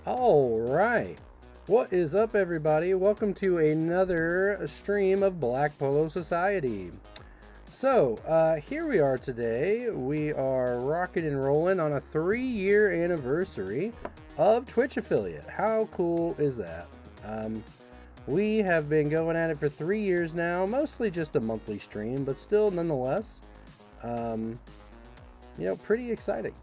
All right. What is up, everybody? Welcome to another stream of BlackPoloSociety. So, here we are today. We are rocking and rolling on a 3-year anniversary of Twitch affiliate. How cool is that? We have been going at it for 3 years now, mostly just a monthly stream, but still, nonetheless, pretty exciting.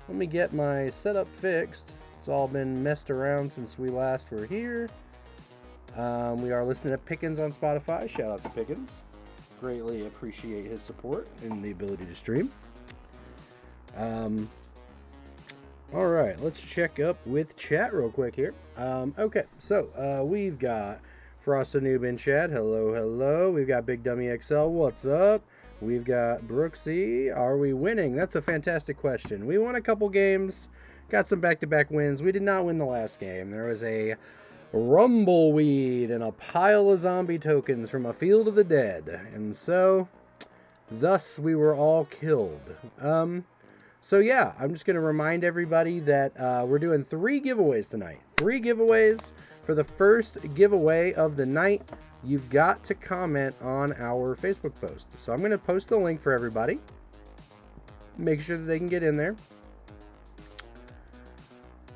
Let me get my setup fixed. It's all been messed around since we last were here. We are listening to Pickens on Spotify. Shout out to Pickens. Greatly appreciate his support and the ability to stream. All right, let's check up with chat real quick here. Okay, so we've got Frost a Noob in chat. Hello, hello. We've got Big Dummy XL. What's up? We've got Brooksy. Are we winning? That's a fantastic question. We won a couple games, got some back-to-back wins. We did not win the last game. There was a rumbleweed and a pile of zombie tokens from a field of the dead. And so, thus we were all killed. So yeah, I'm just going to remind everybody that we're doing 3 giveaways tonight. 3 giveaways. For the first giveaway of the night, you've got to comment on our Facebook post. So I'm going to post the link for everybody. Make sure that they can get in there.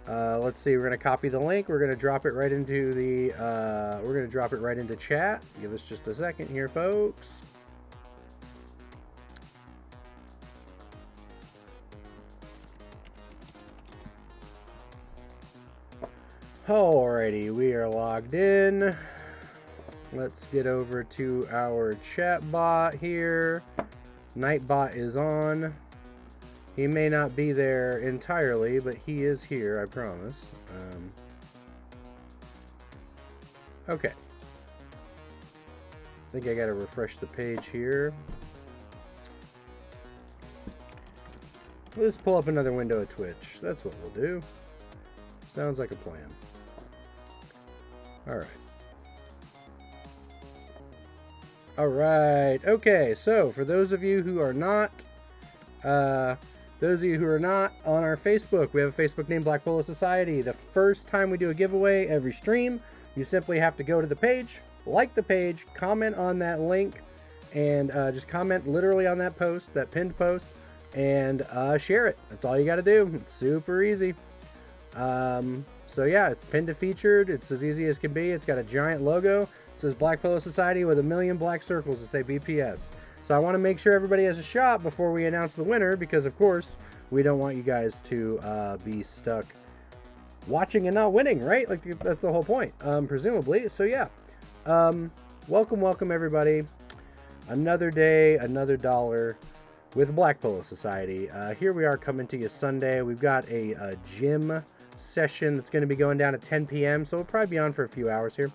Let's see. We're going to copy the link. We're going to drop it right into the. We're going to drop it right into chat. Give us just a second here, folks. Alrighty, we are logged in. Let's get over to our chat bot here. Nightbot is on. He may not be there entirely, but he is here, I promise. Okay. I think I gotta refresh the page here. Let's pull up another window of Twitch. That's what we'll do. Sounds like a plan. All right. All right. Okay. So for those of you who are not, on our Facebook, we have a Facebook named BlackPoloSociety. The first time we do a giveaway every stream, you simply have to go to the page, like the page, comment on that link, and just comment literally on that post, that pinned post, and share it. That's all you got to do. It's super easy. So yeah, it's pinned to featured. It's as easy as can be. It's got a giant logo. It says BlackPoloSociety with 1 million black circles to say BPS. So I want to make sure everybody has a shot before we announce the winner, because of course we don't want you guys to be stuck watching and not winning, right? Like that's the whole point, presumably. So yeah, welcome everybody. Another day, another dollar with BlackPoloSociety. Here we are coming to you Sunday. We've got a gym session that's going to be going down at 10 p.m. So we'll probably be on for a few hours here.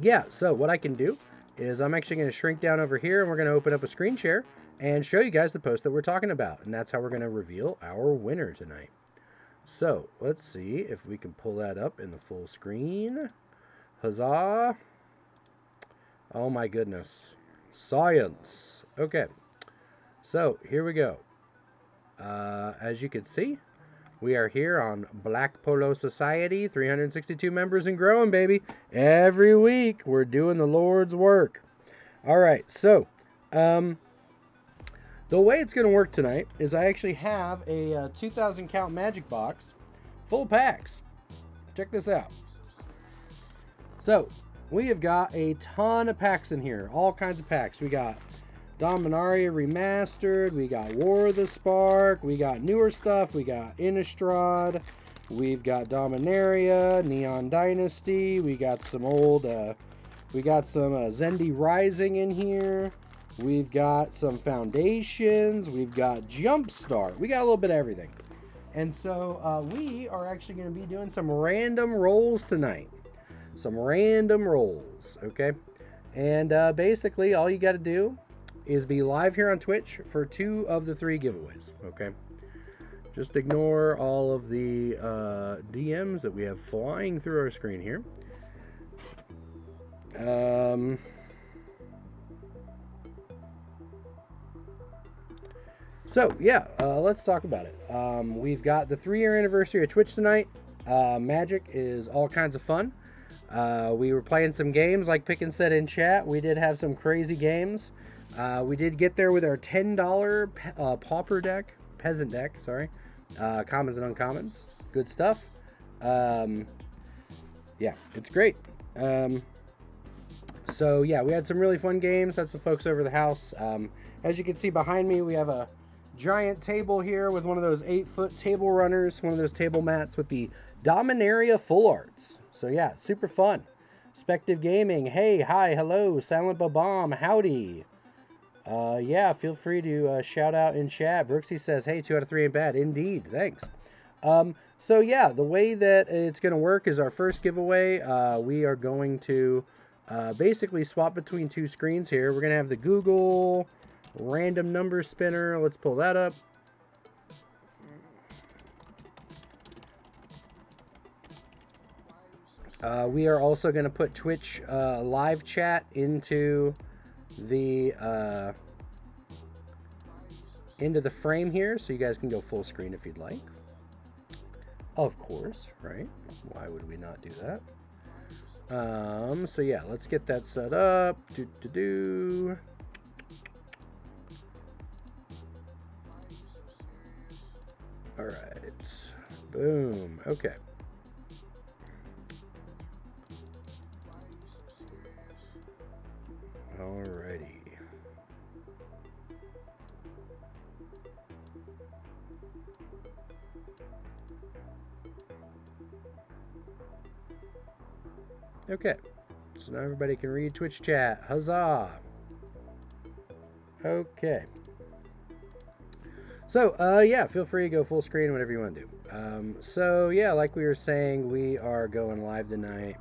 Yeah, so what I can do is I'm actually going to shrink down over here, and we're going to open up a screen share and show you guys the post that we're talking about. And that's how we're going to reveal our winner tonight. So let's see if we can pull that up in the full screen. Huzzah. Oh my goodness. Science. Okay. So here we go. As you can see, we are here on BlackPoloSociety, 362 members and growing, baby. Every week, we're doing the Lord's work. All right, so the way it's going to work tonight is I actually have a 2,000 count magic box full of packs. Check this out. So we have got a ton of packs in here, all kinds of packs. We got Dominaria Remastered, we got War of the Spark, we got newer stuff, we got Innistrad, we've got Dominaria, Neon Dynasty, we got some old, Zendi Rising in here, we've got some Foundations, we've got Jumpstart, we got a little bit of everything. And so we are actually going to be doing some random rolls tonight. Some random rolls, okay? And basically all you got to do is be live here on Twitch for 2 of the 3 giveaways, okay? Just ignore all of the DMs that we have flying through our screen here. So, yeah, let's talk about it. We've got the 3-year anniversary of Twitch tonight. Magic is all kinds of fun. We were playing some games, like Pick'n said in chat. We did have some crazy games. We did get there with our $10 pauper deck, peasant deck, sorry. Commons and uncommons. Good stuff. Yeah, it's great. So, yeah, we had some really fun games. Had some folks over the house. As you can see behind me, we have a giant table here with one of those 8-foot table runners, one of those table mats with the Dominaria full arts. So yeah, super fun. Spective Gaming, hey, hi, hello. Silent Babam, howdy. Yeah, feel free to shout out in chat. Brooksy says, hey, 2 out of 3 ain't bad. Indeed, thanks. So yeah, the way that it's going to work is our first giveaway. We are going to basically swap between 2 screens here. We're going to have the Google random number spinner. Let's pull that up. We are also going to put Twitch live chat into the frame here, so you guys can go full screen if you'd like. Of course, right? Why would we not do that? So yeah, let's get that set up. All right. Boom. Okay. Alrighty. Okay. So now everybody can read Twitch chat. Huzzah. Okay. So, yeah, feel free to go full screen, whatever you want to do. So, yeah, like we were saying, we are going live tonight,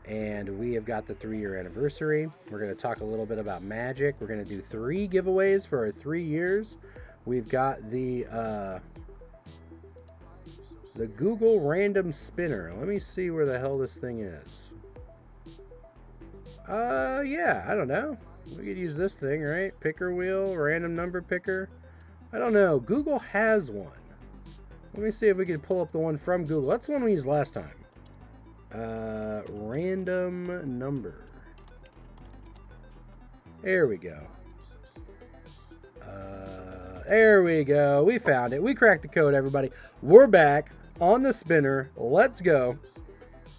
and we have got the 3-year anniversary. We're going to talk a little bit about Magic. We're going to do 3 giveaways for our 3 years. We've got the Google Random Spinner. Let me see where the hell this thing is. Yeah, I don't know. We could use this thing, right? Picker wheel, random number picker. I don't know. Google has one. Let me see if we can pull up the one from Google. That's the one we used last time. Random number. There we go. There we go. We found it. We cracked the code, everybody. We're back on the spinner. Let's go.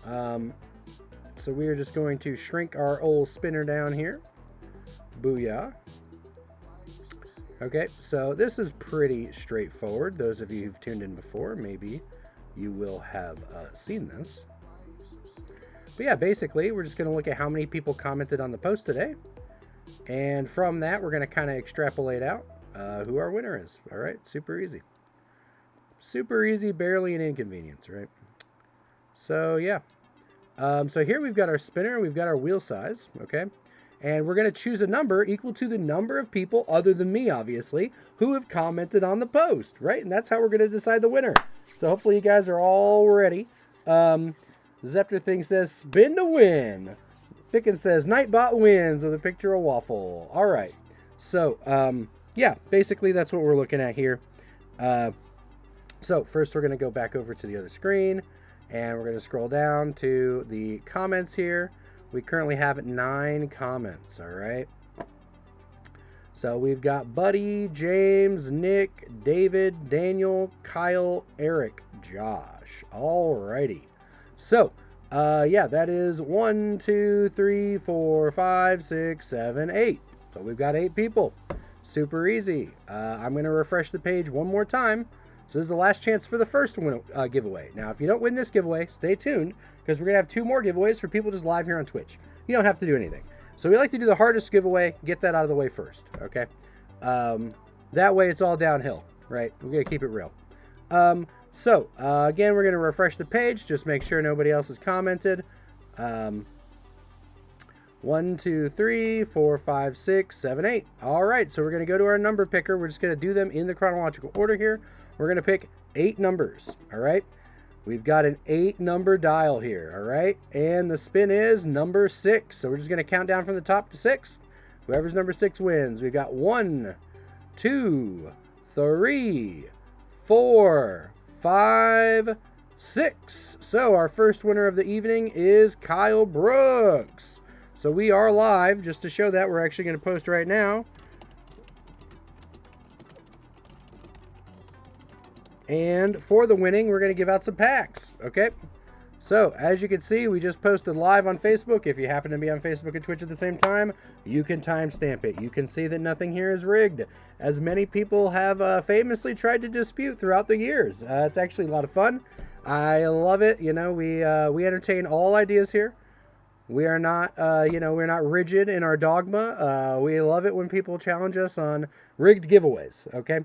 So we are just going to shrink our old spinner down here. Booyah. Okay, so this is pretty straightforward. Those of you who've tuned in before, maybe you will have seen this. But yeah, basically, we're just going to look at how many people commented on the post today. And from that, we're going to kind of extrapolate out who our winner is. All right, super easy. Super easy, barely an inconvenience, right? So yeah. So here we've got our spinner, we've got our wheel size, okay? And we're going to choose a number equal to the number of people, other than me, obviously, who have commented on the post, right? And that's how we're going to decide the winner. So hopefully you guys are all ready. Zepter Thing says, spin to win. Pick'n says, Nightbot wins with a picture of waffle. All right. So, yeah, basically that's what we're looking at here. So first we're going to go back over to the other screen, and we're going to scroll down to the comments here. We currently have 9 comments, all right? So we've got Buddy, James, Nick, David, Daniel, Kyle, Eric, Josh. All righty. So, yeah, that is 1, 2, 3, 4, 5, 6, 7, 8. So we've got 8 people. Super easy. I'm going to refresh the page one more time. So this is the last chance for the first giveaway. Now, if you don't win this giveaway, stay tuned, because we're going to have 2 more giveaways for people just live here on Twitch. You don't have to do anything. So we like to do the hardest giveaway, get that out of the way first, okay? That way it's all downhill, right? We're going to keep it real. So, again, we're going to refresh the page. Just make sure nobody else has commented. 1, 2, 3, 4, 5, 6, 7, 8. All right, so we're going to go to our number picker. We're just going to do them in the chronological order here. We're going to pick 8 numbers, all right? We've got an 8-number dial here, all right? And the spin is number 6. So we're just going to count down from the top to 6. Whoever's number 6 wins. We've got 1, 2, 3, 4, 5, 6. So our first winner of the evening is Kyle Brooks. So we are live. Just to show that, we're actually going to post right now. And for the winning, we're going to give out some packs. Okay. So, as you can see, we just posted live on Facebook. If you happen to be on Facebook and Twitch at the same time, you can timestamp it. You can see that nothing here is rigged, as many people have famously tried to dispute throughout the years. It's actually a lot of fun. I love it. You know, we entertain all ideas here. We are not, we're not rigid in our dogma. We love it when people challenge us on rigged giveaways. Okay,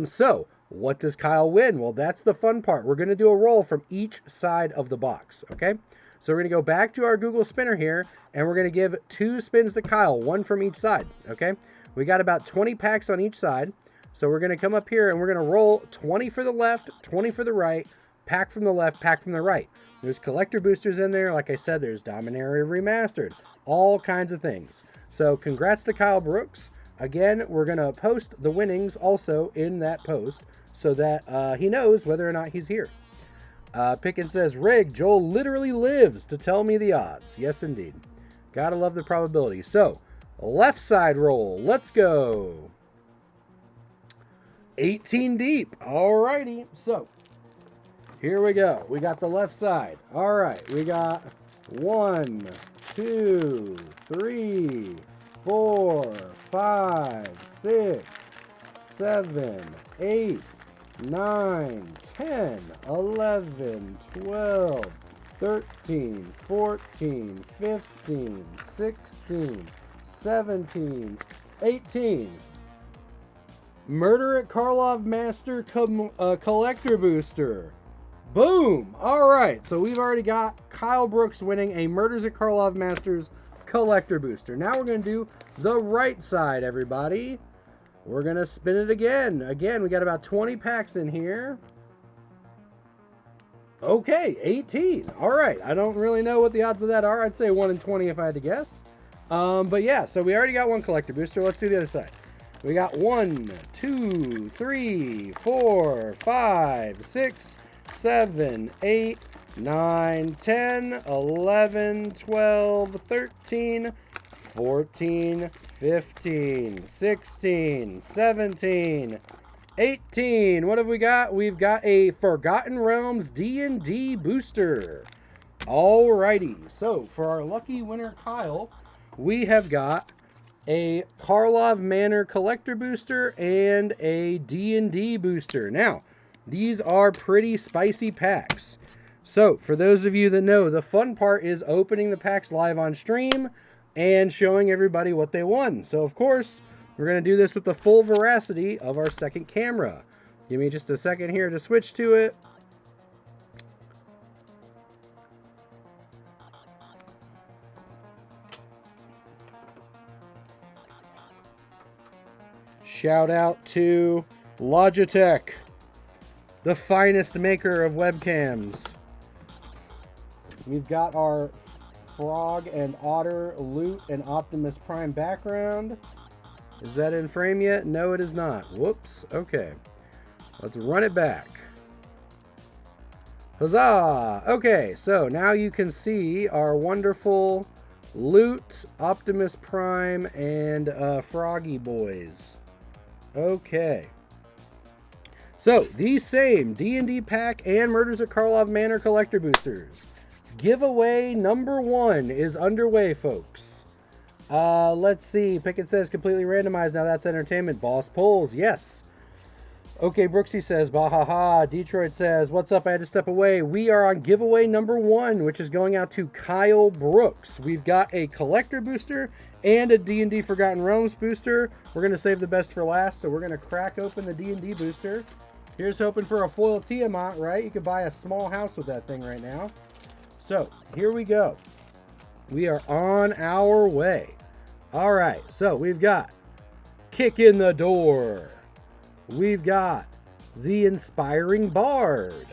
so. What does Kyle win? Well, that's the fun part. We're going to do a roll from each side of the box, okay? So we're going to go back to our Google spinner here, and we're going to give 2 spins to Kyle, 1 from each side, okay? We got about 20 packs on each side, so we're going to come up here, and we're going to roll 20 for the left, 20 for the right, pack from the left, pack from the right. There's collector boosters in there. Like I said, there's Dominaria Remastered, all kinds of things. So congrats to Kyle Brooks. Again, we're going to post the winnings also in that post so that he knows whether or not he's here. Pickens says, Rig, Joel literally lives to tell me the odds. Yes, indeed. Gotta love the probability. So, left side roll. Let's go. 18 deep. Alrighty. So, here we go. We got the left side. All right. We got 1, 2, 3, 4, 5, 6, 7, 8, 9, 10, 11, 12, 13, 14, 15, 16, 17, 18. Murder at Karlov Master Collector Booster. Boom! Alright, so we've already got Kyle Brooks winning a Murders at Karlov Masters Collector Booster. Now we're going to do the right side, everybody. We're going to spin it again. Again, we got about 20 packs in here. Okay, 18. All right. I don't really know what the odds of that are. I'd say 1 in 20 if I had to guess. But yeah, so we already got one collector booster. Let's do the other side. We got 1, 2, 3, 4, 5, 6, 7, 8, 9, 10, 11, 12, 13, 14, 15, 16, 17, 18. What have we got? We've got a Forgotten Realms D&D booster. Alrighty. So, for our lucky winner, Kyle, we have got a Karlov Manor collector booster and a D&D booster. Now, these are pretty spicy packs. So, for those of you that know, the fun part is opening the packs live on stream and showing everybody what they won. So, of course, we're going to do this with the full veracity of our second camera. Give me just a second here to switch to it. Shout out to Logitech, the finest maker of webcams. We've got our Frog and Otter Loot and Optimus Prime background. Is that in frame yet? No, it is not. Whoops. Okay. Let's run it back. Huzzah! Okay, so now you can see our wonderful Loot, Optimus Prime, and Froggy boys. Okay. So, these same D&D pack and Murders at Karlov Manor collector boosters. Giveaway number 1 is underway, folks. Let's see. Pickett says completely randomized. Now that's entertainment. Boss polls. Yes. Okay, Brooksy says, bahaha. Detroit says, what's up? I had to step away. We are on giveaway number 1, which is going out to Kyle Brooks. We've got a collector booster and a D&D Forgotten Realms booster. We're going to save the best for last, so we're going to crack open the D&D booster. Here's hoping for a foil Tiamat, right? You could buy a small house with that thing right now. So, here we go. We are on our way. All right, so we've got Kick in the Door. We've got the Inspiring Bard.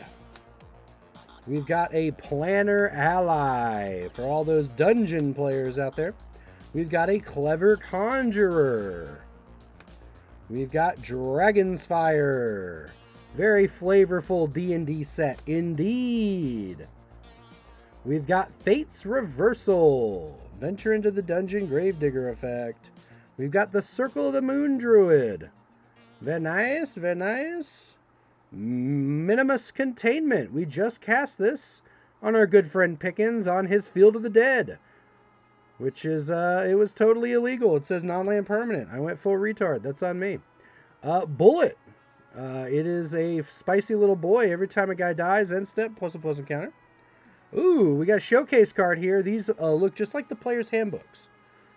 We've got a Planner Ally for all those dungeon players out there. We've got a Clever Conjurer. We've got Dragon's Fire. Very flavorful D&D set indeed. We've got Fate's Reversal. Venture into the dungeon, Gravedigger effect. We've got the Circle of the Moon Druid. Very nice, very nice. Minimus Containment. We just cast this on our good friend Pickens on his Field of the Dead, which is, it was totally illegal. It says non-land permanent. I went full retard. That's on me. Bullet. It is a spicy little boy. Every time a guy dies, end step, plus a plus encounter. Ooh, we got a showcase card here. These look just like the player's handbooks.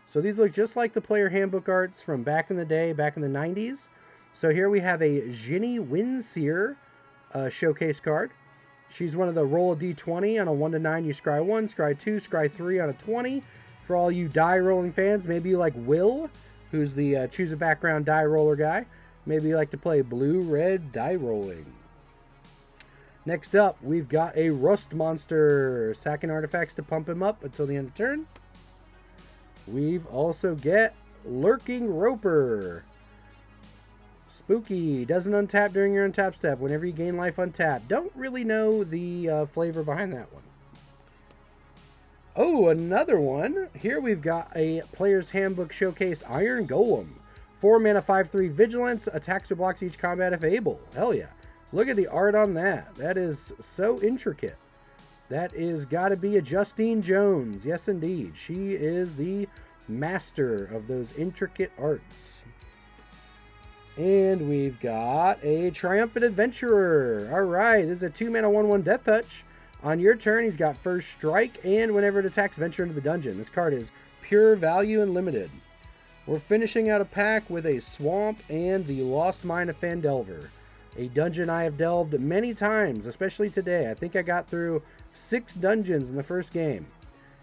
So these look just like the player handbook arts from back in the day, back in the 90s. So here we have a Ginny Windseer showcase card. She's one of the roll a d20 on a 1 to 9. You scry 1, scry 2, scry 3 on a 20. For all you die rolling fans, maybe you like Will, who's the choose a background die roller guy. Maybe you like to play blue-red die rolling. Next up, we've got a Rust Monster. Sacking artifacts to pump him up until the end of turn. We've also get Lurking Roper. Spooky. Doesn't untap during your untap step. Whenever you gain life untap. Don't really know the flavor behind that one. Oh, another one. Here we've got a Player's Handbook Showcase Iron Golem. 4 mana, 5/3 Vigilance. Attacks or blocks each combat if able. Hell yeah. Look at the art on that. That is so intricate. That is got to be a Justine Jones. Yes, indeed. She is the master of those intricate arts. And we've got a Triumphant Adventurer. All right. This is a 2 mana, 1/1 Death Touch. On your turn, he's got First Strike, and whenever it attacks, venture into the dungeon. This card is pure value and limited. We're finishing out a pack with a Swamp and the Lost Mine of Phandelver. A dungeon I have delved many times, especially today. I think I got through 6 dungeons in the first game.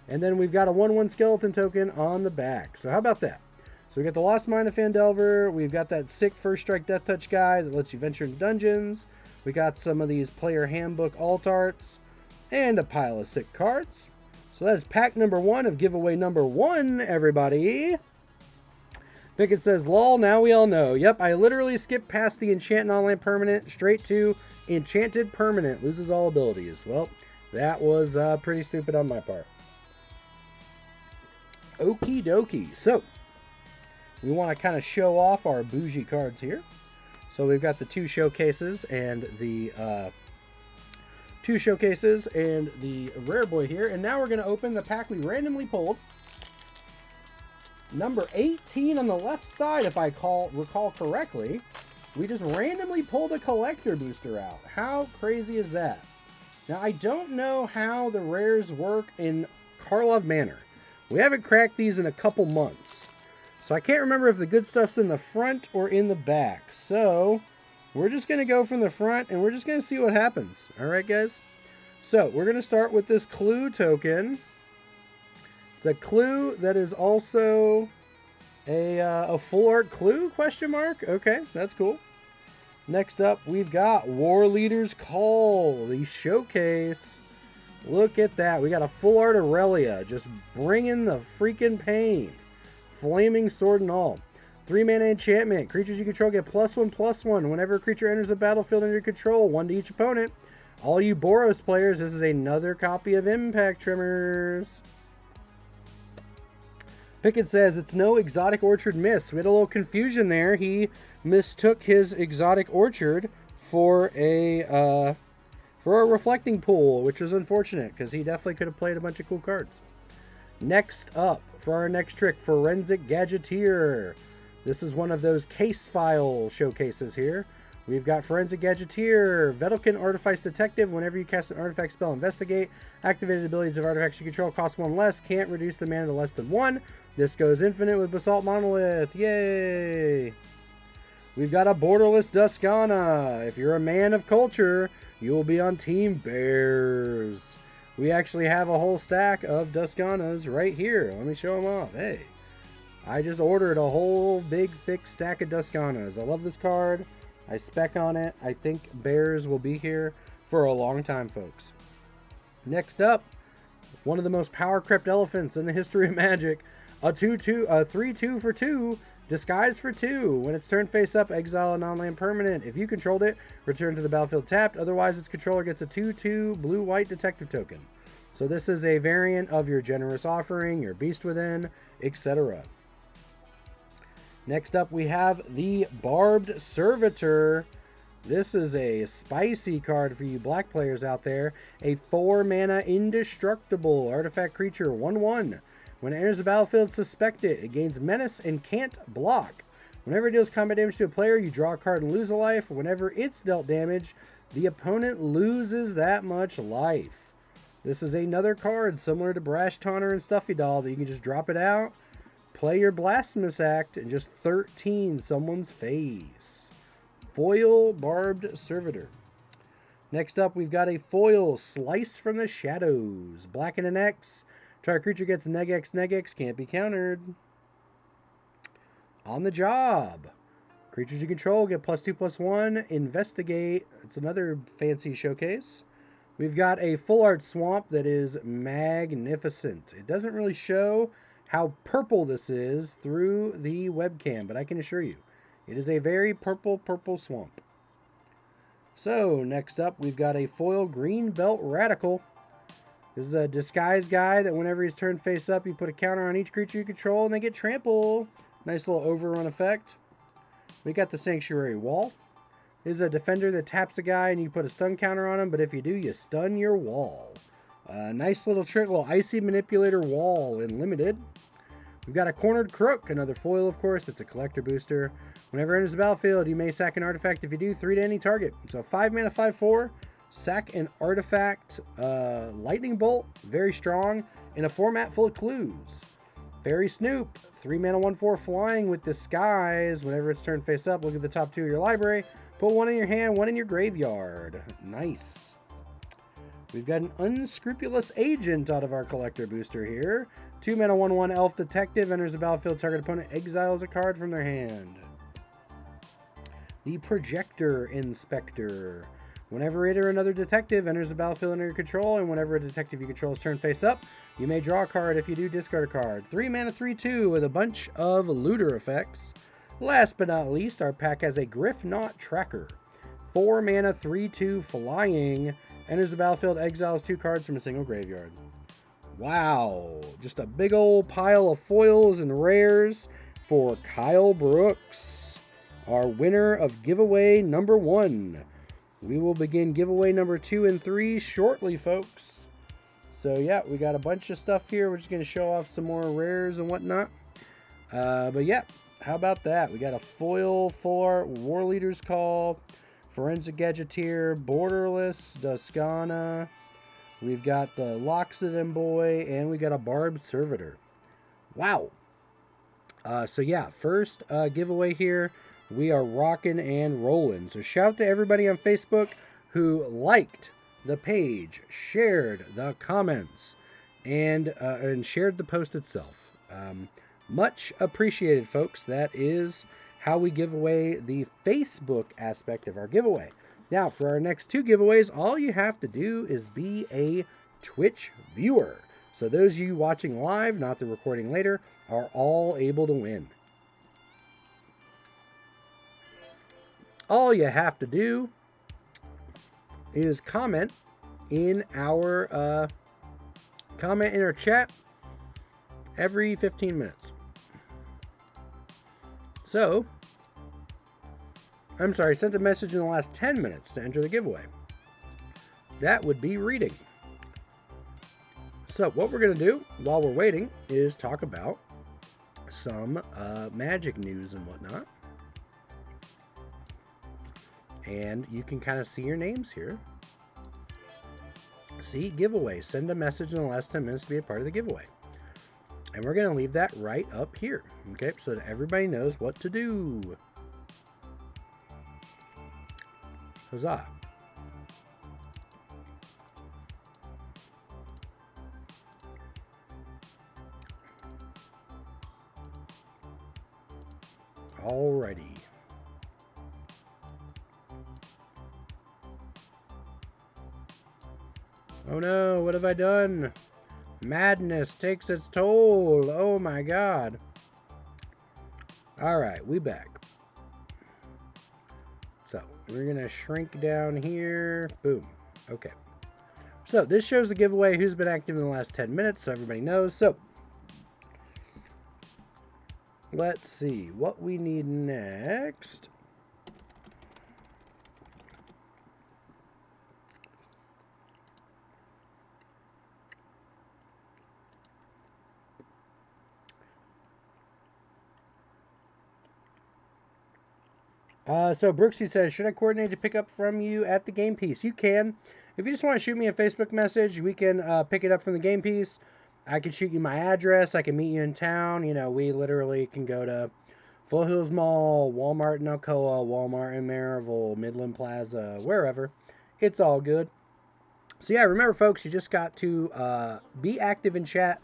And then we've got a 1/1 skeleton token on the back. So how about that? So we got the Lost Mine of Phandelver. We've got that sick First Strike Death Touch guy that lets you venture into dungeons. We got some of these player handbook alt arts. And a pile of sick cards. So that is pack number 1 of giveaway number 1, everybody. Pickett says, lol, now we all know. Yep, I literally skipped past the enchant non-land permanent straight to enchanted permanent. Loses all abilities. Well, that was pretty stupid on my part. Okie dokie. So, we want to kind of show off our bougie cards here. So we've got the 2 showcases and the rare boy here. And now we're going to open the pack we randomly pulled. Number 18 on the left side, if I recall correctly. We just randomly pulled a collector booster out. How crazy is that? Now, I don't know how the rares work in Karlov Manor. We haven't cracked these in a couple months. So I can't remember if the good stuff's in the front or in the back. So we're just going to go from the front and we're just going to see what happens. All right, guys? So we're going to start with this clue token. It's a clue that is also a full art clue, question mark. Okay, that's cool. Next up, we've got War Leader's Call, the showcase. Look at that. We got a full art Aurelia, just bringing the freaking pain. Flaming sword and all. 3 mana enchantment. Creatures you control get +1/+1. Whenever a creature enters the battlefield under your control, 1 to each opponent. All you Boros players, this is another copy of Impact Trimmers. Pickett says, it's no Exotic Orchard miss. We had a little confusion there. He mistook his Exotic Orchard for a Reflecting Pool, which is unfortunate, because he definitely could have played a bunch of cool cards. Next up, for our next trick, Forensic Gadgeteer. This is one of those case file showcases here. We've got Forensic Gadgeteer, Vedalken Artifice Detective. Whenever you cast an artifact spell, investigate. Activated abilities of artifacts you control cost 1 less. Can't reduce the mana to less than 1. This goes infinite with Basalt Monolith. Yay! We've got a Borderless Duskana. If you're a man of culture, you will be on Team Bears. We actually have a whole stack of Duskanas right here. Let me show them off. Hey, I just ordered a whole big, thick stack of Duskanas. I love this card. I spec on it. I think Bears will be here for a long time, folks. Next up, one of the most power crept elephants in the history of Magic. A 3/2 for 2 Disguise for 2. When it's turned face up, exile a non-land permanent. If you controlled it, return to the battlefield tapped. Otherwise, its controller gets a 2/2 blue-white detective token. So this is a variant of your Generous Offering, your Beast Within, etc. Next up, we have the Barbed Servitor. This is a spicy card for you black players out there. A 4-mana indestructible artifact creature, 1/1. When it enters the battlefield, suspect it. It gains menace and can't block. Whenever it deals combat damage to a player, you draw a card and lose a life. Whenever it's dealt damage, the opponent loses that much life. This is another card similar to Brash Taunter and Stuffy Doll that you can just drop it out, play your Blasphemous Act, and just 13 someone's face. Foil Barbed Servitor. Next up, we've got a foil Slice from the Shadows. Black and an X. Target creature gets neg-X, can't be countered. On the Job. Creatures you control get +2/+1. Investigate. It's another fancy showcase. We've got a full art swamp that is magnificent. It doesn't really show how purple this is through the webcam, but I can assure you, it is a very purple swamp. So, next up, we've got a foil Green Belt Radical. This is a disguise guy that whenever he's turned face up, you put a counter on each creature you control and they get trampled. Nice little overrun effect. We got the Sanctuary Wall. This is a defender that taps a guy and you put a stun counter on him, but if you do, you stun your wall. Nice little trick, little Icy Manipulator Wall in limited. We've got a Cornered Crook, another foil, of course. It's a collector booster. Whenever it enters the battlefield, you may sack an artifact. If you do, 3 to any target. So 5 mana, 5/4. Sack an artifact. Lightning Bolt, very strong, in a format full of clues. Fairy Snoop, 3 mana, 1/4 flying with Disguise. Whenever it's turned face up, look at the top 2 of your library. Put 1 in your hand, 1 in your graveyard. Nice. We've got an Unscrupulous Agent out of our collector booster here. 2 mana, 1/1 Elf Detective, enters the battlefield, target opponent exiles a card from their hand. The Projector Inspector. Whenever it or another detective enters the battlefield under your control, and whenever a detective you control is turned face up, you may draw a card. If you do, discard a card. 3 mana, 3/2 with a bunch of looter effects. Last but not least, our pack has a Griffknot Tracker. 4 mana, 3/2 flying. Enters the battlefield, exiles 2 cards from a single graveyard. Wow. Just a big old pile of foils and rares for Kyle Brooks, our winner of giveaway number 1. We will begin giveaway number 2 and 3 shortly, folks. So yeah, we got a bunch of stuff here. We're just going to show off some more rares and whatnot. But yeah, how about that? We got a foil full art War Leader's Call, Forensic Gadgeteer, Borderless, Duskana. We've got the Loxodon Boy, and we got a Barbed Servitor. Wow. So yeah, first giveaway here. We are rocking and rolling. So shout out to everybody on Facebook who liked the page, shared the comments, and shared the post itself. Much appreciated, folks. That is how we give away the Facebook aspect of our giveaway. Now, for our next 2 giveaways, all you have to do is be a Twitch viewer. So those of you watching live, not the recording later, are all able to win. All you have to do is comment in our chat every 15 minutes. So, I'm sorry, sent a message in the last 10 minutes to enter the giveaway. That would be reading. So what we're going to do while we're waiting is talk about some Magic news and whatnot. And you can kind of see your names here. See, giveaway. Send a message in the last 10 minutes to be a part of the giveaway. And we're going to leave that right up here. Okay, so that everybody knows what to do. Huzzah. Alrighty. Oh no, what have I done? Madness takes its toll. Oh my god. All right, we back. So we're going to shrink down here. Boom. Okay. So this shows the giveaway, who's been active in the last 10 minutes, so everybody knows. So let's see what we need next. So Brooksy says, should I coordinate to pick up from you at the game piece? You can. If you just want to shoot me a Facebook message, we can pick it up from the game piece. I can shoot you my address. I can meet you in town. You know, we literally can go to Full Hills Mall, Walmart in Alcoa, Walmart in Maryville, Midland Plaza, wherever. It's all good. So yeah, remember folks, you just got to be active in chat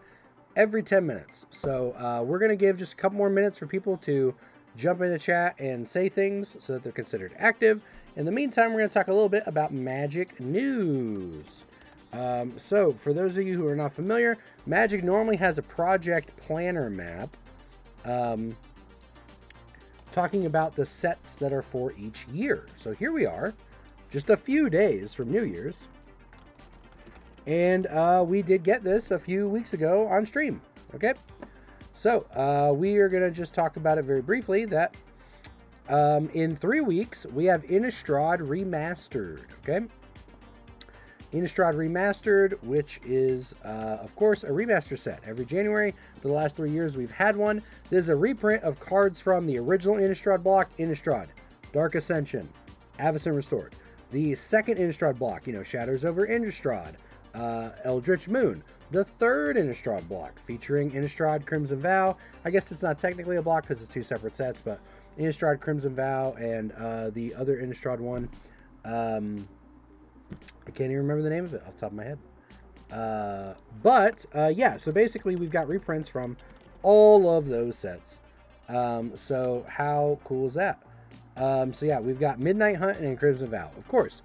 every 10 minutes. So we're going to give just a couple more minutes for people to jump into chat and say things so that they're considered active. In the meantime, we're going to talk a little bit about Magic news. So for those of you who are not familiar, Magic normally has a project planner map talking about the sets that are for each year. So here we are, just a few days from New Year's. And we did get this a few weeks ago on stream. Okay. So we are going to just talk about it very briefly that in 3 weeks, we have Innistrad Remastered. Okay. Innistrad Remastered, which is, of course, a remaster set. Every January, for the last 3 years, we've had one. This is a reprint of cards from the original Innistrad block, Innistrad, Dark Ascension, Avacyn Restored. The second Innistrad block, you know, Shadows over Innistrad, Eldritch Moon. The third Innistrad block, featuring Innistrad Crimson Vow. I guess it's not technically a block because it's two separate sets, but Innistrad Crimson Vow and the other Innistrad one. I can't even remember the name of it off the top of my head. But yeah, so basically we've got reprints from all of those sets. So how cool is that? So yeah, we've got Midnight Hunt and Crimson Vow. Of course,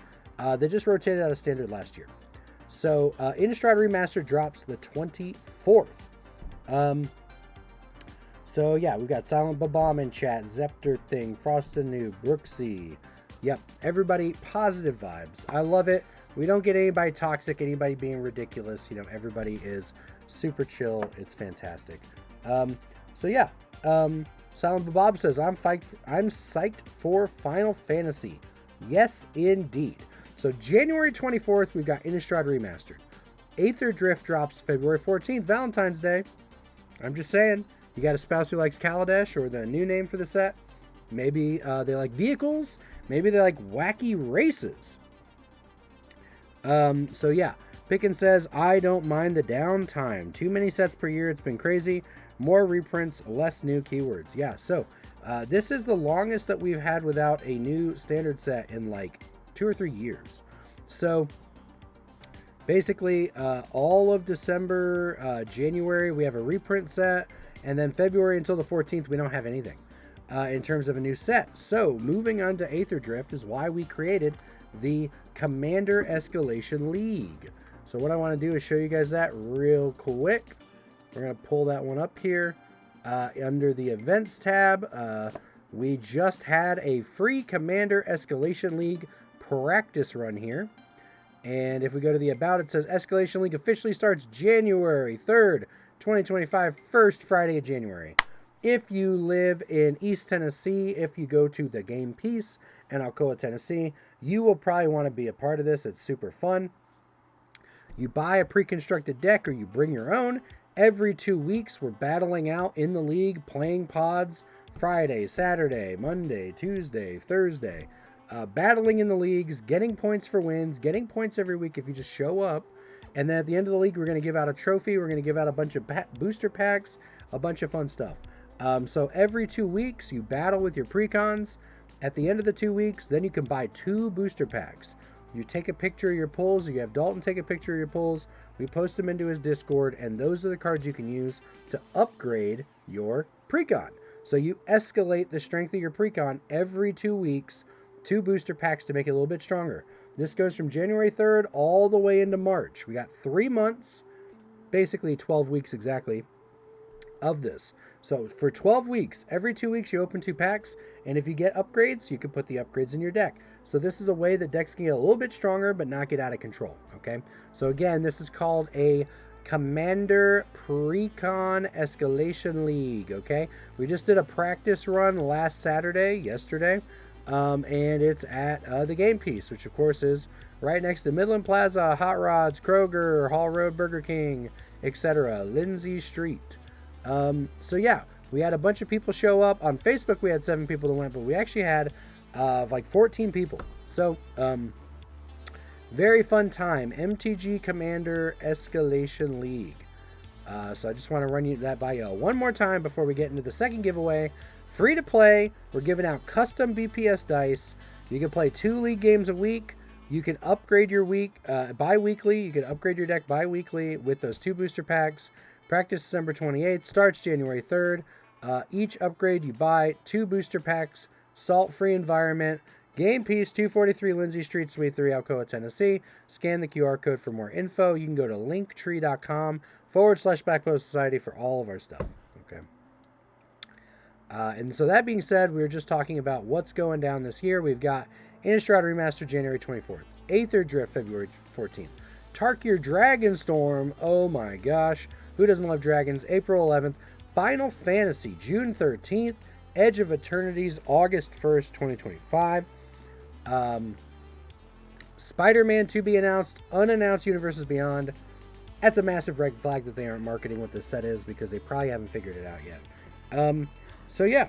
they just rotated out of standard last year. So Innistrad Remastered drops the 24th. So yeah, we've got Silent Babam in chat, Zepter Thing, Frost the Noob, Brooksy. Yep, everybody, positive vibes. I love it. We don't get anybody toxic, anybody being ridiculous. You know, everybody is super chill. It's fantastic. So yeah, Silent Babam says, I'm psyched for Final Fantasy. Yes, indeed. So January 24th, we've got Innistrad Remastered. Aether Drift drops February 14th, Valentine's Day. I'm just saying, you got a spouse who likes Kaladesh, or the new name for the set. Maybe they like vehicles. Maybe they like wacky races. So yeah, Pickin says, I don't mind the downtime. Too many sets per year. It's been crazy. More reprints, less new keywords. Yeah, so this is the longest that we've had without a new standard set in like 2 or 3 years. So basically all of December, January, we have a reprint set. And then February until the 14th, we don't have anything in terms of a new set. So moving on to Aether Drift is why we created the Commander Escalation League. So what I want to do is show you guys that real quick. We're going to pull that one up here under the Events tab. We just had a free Commander Escalation League practice run here. And if we go to the About, it says Escalation League officially starts January 3rd, 2025, first Friday of January. If you live in East Tennessee, if you go to the Game Piece in Alcoa, Tennessee, you will probably want to be a part of this. It's super fun. You buy a pre-constructed deck or you bring your own. Every 2 weeks, we're battling out in the league, playing pods Friday, Saturday, Monday, Tuesday, Thursday. Battling in the leagues, getting points for wins, getting points every week if you just show up. And then at the end of the league, we're going to give out a trophy. We're going to give out a bunch of booster packs, a bunch of fun stuff. So every 2 weeks, you battle with your precons. At the end of the 2 weeks, then you can buy 2 booster packs. You take a picture of your pulls. You have Dalton take a picture of your pulls. We post them into his Discord, and those are the cards you can use to upgrade your precon. So you escalate the strength of your precon every 2 weeks, 2 booster packs to make it a little bit stronger. This goes from January 3rd all the way into March. We got 3 months, basically 12 weeks exactly, of this. So for 12 weeks, every 2 weeks you open 2 packs, and if you get upgrades, you can put the upgrades in your deck. So this is a way that decks can get a little bit stronger, but not get out of control, okay? So again, this is called a Commander Precon Escalation League, okay? We just did a practice run yesterday, and it's at the Game Piece, which of course is right next to Midland Plaza, Hot Rods, Kroger, Hall Road, Burger King, etc., Lindsay Street. So yeah, we had a bunch of people show up. On Facebook, we had 7 people that went, but we actually had like 14 people. So, very fun time. MTG Commander Escalation League. So I just want to run that by you one more time before we get into the second giveaway. Free to play. We're giving out custom BPS dice. You can play 2 league games a week. You can upgrade your week bi-weekly. You can upgrade your deck bi-weekly with those 2 booster packs. Practice December 28th. Starts January 3rd. Each upgrade you buy 2 booster packs. Salt-free environment. Game Piece, 243 Lindsay Street, Suite 3, Alcoa, Tennessee. Scan the QR code for more info. You can go to linktr.com/BlackPoloSociety for all of our stuff. Okay. And so that being said, we were just talking about what's going down this year. We've got Innistrad Remastered January 24th. Aether Drift February 14th. Tarkir Dragonstorm. Oh my gosh. Who doesn't love dragons? April 11th. Final Fantasy June 13th. Edge of Eternities August 1st, 2025. Spider-Man to be announced. Unannounced Universes Beyond. That's a massive red flag that they aren't marketing what this set is because they probably haven't figured it out yet. So yeah.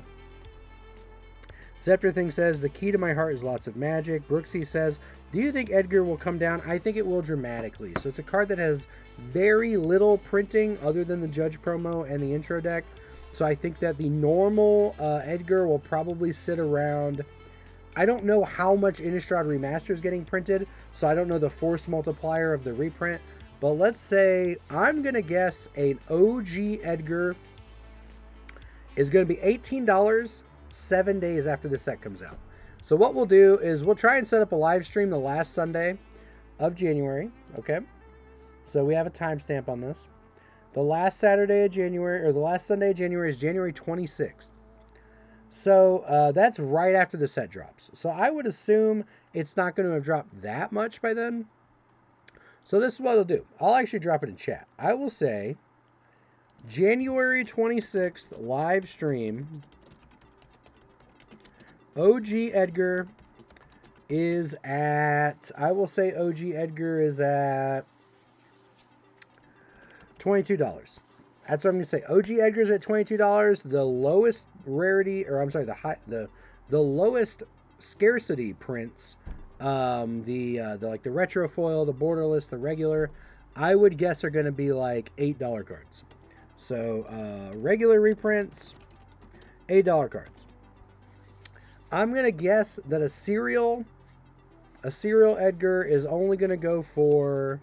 Zepter Thing says, the key to my heart is lots of magic. Brooksy says, do you think Edgar will come down? I think it will dramatically. So it's a card that has very little printing other than the Judge promo and the intro deck. So I think that the normal Edgar will probably sit around. I don't know how much Innistrad Remaster is getting printed, so I don't know the force multiplier of the reprint. But let's say, I'm going to guess an OG Edgar is going to be $18 7 days after the set comes out. So what we'll do is we'll try and set up a live stream the last Sunday of January, okay? So we have a timestamp on this. The last Saturday of January, or the last Sunday of January is January 26th. So that's right after the set drops. So I would assume it's not going to have dropped that much by then. So this is what I'll do. I'll actually drop it in chat. I will say January 26th live stream. OG Edgar is at, I will say OG Edgar is at $22. That's what I'm going to say. OG Edgar's at $22. The lowest rarity, or I'm sorry, the lowest scarcity prints, the retro foil, the borderless, the regular, I would guess are going to be like $8 cards. So regular reprints, $8 cards. I'm going to guess that a serial Edgar is only going to go for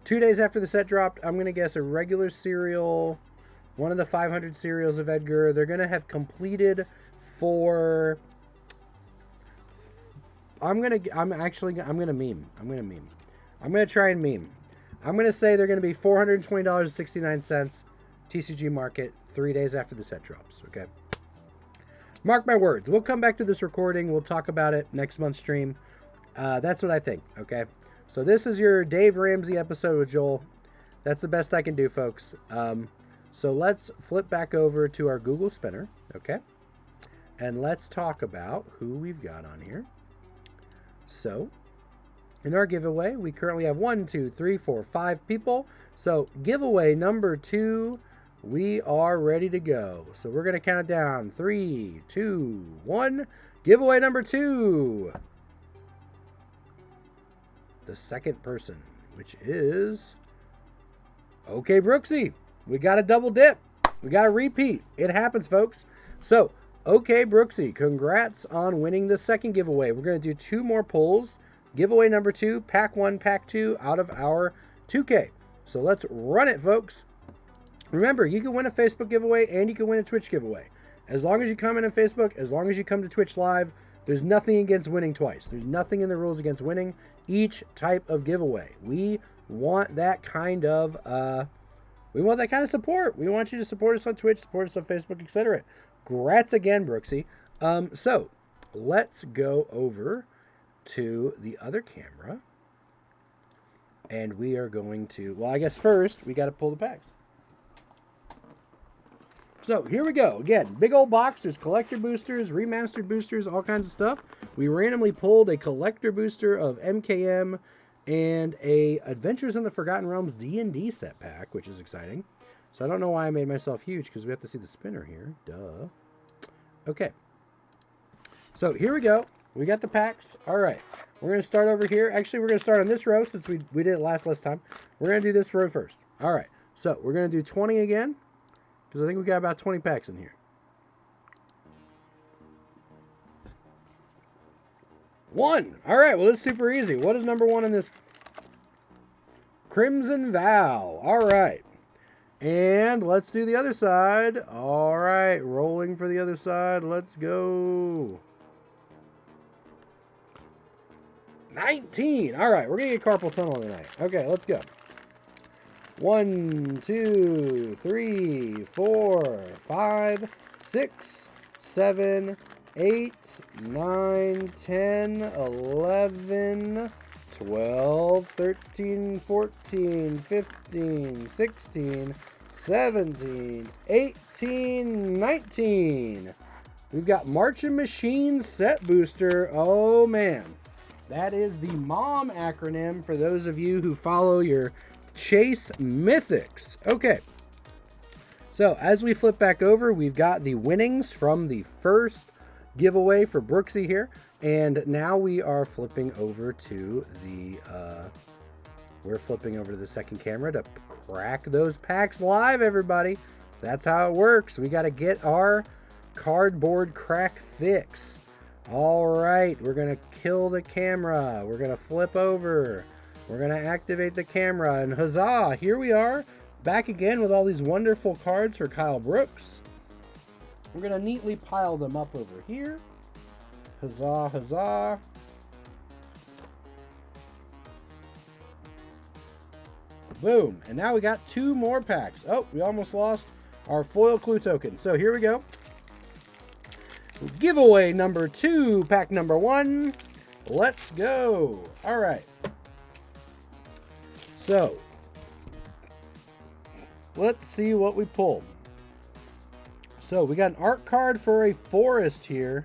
2 days after the set dropped. I'm going to guess a regular serial, one of the 500 serials of Edgar, they're going to have completed for, I'm going to meme. I'm going to try and meme. I'm going to say they're going to be $420.69 TCG market 3 days after the set drops, okay? Mark my words. We'll come back to this recording. We'll talk about it next month's stream. That's what I think, okay? So this is your Dave Ramsey episode with Joel. That's the best I can do, folks. So let's flip back over to our Google Spinner, okay? And let's talk about who we've got on here. So in our giveaway, we currently have 1, 2, 3, 4, 5 people. So giveaway number 2, we are ready to go. So we're going to count it down. 3, 2, 1. Giveaway number 2. The second person, which is OK Brooksy. We got a double dip. We got a repeat. It happens, folks. So OK Brooksy, congrats on winning the second giveaway. We're going to do 2 more pulls. Giveaway number 2, pack 1, pack 2 out of our 2K. So let's run it, folks. Remember, you can win a Facebook giveaway and you can win a Twitch giveaway. As long as you comment on Facebook, as long as you come to Twitch Live, there's nothing against winning twice. There's nothing in the rules against winning each type of giveaway. We want that kind of We want that kind of support. We want you to support us on Twitch, support us on Facebook, etc. Congrats again, Brooksy. So let's go over to the other camera. And we are going to, well, I guess first we got to pull the packs. So here we go. Again, big old box. There's collector boosters, remastered boosters, all kinds of stuff. We randomly pulled a collector booster of MKM and a Adventures in the Forgotten Realms D&D set pack, which is exciting. So I don't know why I made myself huge, because we have to see the spinner here. Duh. Okay. So here we go. We got the packs. All right. We're going to start over here. Actually, we're going to start on this row since we did it last time. We're going to do this row first. All right. So we're going to do 20 again, because I think we got about 20 packs in here. 1. All right. Well, this is super easy. What is number 1 in this? Crimson Vow. All right. And let's do the other side. All right. Rolling for the other side. Let's go. 19. All right. We're going to get carpal tunnel tonight. Okay. Let's go. 1, 2, 3, 4, 5, 6, 7, 8, 9, 10, 11, 12, 13, 14, 15, 16, 17, 18, 19. We've got Marching Machines set booster. Oh, man. That is the MOM acronym for those of you who follow your Chase Mythics. Okay. So as we flip back over, we've got the winnings from the first giveaway for Brooksy here. And now we are flipping over to the second camera to crack those packs live, everybody. That's how it works. We got to get our cardboard crack fix. All right, we're going to kill the camera. We're going to flip over. We're going to activate the camera. And huzzah, here we are, back again with all these wonderful cards for Kyle Brooks. We're going to neatly pile them up over here. Huzzah, huzzah. Boom. And now we got 2 more packs. Oh, we almost lost our foil clue token. So here we go. Giveaway number 2, pack number 1. Let's go. All right. So, let's see what we pulled. So, we got an art card for a forest here.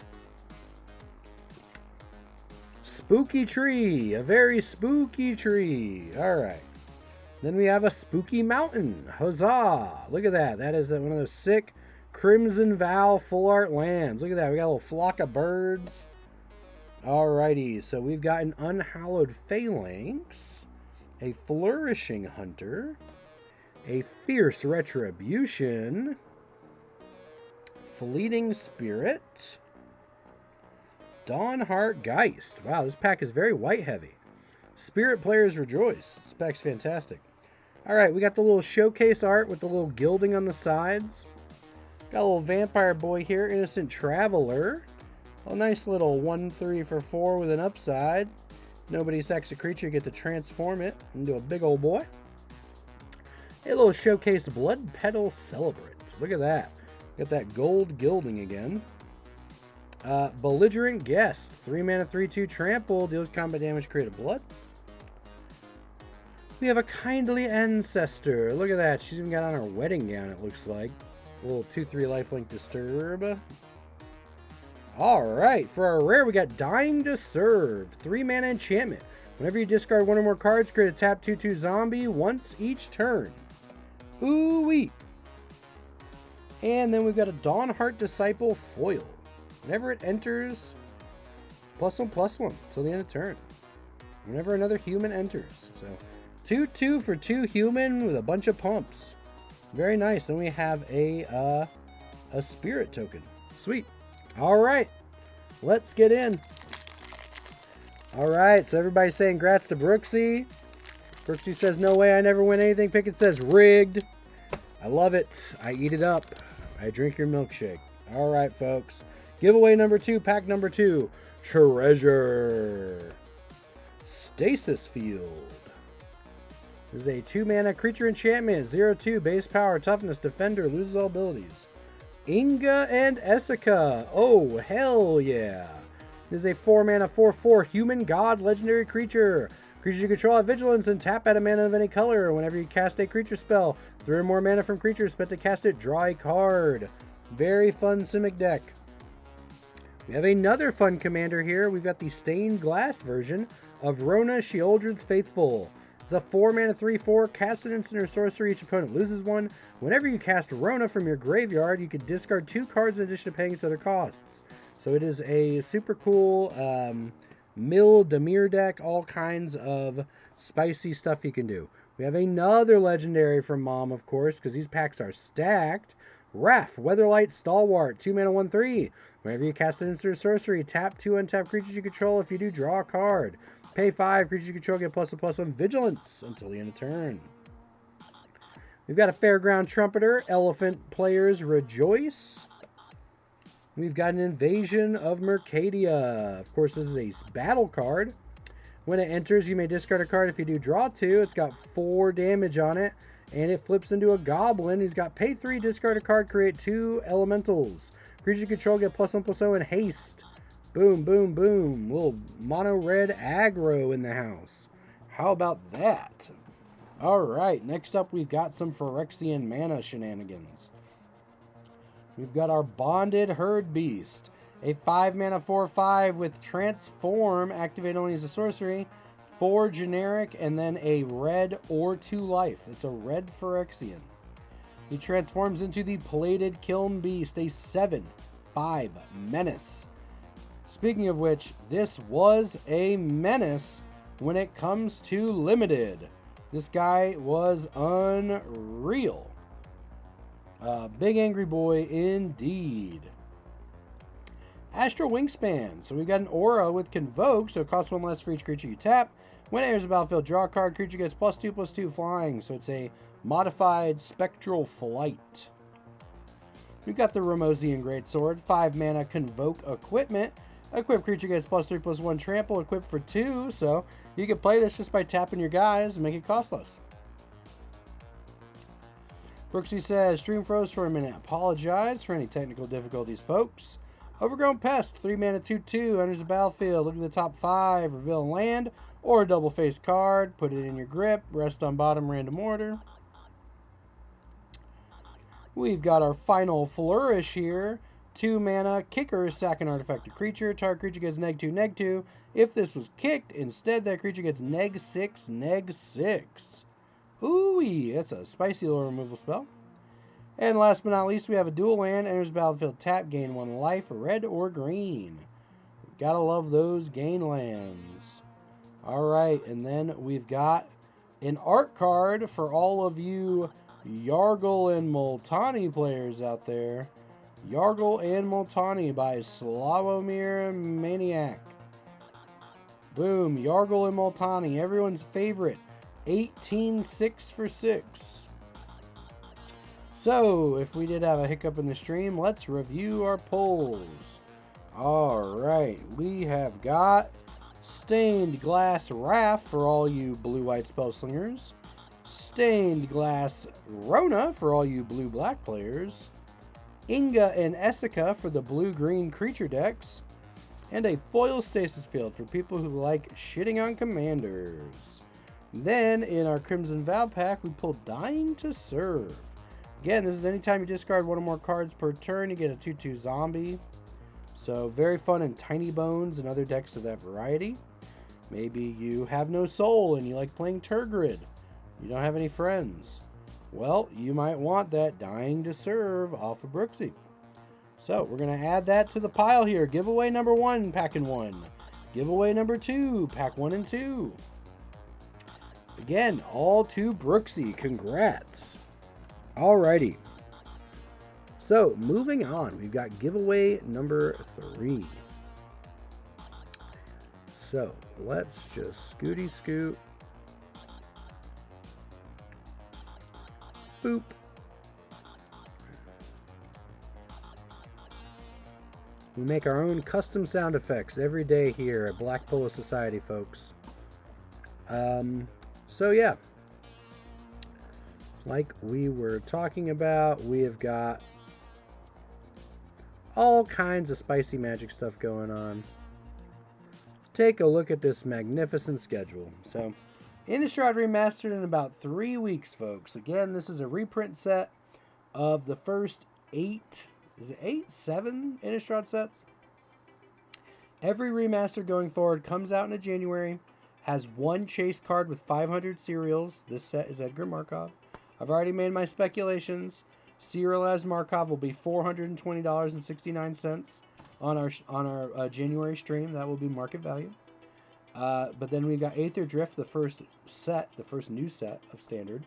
Spooky tree. A very spooky tree. All right. Then we have a spooky mountain. Huzzah. Look at that. That is one of those sick Crimson Vow full art lands. Look at that. We got a little flock of birds. Alrighty. So we've got an unhallowed phalanx, a flourishing hunter, a fierce retribution, fleeting spirit, Dawnheart Geist. Wow, this pack is very white heavy. Spirit players rejoice. This pack's fantastic. Alright, we got the little showcase art with the little gilding on the sides. Got a little vampire boy here, Innocent Traveler. A nice little 1-3 for 4 with an upside. Nobody sacks a creature, you get to transform it into a big old boy. A little showcase Blood Petal Celebrant. Look at that. Got that gold gilding again. Belligerent Guest. 3 mana, 3/2 trample. Deals combat damage, create a blood. We have a Kindly Ancestor. Look at that. She's even got on her wedding gown, it looks like. A little 2/3 lifelink disturb. Alright, for our rare, we got Dying to Serve. 3 mana enchantment. Whenever you discard 1 or more cards, create a tap 2/2 zombie once each turn. Ooh-wee. And then we've got a Dawnheart Disciple foil. Whenever it enters, +1/+1 till the end of turn. Whenever another human enters. So 2/2 for 2 human with a bunch of pumps. Very nice. Then we have a spirit token. Sweet. All right. Let's get in. All right. So everybody's saying congrats to Brooksy. Brooksy says, no way, I never win anything. Pickett says, rigged. I love it. I eat it up. I drink your milkshake. All right, folks. Giveaway number 2, pack number 2. Treasure. Stasis Field. This is a 2-mana creature enchantment. 0/2, base power, toughness, defender, loses all abilities. Inga and Essica. Oh, hell yeah. This is a 4-mana 4/4 human god legendary creature. Creatures you control have vigilance and tap at a mana of any color. Whenever you cast a creature spell, 3 or more mana from creatures spent to cast it, draw a card. Very fun Simic deck. We have another fun commander here. We've got the stained glass version of Rona Sheoldred's Faithful. It's a 4-mana 3/4, cast an instant or sorcery, each opponent loses 1. Whenever you cast Rona from your graveyard, you can discard 2 cards in addition to paying its other costs. So it is a super cool Mill Demir deck, all kinds of spicy stuff you can do. We have another legendary from Mom, of course, because these packs are stacked. Wrath, Weatherlight Stalwart, 2-mana 1/3. Whenever you cast an instant or sorcery, tap 2 untapped creatures you control. If you do, draw a card. Pay 5, creatures you control get +1/+1 vigilance until the end of turn. We've got a Fairground Trumpeter, Elephant Players Rejoice. We've got an Invasion of Mercadia. Of course, this is a battle card. When it enters, you may discard a card. If you do, draw 2. It's got 4 damage on it, and it flips into a Goblin. He's got pay 3, discard a card, create 2 elementals. Creatures you control get +1/+0 and haste. Boom, boom, boom. Little mono red aggro in the house. How about that? All right, next up we've got some Phyrexian mana shenanigans. We've got our Bonded Herd Beast. A 5-mana 4/5 with Transform, activate only as a sorcery. 4 generic, and then a red or 2 life. It's a red Phyrexian. He transforms into the Plated Kiln Beast, a 7/5 menace. Speaking of which, this was a menace when it comes to limited. This guy was unreal. Big angry boy indeed. Astral Wingspan. So we've got an aura with Convoke, so it costs 1 less for each creature you tap. When it enters the battlefield, draw a card. Creature gets +2/+2 flying, so it's a modified spectral flight. We've got the Ramosian Greatsword, 5-mana Convoke equipment. Equip creature gets +3/+1 trample, equipped for 2, so you can play this just by tapping your guys and make it costless. Brooksy says, stream froze for a minute. Apologize for any technical difficulties, folks. Overgrown Pest, 3-mana 2/2, enters the battlefield. Look at the top 5, reveal a land or a double-face card, put it in your grip, rest on bottom, random order. We've got our final Flourish here. 2-mana kicker, sack an artifact creature. Target creature gets -2/-2. If this was kicked, instead that creature gets -6/-6. Ooh-wee, that's a spicy little removal spell. And last but not least, we have a dual land. Enters battlefield, tap, gain 1 life, red or green. Gotta love those gain lands. Alright, and then we've got an art card for all of you Yargle and Multani players out there. Yargle and Multani by Slavomir Maniac. Boom, Yargle and Multani, everyone's favorite. 18/6 for 6. So, if we did have a hiccup in the stream, let's review our polls. Alright, we have got Stained Glass Wrath for all you blue-white spellslingers. Stained Glass Rona for all you blue-black players. Inga and Essica for the blue-green creature decks. And a foil stasis field for people who like shitting on commanders. Then, in our Crimson Vow pack, we pulled Dying to Serve. Again, this is anytime you discard 1 or more cards per turn, you get a 2/2 zombie. So, very fun in Tiny Bones and other decks of that variety. Maybe you have no soul and you like playing Tergrid. You don't have any friends. Well, you might want that Dying to Serve off of Brooksy. So, we're going to add that to the pile here. Giveaway number 1, pack in 1. Giveaway number 2, pack 1 and 2. Again, all to Brooksy. Congrats. Alrighty. So, moving on. We've got giveaway number 3. So, let's just scooty scoot. Boop. We make our own custom sound effects every day here at BlackPoloSociety, folks. So yeah. like we were talking about, we have got all kinds of spicy Magic stuff going on. Take a look at this magnificent schedule. So, Innistrad Remastered in about 3 weeks, folks. Again, this is a reprint set of the first 8, is it 8? 7 Innistrad sets? Every remaster going forward comes out in January, has 1 chase card with 500 cereals. This set is Edgar Markov. I've already made my speculations. Serial as Markov will be $420.69 on our January stream. That will be market value. But then we got Aether Drift, the first new set of Standard,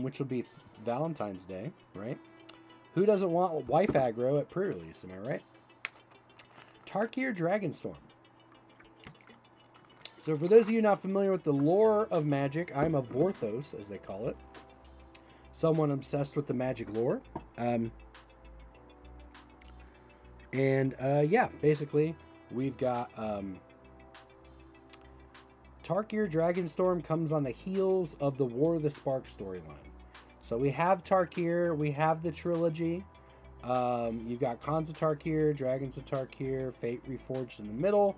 which will be Valentine's Day, right? Who doesn't want wife aggro at pre-release, am I right? Tarkir Dragonstorm. So for those of you not familiar with the lore of Magic, I'm a Vorthos, as they call it. Someone obsessed with the Magic lore. Yeah, basically, we've got Tarkir Dragonstorm comes on the heels of the War of the Spark storyline. So we have Tarkir, we have the trilogy. You've got Khans of Tarkir, Dragons of Tarkir, Fate Reforged in the middle.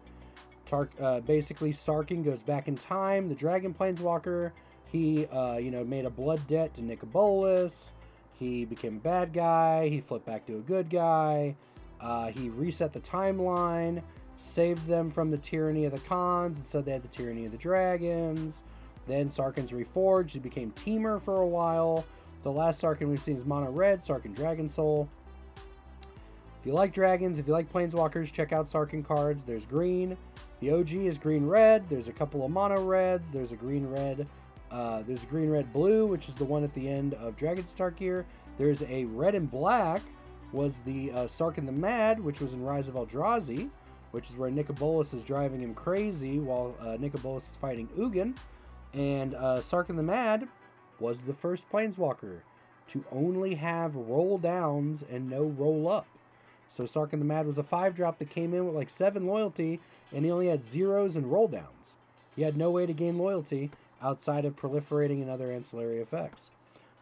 Basically, Sarkhan goes back in time. The Dragon Planeswalker, he made a blood debt to Nicobolas. He became a bad guy. He flipped back to a good guy. He reset the timeline, saved them from the tyranny of the Khans, and said they had the tyranny of the dragons. Then Sarkhan's reforged. He became Teamer for a while. The last Sarkhan we've seen is Mono Red, Sarkhan Dragon Soul. If you like dragons, if you like planeswalkers, check out Sarkhan cards. There's green. The OG is green-red. There's a couple of mono reds. There's a green-red. There's a green-red-blue, which is the one at the end of Dragons of Tarkir. There's a red and black, was the Sarkhan the Mad, which was in Rise of Eldrazi, which is where Nicobolas is driving him crazy while Nicobolas is fighting Ugin. And Sarkhan the Mad was the first planeswalker to only have roll downs and no roll up. So Sarkhan the Mad was a 5-drop that came in with like 7 loyalty, and he only had 0s and roll downs. He had no way to gain loyalty outside of proliferating and other ancillary effects.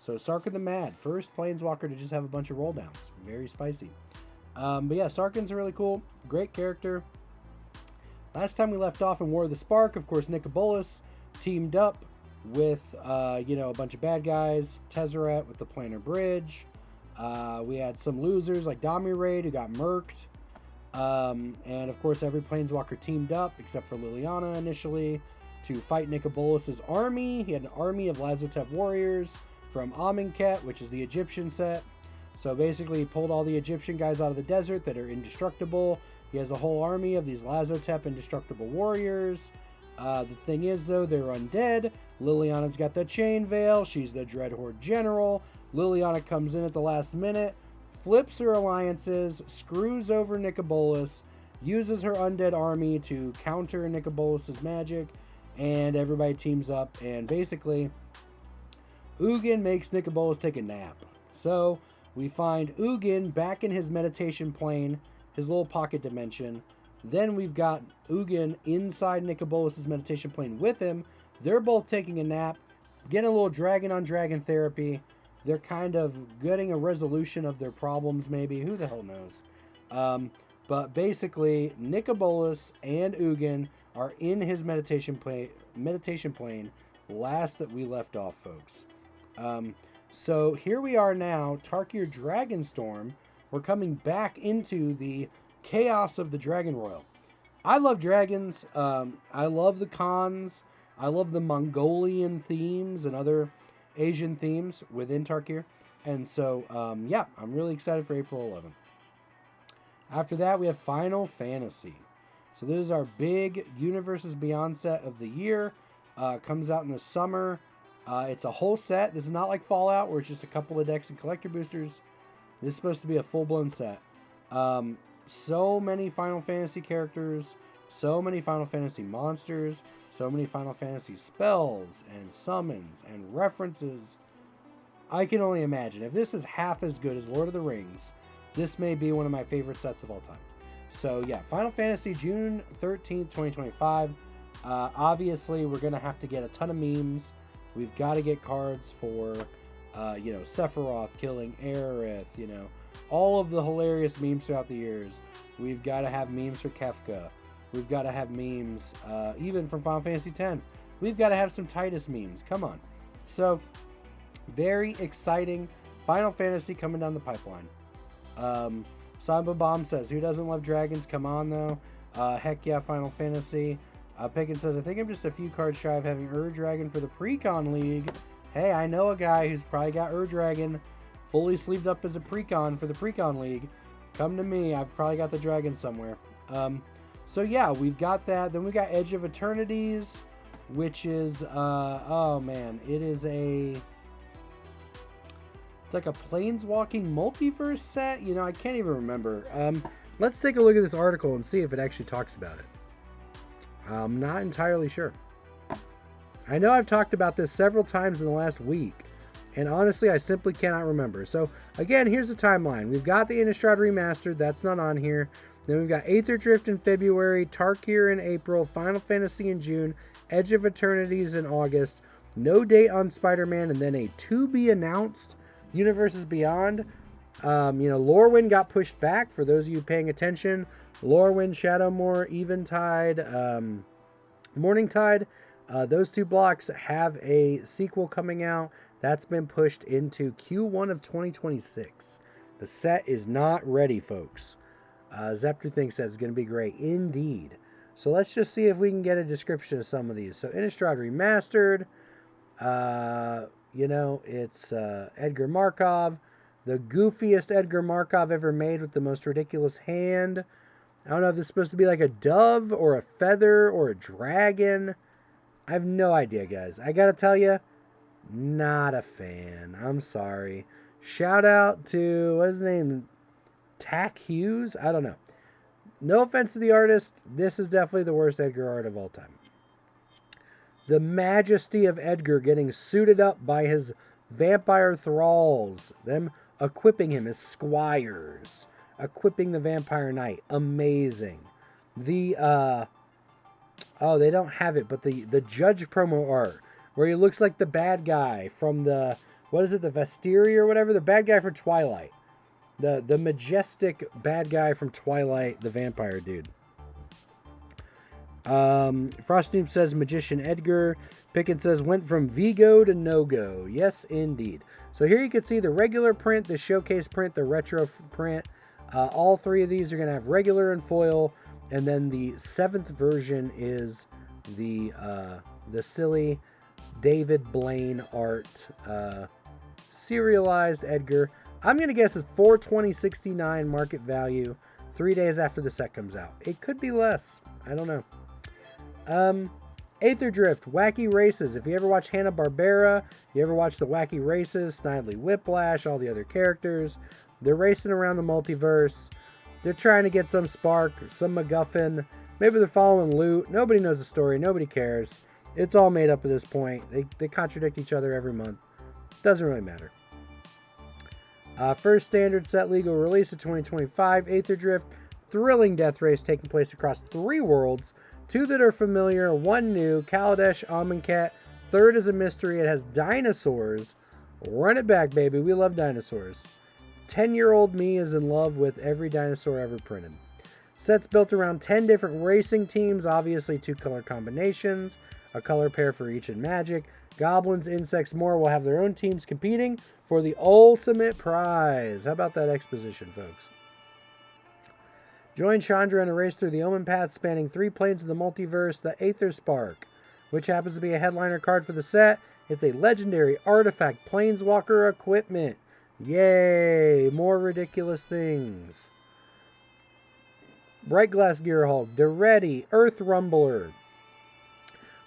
So Sarkhan the Mad, first planeswalker to just have a bunch of roll downs. Very spicy. But yeah, Sarkhan's really cool. Great character. Last time we left off in War of the Spark, of course, Nicobolas teamed up with, a bunch of bad guys. Tezzeret with the Planar Bridge. We had some losers like Raid who got murked. And of course, every planeswalker teamed up except for Liliana initially to fight Nicobolas' army. He had an army of Lazotep warriors from Amonkhet, which is the Egyptian set. So basically, he pulled all the Egyptian guys out of the desert that are indestructible. He has a whole army of these Lazotep indestructible warriors. The thing is, though, they're undead. Liliana's got the Chain Veil. She's the Dreadhorde General. Liliana comes in at the last minute, flips her alliances, screws over Nicobolas, uses her undead army to counter Nicobolas' magic, and everybody teams up. And basically, Ugin makes Nicobolas take a nap. So we find Ugin back in his meditation plane, his little pocket dimension. Then we've got Ugin inside Nicobolas' meditation plane with him. They're both taking a nap, getting a little dragon on dragon therapy. They're kind of getting a resolution of their problems, maybe. Who the hell knows? But basically, Nicobolas and Ugin are in his meditation plane last that we left off, folks. So here we are now, Tarkir Dragonstorm. We're coming back into the chaos of the Dragon Royal. I love dragons. I love the Khans. I love the Mongolian themes and other Asian themes within Tarkir. And so, I'm really excited for April 11th. After that, we have Final Fantasy. So this is our big Universes Beyond set of the year. Comes out in the summer. It's a whole set. This is not like Fallout, where it's just a couple of decks and collector boosters. This is supposed to be a full-blown set. So many Final Fantasy characters, so many Final Fantasy monsters, so many Final Fantasy spells and summons and references. I can only imagine. If this is half as good as Lord of the Rings, this may be one of my favorite sets of all time. So yeah, Final Fantasy, June 13th, 2025. Obviously, we're going to have to get a ton of memes. We've got to get cards for You know, Sephiroth killing Aerith, you know, all of the hilarious memes throughout the years. We've got to have memes for Kefka. We've got to have memes, even from Final Fantasy X. We've got to have some Titus memes. Come on. So, very exciting Final Fantasy coming down the pipeline. Samba Bomb says, who doesn't love dragons? Come on, though. Heck yeah, Final Fantasy. Pickens says, I think I'm just a few cards shy of having Dragon for the Precon League. Hey, I know a guy who's probably got Dragon fully sleeved up as a Precon for the Precon League. Come to me. I've probably got the dragon somewhere. So yeah, we've got that. Then we got Edge of Eternities, which is, oh man, it's like a planeswalking multiverse set. You know, I can't even remember. Let's take a look at this article and see if it actually talks about it. I'm not entirely sure. I know I've talked about this several times in the last week, and honestly, I simply cannot remember. So, again, here's the timeline. We've got the Innistrad Remastered. That's not on here. Then we've got Aether Drift in February, Tarkir in April, Final Fantasy in June, Edge of Eternities in August, no date on Spider-Man, and then a to-be-announced Universes Beyond. You know, Lorwyn got pushed back, for those of you paying attention. Lorwyn, Shadowmoor, Eventide, Morningtide. Those two blocks have a sequel coming out. That's been pushed into Q1 of 2026. The set is not ready, folks. Zepter thinks that's going to be great. Indeed. So let's just see if we can get a description of some of these. So Innistrad Remastered. You know, it's Edgar Markov. The goofiest Edgar Markov ever made with the most ridiculous hand. I don't know if this is supposed to be like a dove or a feather or a dragon. I have no idea, guys. I gotta tell you, not a fan. I'm sorry. Shout out to, what's his name? Tack Hughes? I don't know. No offense to the artist. This is definitely the worst Edgar art of all time. The majesty of Edgar getting suited up by his vampire thralls. Them equipping him as squires. Equipping the Vampire Knight. Amazing. The, oh, they don't have it, but the Judge promo art, where he looks like the bad guy from the, what is it, the Vestiria or whatever? The bad guy from Twilight. The majestic bad guy from Twilight, the vampire dude. Frostnoop says Magician Edgar. Pickens says went from Vigo to no-go. Yes, indeed. So here you can see the regular print, the showcase print, the retro print. All three of these are going to have regular and foil. And then the 7th version is the silly David Blaine art serialized Edgar. I'm going to guess it's $420.69 market value 3 days after the set comes out. It could be less. I don't know. Aether Drift, Wacky Races. If you ever watch Hanna-Barbera, you ever watch the Wacky Races, Snidely Whiplash, all the other characters, they're racing around the multiverse. They're trying to get some spark, some MacGuffin. Maybe they're following loot. Nobody knows the story. Nobody cares. It's all made up at this point. They contradict each other every month. Doesn't really matter. First standard set legal release of 2025. Aether Drift. Thrilling death race taking place across 3 worlds. 2 that are familiar. 1 new. Kaladesh, Amonkhet. 3rd is a mystery. It has dinosaurs. Run it back, baby. We love dinosaurs. 10-year-old me is in love with every dinosaur ever printed. Set's built around 10 different racing teams, obviously 2 color combinations, a color pair for each in Magic. Goblins, insects, more will have their own teams competing for the ultimate prize. How about that exposition, folks? Join Chandra in a race through the Omen Path spanning 3 planes of the multiverse, the Aether Spark, which happens to be a headliner card for the set. It's a legendary artifact planeswalker equipment. Yay! More ridiculous things. Brightglass Gearhulk, Daretti, Earth Rumbler.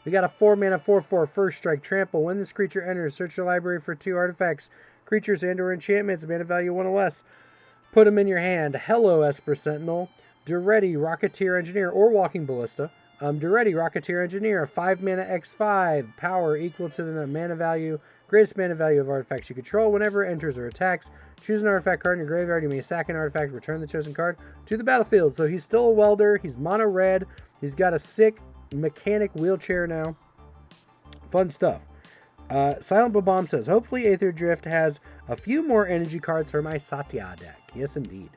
We got a 4-mana 4/4 first strike trample. When this creature enters, search your library for 2 artifacts, creatures, and/or enchantments. Mana value 1 or less. Put them in your hand. Hello, Esper Sentinel. Daretti, Rocketeer Engineer, or Walking Ballista. Daretti, Rocketeer Engineer, 5-mana X5, power equal to the mana value, greatest mana value of artifacts you control. Whenever it enters or attacks, choose an artifact card in your graveyard. You may sack an artifact, return the chosen card to the battlefield. So he's still a welder. He's mono red. He's got a sick mechanic wheelchair now. Fun stuff. Silent Babam says, hopefully Aether Drift has a few more energy cards for my Satya deck. Yes, indeed.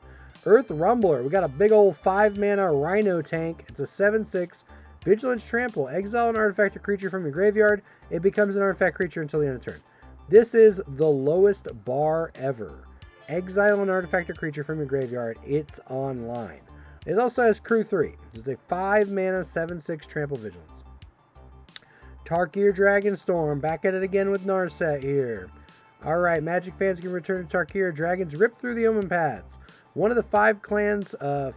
Earth Rumbler. We got a big old 5-mana Rhino tank. It's a 7/6. Vigilance Trample. Exile an artifact or creature from your graveyard. It becomes an artifact creature until the end of turn. This is the lowest bar ever. Exile an artifact or creature from your graveyard. It's online. It also has Crew 3. It's a 5-mana 7/6 Trample Vigilance. Tarkir Dragonstorm. Back at it again with Narset here. Alright, Magic fans can return to Tarkir. Dragons rip through the Omen Paths. One of the 5 clans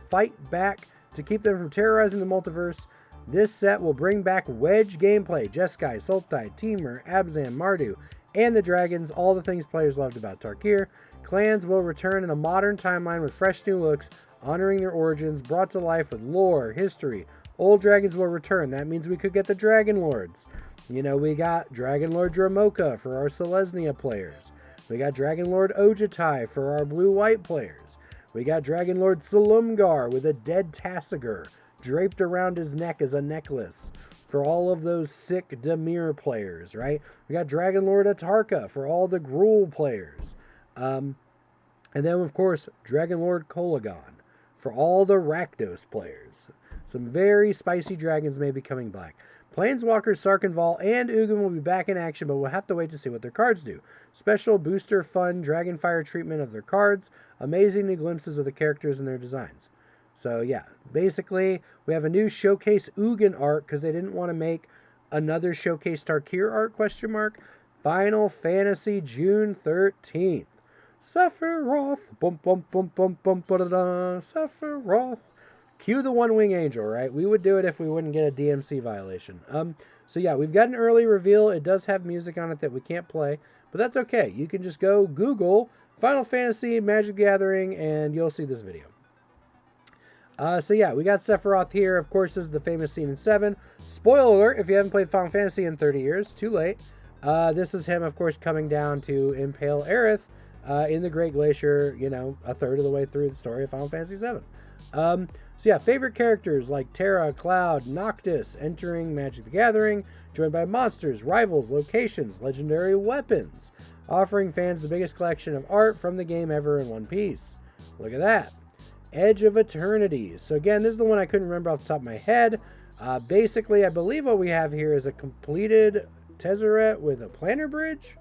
fight back to keep them from terrorizing the multiverse. This set will bring back Wedge gameplay. Jeskai, Sultai, Temur, Abzan, Mardu, and the dragons. All the things players loved about Tarkir. Clans will return in a modern timeline with fresh new looks, honoring their origins, brought to life with lore, history. Old dragons will return. That means we could get the Dragon Lords. You know, we got Dragon Lord Dramoka for our Selesnya players. We got Dragon Lord Ojatai for our blue-white players. We got Dragon Lord Salumgar with a dead Tassiger draped around his neck as a necklace for all of those sick Demir players, right? We got Dragon Lord Atarka for all the Gruul players. And then, of course, Dragon Lord Kolagon for all the Rakdos players. Some very spicy dragons may be coming back. Planeswalkers, Sarkhanval, and Ugin will be back in action, but we'll have to wait to see what their cards do. Special booster fun Dragonfire treatment of their cards. Amazing new glimpses of the characters and their designs. So yeah, basically we have a new Showcase Ugin art because they didn't want to make another Showcase Tarkir art, question mark. Final Fantasy June 13th. Sephiroth. Bum bum bum bum bum ba-da-da. Sephiroth. Cue the One-Wing Angel, right? We would do it if we wouldn't get a DMC violation. So yeah, we've got an early reveal. It does have music on it that we can't play, but that's okay. You can just go Google Final Fantasy Magic the Gathering and you'll see this video. So yeah, we got Sephiroth here. Of course, this is the famous scene in 7. Spoiler alert, if you haven't played Final Fantasy in 30 years, too late. This is him, of course, coming down to impale Aerith in the Great Glacier, you know, a third of the way through the story of Final Fantasy 7. So yeah, favorite characters like Terra, Cloud, Noctis entering Magic the Gathering, joined by monsters, rivals, locations, legendary weapons, offering fans the biggest collection of art from the game ever in one piece. Look at that. Edge of Eternity. So again, this is the one I couldn't remember off the top of my head. Basically, I believe what we have here is a completed Tezzeret with a planner bridge.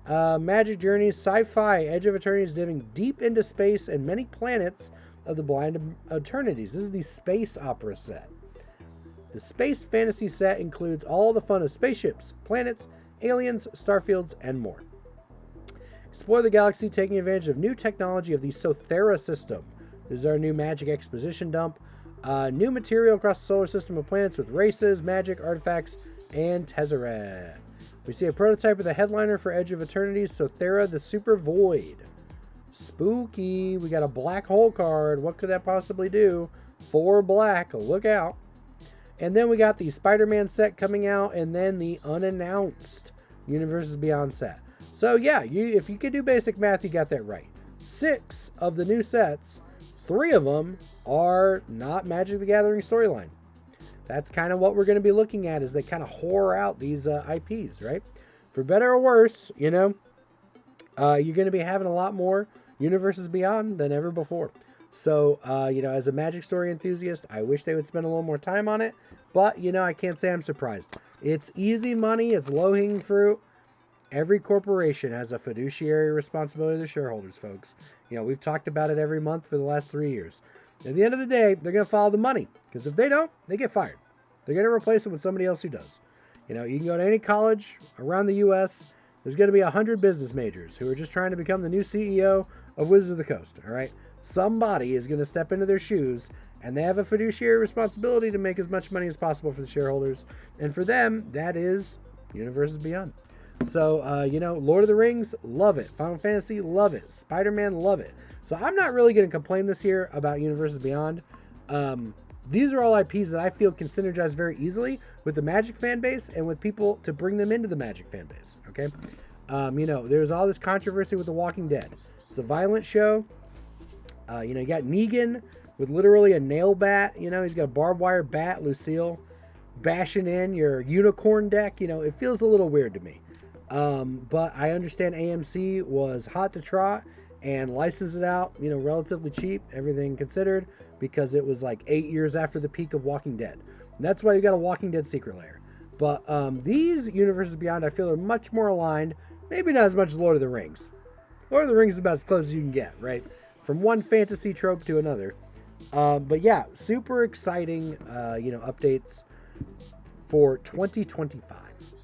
Magic Journeys, sci-fi. Edge of Eternity is diving deep into space and many planets of the Blind Eternities. This is the space opera set. The space fantasy set includes all the fun of spaceships, planets, aliens, starfields, and more. Explore the galaxy taking advantage of new technology of the Sothera system. This is our new magic exposition dump. New material across the solar system of planets with races, magic, artifacts, and Tezzeret. We see a prototype of the headliner for Edge of Eternity, Sothera the Super Void. Spooky. We got a black hole card. What could that possibly do? 4 black. Look out. And then we got the Spider-Man set coming out, and then the unannounced Universes Beyond set. So yeah, if you could do basic math, you got that right. 6 of the new sets, 3 of them are not Magic the Gathering storyline. That's kind of what we're going to be looking at as they kind of whore out these IPs, right? For better or worse, you know, you're going to be having a lot more Universes Beyond than ever before. So, you know, as a Magic story enthusiast, I wish they would spend a little more time on it. But, you know, I can't say I'm surprised. It's easy money. It's low-hanging fruit. Every corporation has a fiduciary responsibility to the shareholders, folks. You know, we've talked about it every month for the last 3 years. At the end of the day, they're going to follow the money. Because if they don't, they get fired. They're going to replace it with somebody else who does. You know, you can go to any college around the U.S., there's going to be 100 business majors who are just trying to become the new CEO of Wizards of the Coast, all right? Somebody is going to step into their shoes, and they have a fiduciary responsibility to make as much money as possible for the shareholders. And for them, that is Universes Beyond. So, you know, Lord of the Rings, love it. Final Fantasy, love it. Spider-Man, love it. So I'm not really going to complain this year about Universes Beyond. These are all IPs that I feel can synergize very easily with the Magic fan base and with people to bring them into the Magic fan base, okay? You know, there's all this controversy with The Walking Dead. It's a violent show. You know, you got Negan with literally a nail bat. You know, he's got a barbed wire bat, Lucille, bashing in your unicorn deck. You know, it feels a little weird to me. But I understand AMC was hot to trot and licensed it out, relatively cheap, everything considered, because it was like 8 years after the peak of Walking Dead. And that's why you got a Walking Dead secret layer. But these universes beyond, I feel, are much more aligned. Maybe not as much as Lord of the Rings. Lord of the Rings is about as close as you can get, right? From one fantasy trope to another. But yeah, super exciting, updates for 2025.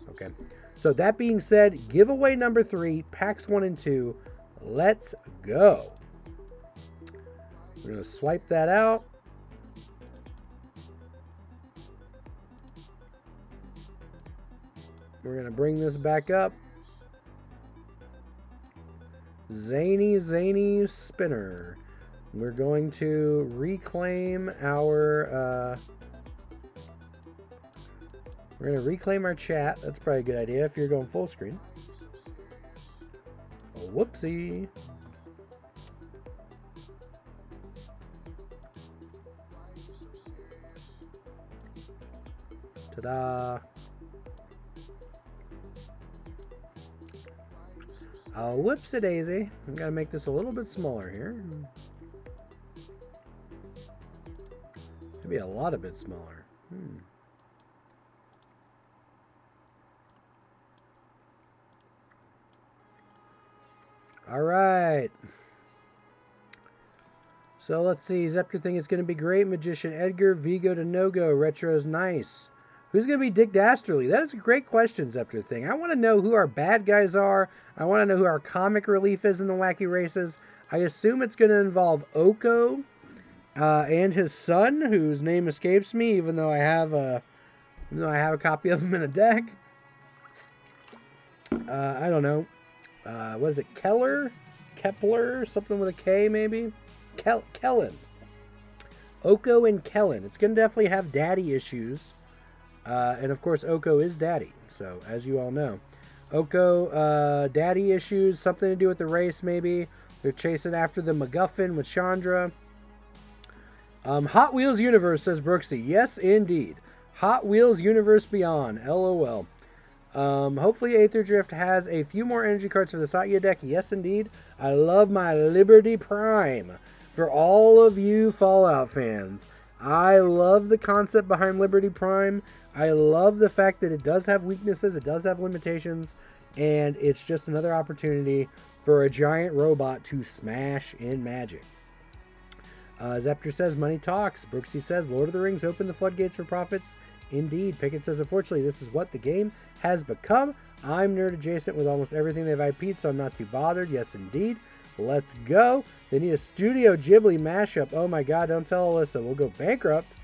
Okay. So that being said, giveaway number 3, packs 1 and 2. Let's go. We're going to swipe that out. We're going to bring this back up. Zany spinner. We're going to reclaim our... We're going to reclaim our chat. That's probably a good idea if you're going full screen. Oh, whoopsie. Ta-da. Oh, whoopsie-daisy. I'm going to make this a little bit smaller here. Maybe a lot of bit smaller. All right. So let's see. Zepter thing is going to be great. Magician Edgar. Vigo to no-go. Retro's nice. Who's going to be Dick Dastardly? That is a great question, Zepter thing. I want to know who our bad guys are. I want to know who our comic relief is in the wacky races. I assume it's going to involve Oko and his son, whose name escapes me, even though I have a copy of him in a deck. I don't know. What is it? Kepler? Something with a K, maybe? Kellen. Oko and Kellen. It's going to definitely have daddy issues. And of course, Oko is daddy. So, as you all know. Oko, daddy issues. Something to do with the race, maybe. They're chasing after the MacGuffin with Chandra. Hot Wheels Universe, says Brooksy. Yes, indeed. Hot Wheels Universe Beyond. LOL. Hopefully Aether Drift has a few more energy cards for the Satya deck. Yes, indeed. I love my Liberty Prime. For all of you Fallout fans, I love the concept behind Liberty Prime. I love the fact that it does have weaknesses, it does have limitations, and it's just another opportunity for a giant robot to smash in Magic. Zepter says, money talks. Brooksy says, Lord of the Rings opened the floodgates for profits. Indeed. Pickett says, unfortunately, this is what the game has become. I'm nerd adjacent with almost everything they've IP'd, so I'm not too bothered. Yes, indeed. Let's go. They need a Studio Ghibli mashup. Oh my god, don't tell Alyssa. We'll go bankrupt.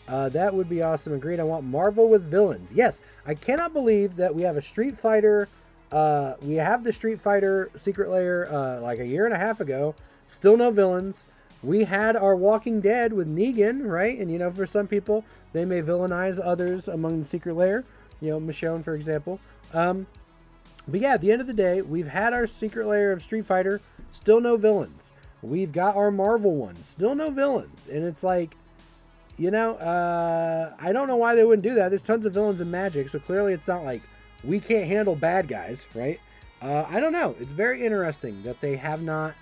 That would be awesome. Agreed. I want Marvel with villains. Yes, I cannot believe that we have a Street Fighter. We have the Street Fighter secret layer like a year and a half ago. Still no villains. We had our Walking Dead with Negan, right? And, for some people, they may villainize others among the secret layer. Michonne, for example. But yeah, at the end of the day, we've had our secret layer of Street Fighter. Still no villains. We've got our Marvel one. Still no villains. And it's like, I don't know why they wouldn't do that. There's tons of villains in Magic, so clearly it's not like we can't handle bad guys, right? I don't know. It's very interesting that they have not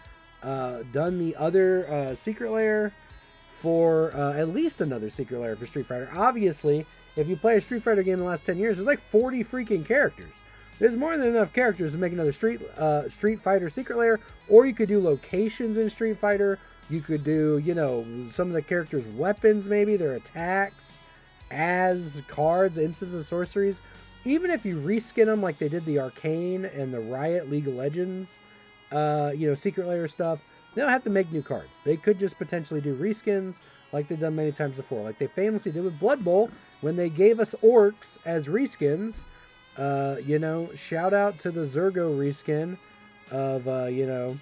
done the other secret layer for at least another secret layer for Street Fighter. Obviously, if you play a Street Fighter game in the last 10 years, there's like 40 freaking characters. There's more than enough characters to make another Street Fighter secret layer, or you could do locations in Street Fighter. You could do, some of the characters' weapons, maybe their attacks, as cards, instants, and sorceries. Even if you reskin them like they did the Arcane and the Riot League of Legends, secret layer stuff, they don't have to make new cards. They could just potentially do reskins like they've done many times before. Like they famously did with Blood Bowl when they gave us orcs as reskins. Shout out to the Zergo reskin of,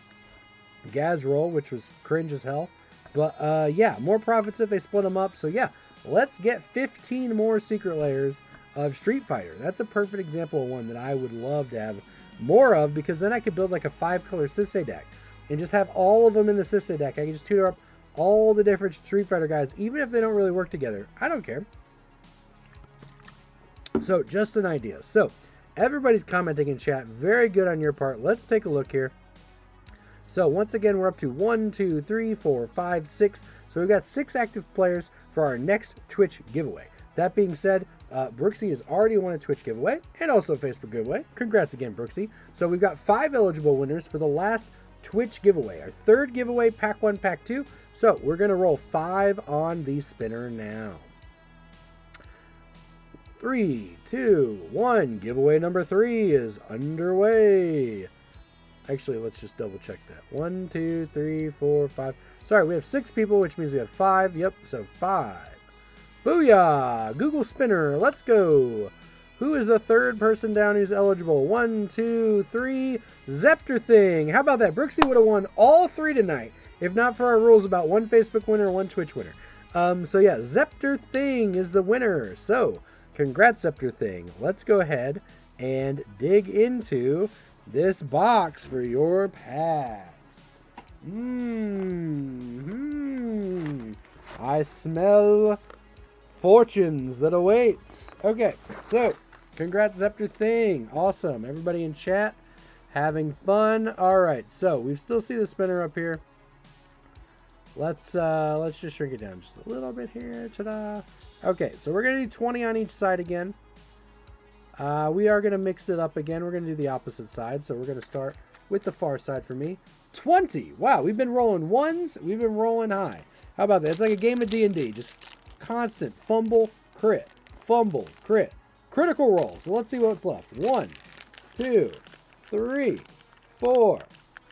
Gazrol, which was cringe as hell. But, yeah, more profits if they split them up. So, yeah, let's get 15 more secret layers of Street Fighter. That's a perfect example of one that I would love to have more of, because then I could build like a 5-color Sisei deck and just have all of them in the Sisei deck. I can just tutor up all the different Street Fighter guys, even if they don't really work together. I don't care. So, just an idea. So, Everybody's commenting in chat. Very good on your part. Let's take a look here. So once again, we're up to 1, 2, 3, 4, 5, 6. So we've got 6 active players for our next Twitch giveaway. That being said, Brooksy has already won a Twitch giveaway and also a Facebook giveaway. Congrats again, Brooksy. So we've got 5 eligible winners for the last Twitch giveaway. Our third giveaway, pack 1, pack 2. So we're going to roll 5 on the spinner now. 3, 2, 1. Giveaway number 3 is underway. Actually, let's just double check that. 1, 2, 3, 4, 5. Sorry, we have 6 people, which means we have 5. Yep, so 5. Booyah! Google Spinner, let's go. Who is the third person down who's eligible? 1, 2, 3. Zepter Thing. How about that? Brooksy would have won all 3 tonight, if not for our rules about 1 Facebook winner, 1 Twitch winner. So yeah, Zepter Thing is the winner. So, congrats, Zepter Thing. Let's go ahead and dig into this box for your pass. I smell fortunes that awaits. Okay, so congrats, Zepter Thing. Awesome. Everybody in chat having fun. All right, so we still see the spinner up here. Let's just shrink it down just a little bit here. Ta-da. Okay, so we're gonna do 20 on each side again. We are going to mix it up again. We're going to do the opposite side. So we're going to start with the far side for me. 20. Wow, we've been rolling ones. We've been rolling high. How about that? It's like a game of D&D. Just constant fumble, crit, fumble, crit. Critical roll. So let's see what's left. 1, 2, 3, 4,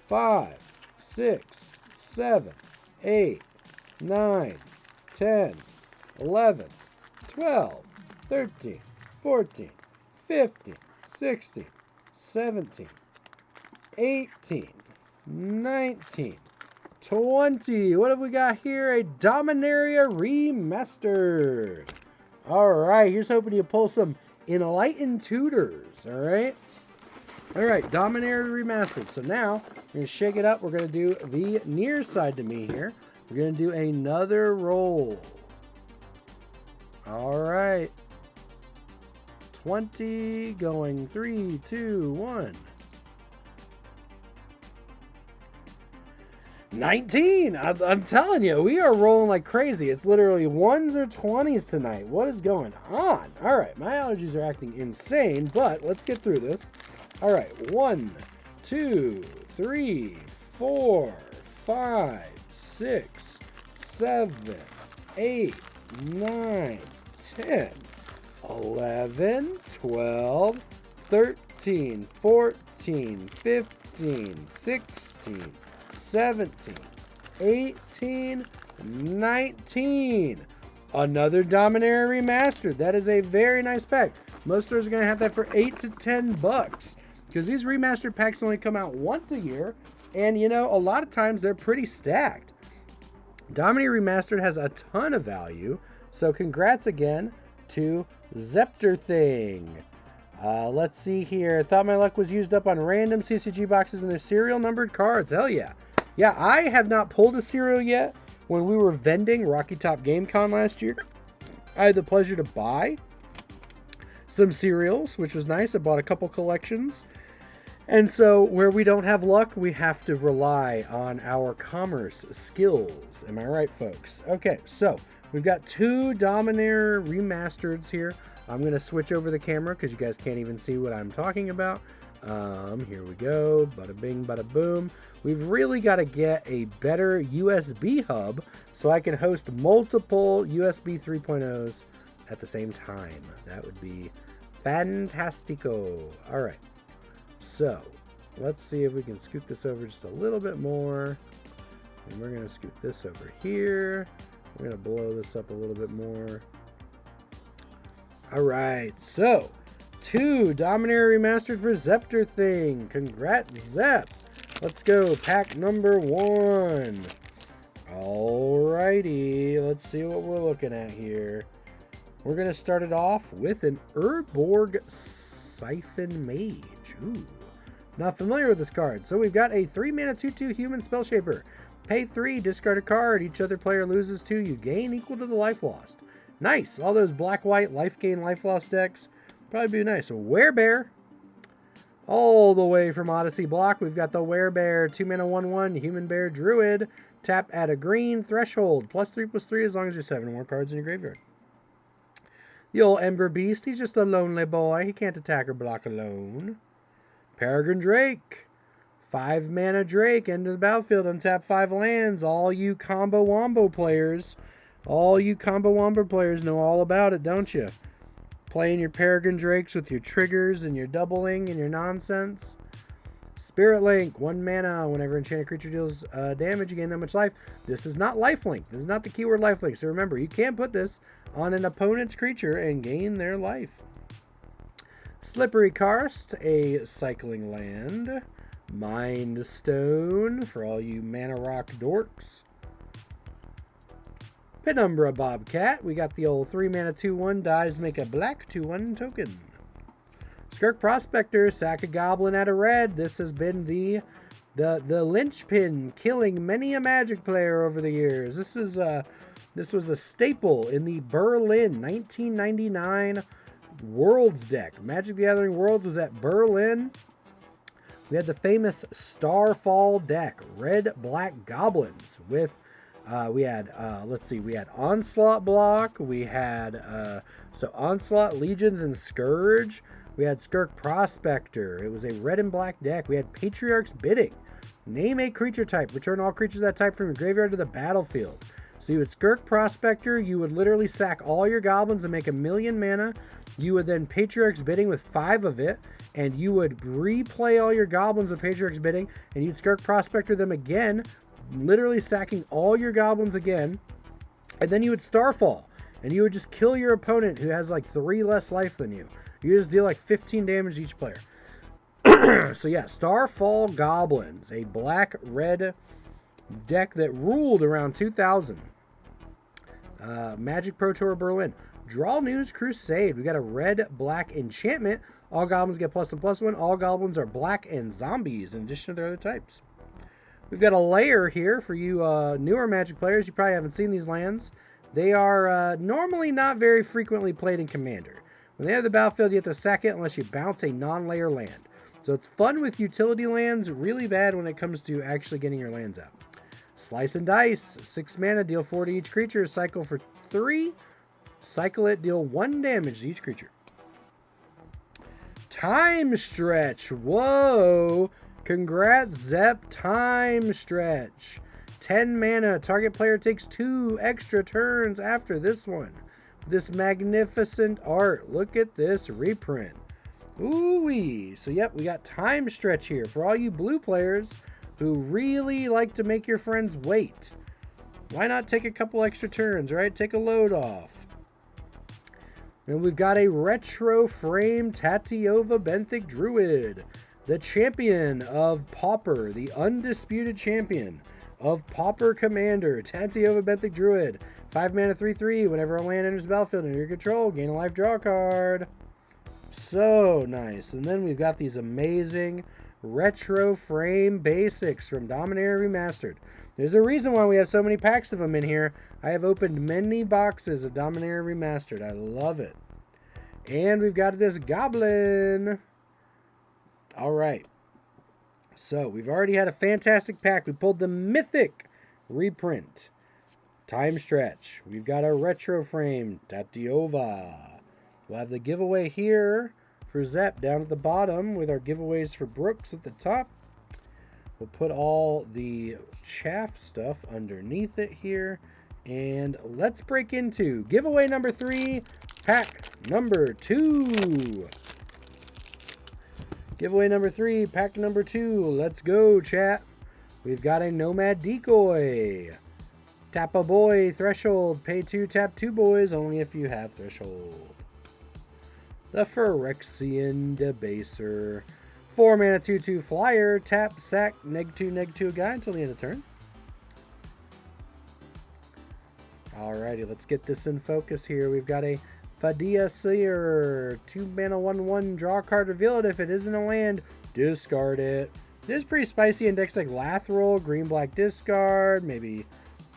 5, 6, 7, 8, 9, 10, 11, 12, 13, 14, 15, 16, 17, 18, 19, 20. What have we got here? A Dominaria Remastered. All right, here's hoping you pull some Enlightened Tutors. All right. All right, Dominaria Remastered. So now we're going to shake it up. We're going to do the near side to me here. We're going to do another roll. All right. 20, going 3, 2, 1. 19. I'm telling you, we are rolling like crazy. It's literally 1s or 20s tonight. What is going on? All right, my allergies are acting insane, but let's get through this. All right, 1, 2, 3, 4, 5, 6, 7, 8, 9, 10. 11, 12, 13, 14, 15, 16, 17, 18, 19. Another Dominaria Remastered. That is a very nice pack. Most stores are going to have that for $8 to $10 because these remastered packs only come out once a year. And, you know, a lot of times they're pretty stacked. Dominaria Remastered has a ton of value. So congrats again to Zepter Thing. Let's see here. Thought my luck was used up on random CCG boxes and their serial numbered cards. Hell yeah. Yeah, I have not pulled a serial yet. When we were vending Rocky Top GameCon last year, I had the pleasure to buy some cereals, which was nice. I bought a couple collections. And so where we don't have luck, we have to rely on our commerce skills. Am I right, folks? Okay, so we've got 2 Dominaria Remastereds here. I'm going to switch over the camera because you guys can't even see what I'm talking about. Here we go. Bada bing, bada boom. We've really got to get a better USB hub so I can host multiple USB 3.0s at the same time. That would be fantastico. All right. So let's see if we can scoot this over just a little bit more. And we're going to scoot this over here. We're going to blow this up a little bit more. All right. So 2 Dominaria Remastered for Zepter Thing. Congrats, Zep. Let's go. Pack number 1. Alrighty. Let's see what we're looking at here. We're going to start it off with an Urborg Siphon Mage. Ooh. Not familiar with this card. So we've got a 3-mana 2/2 human spell shaper. Pay 3, discard a card. Each other player loses 2. You gain equal to the life lost. Nice. All those black-white life gain, life lost decks. Probably be nice. A Werebear. All the way from Odyssey block, we've got the Werebear, 2-mana 1/1, Human Bear Druid. Tap, add a green, threshold, +3/+3 as long as you have 7 or more cards in your graveyard. The old Ember Beast, he's just a lonely boy. He can't attack or block alone. Peregrine Drake, 5-mana Drake, into the battlefield, untap 5 lands. All you combo wombo players know all about it, don't you? Playing your Peregrine Drakes with your triggers and your doubling and your nonsense. Spirit Link, 1 mana. Whenever enchanted creature deals damage, you gain that much life. This is not lifelink. This is not the keyword lifelink. So remember, you can put this on an opponent's creature and gain their life. Slippery Karst, a cycling land. Mind Stone for all you mana rock dorks. Penumbra Bobcat. We got the old 3-mana 2/1 dies make a black 2/1 token. Skirk Prospector, sack a goblin at a red. This has been the linchpin killing many a Magic player over the years. This was a staple in the Berlin 1999 Worlds deck. Magic the Gathering Worlds was at Berlin. We had the famous Starfall deck, red black goblins with we had Onslaught block, we had Onslaught, Legions, and Scourge. We had Skirk Prospector. It was a red and black deck. We had Patriarch's Bidding. Name a creature type. Return all creatures of that type from your graveyard to the battlefield. So you would Skirk Prospector. You would literally sack all your goblins and make 1,000,000 mana. You would then Patriarch's Bidding with 5 of it. And you would replay all your goblins with Patriarch's Bidding. And you'd Skirk Prospector them again. Literally sacking all your goblins again. And then you would Starfall. And you would just kill your opponent who has like 3 less life than you. You just deal like 15 damage to each player. So yeah, Starfall Goblins, a black-red deck that ruled around 2000. Magic Pro Tour Berlin. Draw News Crusade. We got a red-black enchantment. All goblins get +1/+1. All goblins are black and zombies in addition to their other types. We've got a layer here for you newer Magic players. You probably haven't seen these lands. They are normally not very frequently played in Commander. When they have the battlefield, you have to sack it unless you bounce a non-layer land. So it's fun with utility lands, really bad when it comes to actually getting your lands out. Slice and Dice, 6 mana, deal 4 to each creature, cycle for 3. Cycle it, deal 1 damage to each creature. Time Stretch, whoa! Congrats, Zep, Time Stretch. 10 mana, target player takes 2 extra turns after this one. This magnificent art. Look at this reprint. Ooh-wee. So, yep, we got Time Stretch here for all you blue players who really like to make your friends wait. Why not take a couple extra turns, right? Take a load off. And we've got a retro frame Tatiova Benthic Druid, the champion of Pauper, the undisputed champion of Pauper Commander, Tatiova Benthic Druid. 5 mana 3/3. Whenever a land enters the battlefield under your control, gain a life, draw a card. So nice. And then we've got these amazing retro frame basics from Dominaria Remastered. There's a reason why we have so many packs of them in here. I have opened many boxes of Dominaria Remastered. I love it. And we've got this goblin. All right. So we've already had a fantastic pack. We pulled the Mythic reprint. Time Stretch. We've got a retro frame, Tatiova. We'll have the giveaway here for Zep down at the bottom with our giveaways for Brooks at the top. We'll put all the chaff stuff underneath it here. And let's break into giveaway number 3, pack number 2. Giveaway number 3, pack number 2. Let's go, chat. We've got a Nomad Decoy. Tap a boy, threshold, pay 2, tap 2 boys, only if you have threshold. The Phyrexian Debaser. 4 mana 2/2 flyer, tap, sack, -2 a guy until the end of the turn. Alrighty, let's get this in focus here. We've got a Fadia Seer, 2 mana 1/1, draw a card, reveal it. If it isn't a land, discard it. This is pretty spicy in decks like Lathril, green black discard, maybe.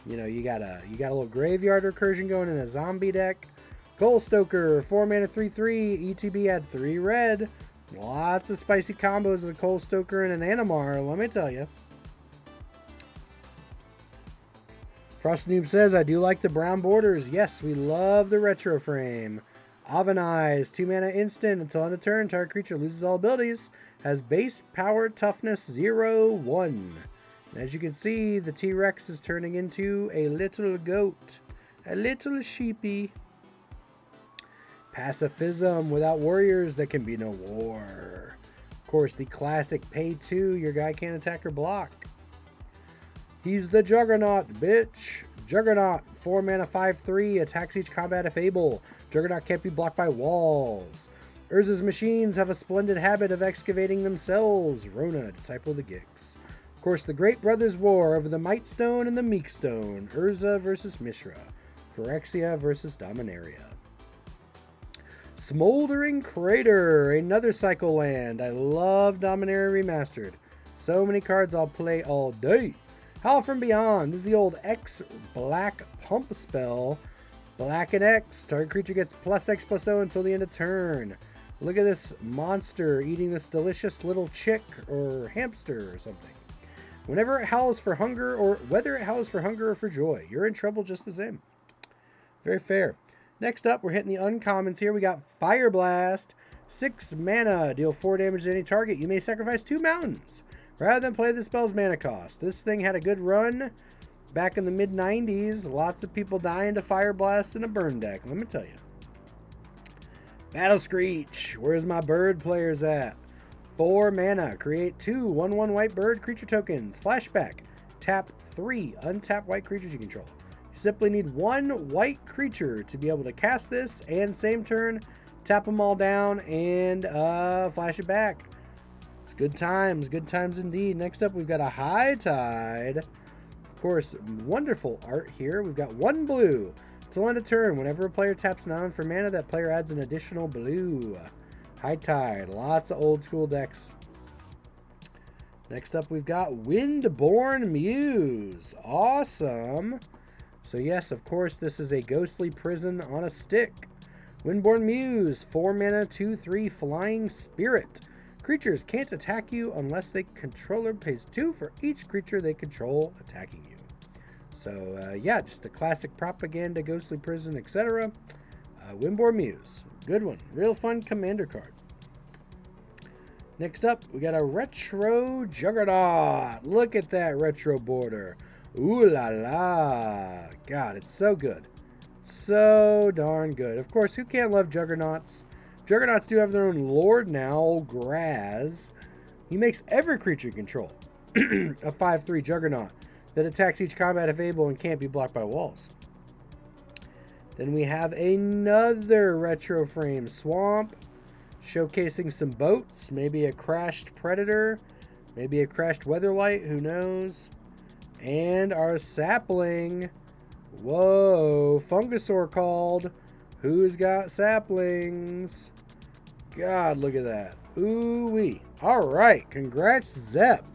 You know, you got a little graveyard recursion going in a zombie deck. Goal Stoker, 4 mana 3/3, ETB, add 3 red. Lots of spicy combos with a Cole Stoker and an Animar, let me tell you. Frost Noob says, I do like the brown borders. Yes, we love the retro frame. Avanize, 2 mana instant. Until end of turn, target creature loses all abilities. Has base power toughness 0/1. And as you can see, the T-Rex is turning into a little goat. A little sheepy. Pacifism, without warriors, there can be no war. Of course, the classic pay 2, your guy can't attack or block. He's the Juggernaut, bitch. Juggernaut, 4 mana, 5/3, attacks each combat if able. Juggernaut can't be blocked by walls. Urza's machines have a splendid habit of excavating themselves. Rona, Disciple of the Gix. Of course, the Great Brothers War over the Might Stone and the Meek Stone. Urza versus Mishra. Phyrexia versus Dominaria. Smoldering Crater, another cycle land. I love Dominaria Remastered. So many cards I'll play all day. Howl from Beyond. This is the old X black pump spell. Black and X. Target creature gets +X/+0 until the end of turn. Look at this monster eating this delicious little chick or hamster or something. Whenever it howls for hunger, or whether it howls for hunger or for joy, you're in trouble just the same. Very fair. Next up, we're hitting the uncommons here. We got Fire Blast. 6 mana. Deal 4 damage to any target. You may sacrifice 2 mountains rather than play the spell's mana cost. This thing had a good run back in the mid-90s. Lots of people dying to Fire Blast in a burn deck, let me tell you. Battle Screech. Where's my bird players at? 4 mana. Create 2 1/1 white bird creature tokens. Flashback. Tap 3 untap white creatures you control. You simply need 1 white creature to be able to cast this, and same turn, tap them all down and flash it back. It's good times indeed. Next up, we've got a High Tide. Of course, wonderful art here. We've got 1 blue. Till end of turn, whenever a player taps 9 for mana, that player adds an additional blue. High Tide, lots of old school decks. Next up, we've got Windborn Muse. Awesome. So yes, of course, this is a ghostly prison on a stick. Windborn Muse, 4 mana, 2/3 flying spirit. Creatures can't attack you unless the controller pays 2 for each creature they control attacking you. So yeah, just a classic propaganda, ghostly prison, etc. Windborn Muse, good one, real fun commander card. Next up, we got a Retro Juggernaut. Look at that retro border. Ooh la la. God, it's so good. So darn good. Of course, who can't love Juggernauts? Juggernauts do have their own lord now, Graz. He makes every creature you control a 5/3 Juggernaut that attacks each combat if able and can't be blocked by walls. Then we have another retro frame Swamp, showcasing some boats, maybe a crashed Predator, maybe a crashed Weatherlight, who knows. And our sapling. Whoa, Fungusaur called. Who's got saplings? God, look at that. Ooh-wee. All right, congrats, Zep.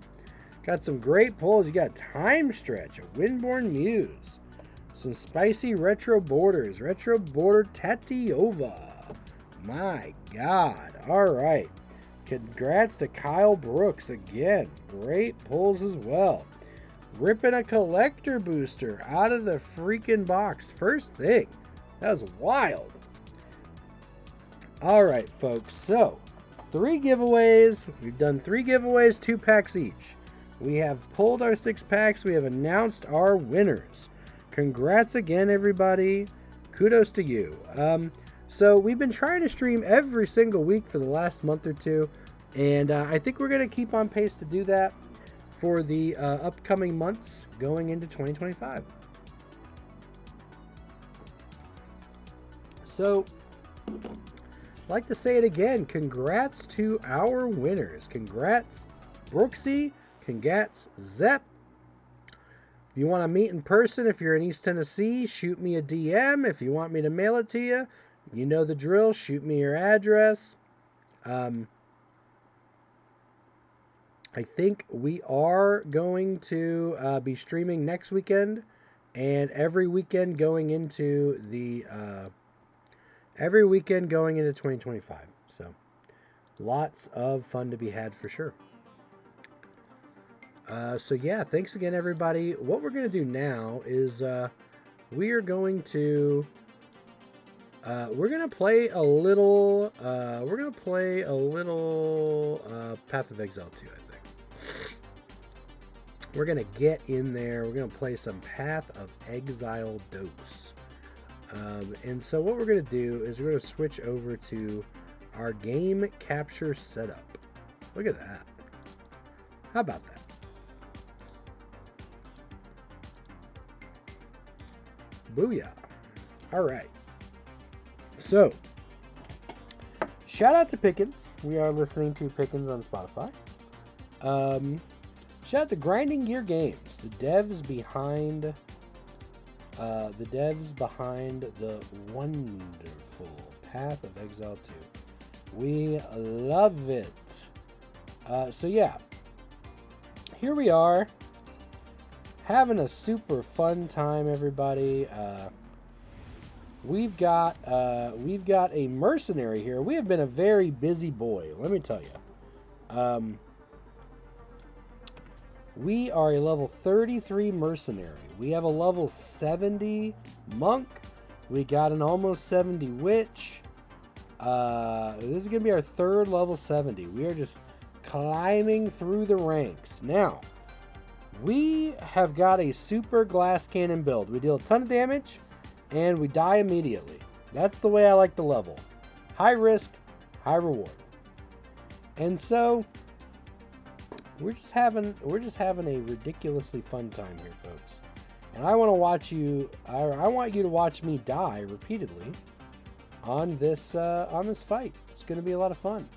Got some great pulls. You got Time Stretch, a Windborn Muse, some spicy retro borders, retro border Tatiova. My God. All right. Congrats to Kyle Brooks again. Great pulls as well. Ripping a collector booster out of the freaking box. First thing. That was wild. All right, folks. So, 3 giveaways. We've done 3 giveaways, 2 packs each. We have pulled our 6 packs. We have announced our winners. Congrats again, everybody. Kudos to you. So, we've been trying to stream every single week for the last month or 2. And I think we're going to keep on pace to do that for the upcoming months going into 2025. So, I'd like to say it again. Congrats to our winners. Congrats, Brooksy. Congrats, Zep. If you want to meet in person, if you're in East Tennessee, shoot me a DM. If you want me to mail it to you, you know the drill. Shoot me your address. I think we are going to be streaming next weekend and every weekend going into 2025. So Lots of fun to be had for sure. So yeah, thanks again, everybody. What we're going to do now is we are going to play a little Path of Exile 2, I think. We're going to get in there. We're going to play some Path of Exile Dose. And so what we're going to do is we're going to switch over to our game capture setup. Look at that. How about that? Booyah. All right. So, shout out to Pickens. We are listening to Pickens on Spotify. Shout out to Grinding Gear Games, the devs behind the wonderful Path of Exile 2. We love it. So yeah, here we are, having a super fun time, everybody. We've got a mercenary here. We have been a very busy boy, let me tell you. We are a level 33 mercenary. We have a level 70 monk. We got an almost 70 witch. This is going to be our third level 70. We are just climbing through the ranks. Now, we have got a super glass cannon build. We deal a ton of damage, and we die immediately. That's the way I like the level. High risk, high reward. And so we're just having a ridiculously fun time here, folks. And I want to watch you. I want you to watch me die repeatedly on this fight. It's going to be a lot of fun.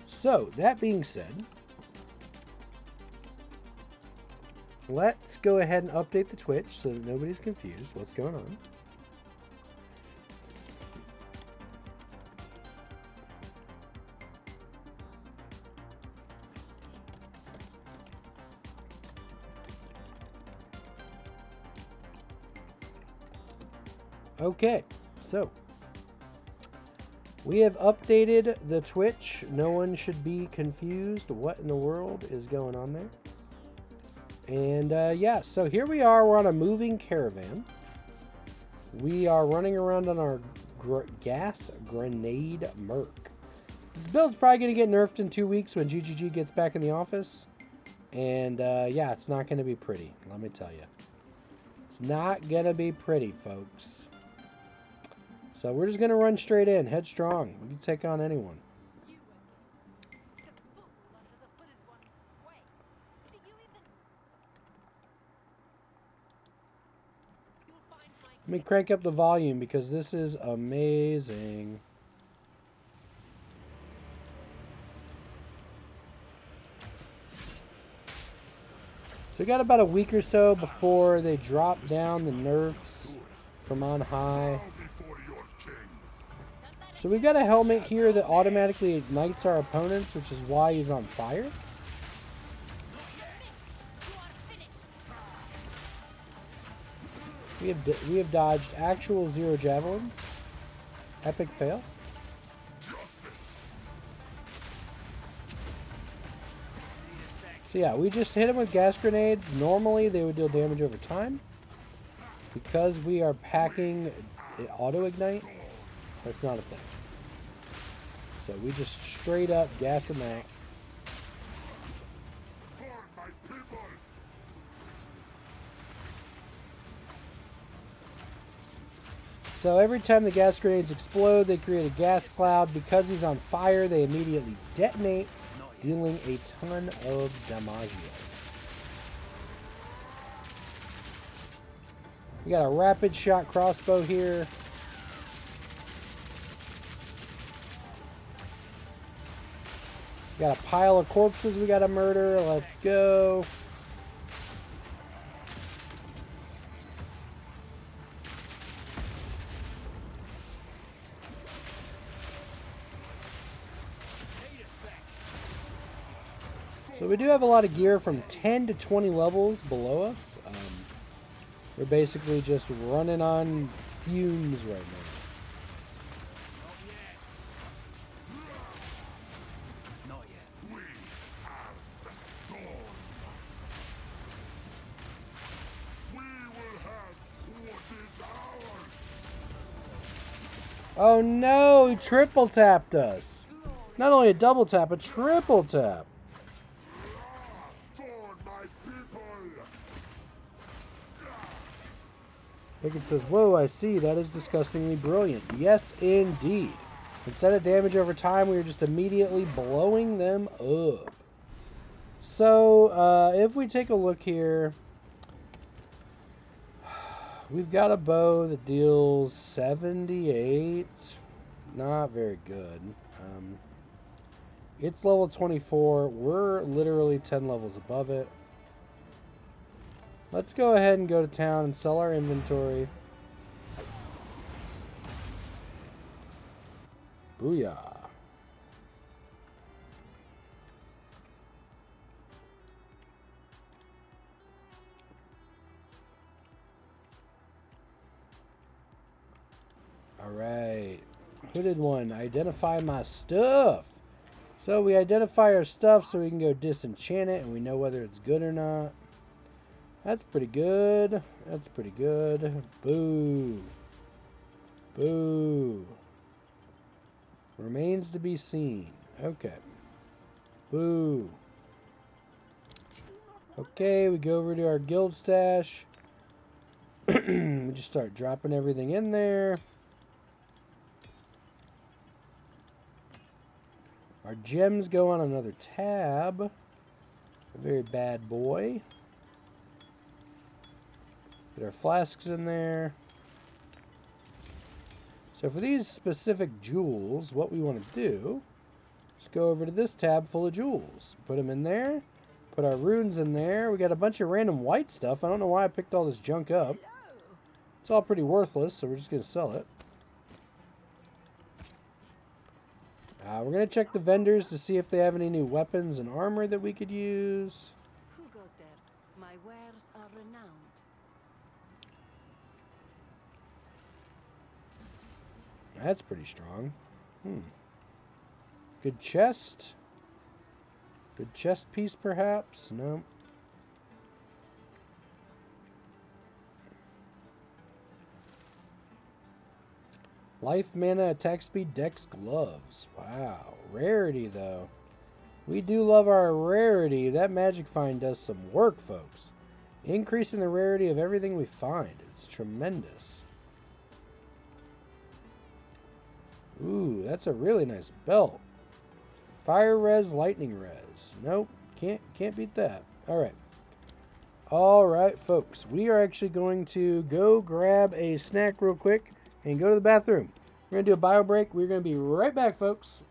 So that being said, let's go ahead and update the Twitch so that nobody's confused what's going on. Okay, so we have updated the Twitch. No one should be confused what in the world is going on there. And yeah, so here we are. We're on a moving caravan. We are running around on our gas grenade Merc. This build's probably going to get nerfed in 2 weeks when GGG gets back in the office. And yeah, it's not going to be pretty, let me tell you. It's not going to be pretty, folks. So we're just going to run straight in, headstrong. We can take on anyone. Let me crank up the volume because this is amazing. So we got about a week or so before they drop down the nerfs from on high. So we've got a helmet here that automatically ignites our opponents, which is why he's on fire. We have dodged actual 0 javelins. Epic fail. So yeah, we just hit him with gas grenades. Normally they would deal damage over time. Because we are packing auto-ignite, that's not a thing. So we just straight up gas them out. So every time the gas grenades explode, they create a gas cloud. Because he's on fire, they immediately detonate, dealing a ton of damage. We got a rapid shot crossbow here. Got a pile of corpses we gotta murder. Let's go. So we do have a lot of gear from 10 to 20 levels below us. We're basically just running on fumes right now. Oh no, he triple tapped us. Not only a double tap, a triple tap. Pickett says, whoa, I see. That is disgustingly brilliant. Yes, indeed. Instead of damage over time, we are just immediately blowing them up. So, if we take a look here, we've got a bow that deals 78. Not very good. It's level 24. We're literally 10 levels above it. Let's go ahead and go to town and sell our inventory. Booyah. Alright. Hooded one. Identify my stuff. So we identify our stuff so we can go disenchant it and we know whether it's good or not. That's pretty good. That's pretty good. Boo. Boo. Remains to be seen. Okay. Boo. Okay, we go over to our guild stash. We just start dropping everything in there. Our gems go on another tab. A very bad boy. Get our flasks in there. So for these specific jewels, what we want to do is go over to this tab full of jewels. Put them in there. Put our runes in there. We got a bunch of random white stuff. I don't know why I picked all this junk up. It's all pretty worthless, so we're just going to sell it. We're going to check the vendors to see if they have any new weapons and armor that we could use. Who goes there? My wares are renowned. That's pretty strong. Good chest. Good chest piece, perhaps? No. Life, mana, attack speed, dex, gloves. Wow. Rarity, though. We do love our rarity. That magic find does some work, folks. Increasing the rarity of everything we find. It's tremendous. Ooh, that's a really nice belt. Fire res, lightning res. Nope, can't beat that. Alright. Alright, folks. We are actually going to go grab a snack real quick and go to the bathroom. We're going to do a bio break. We're going to be right back, folks.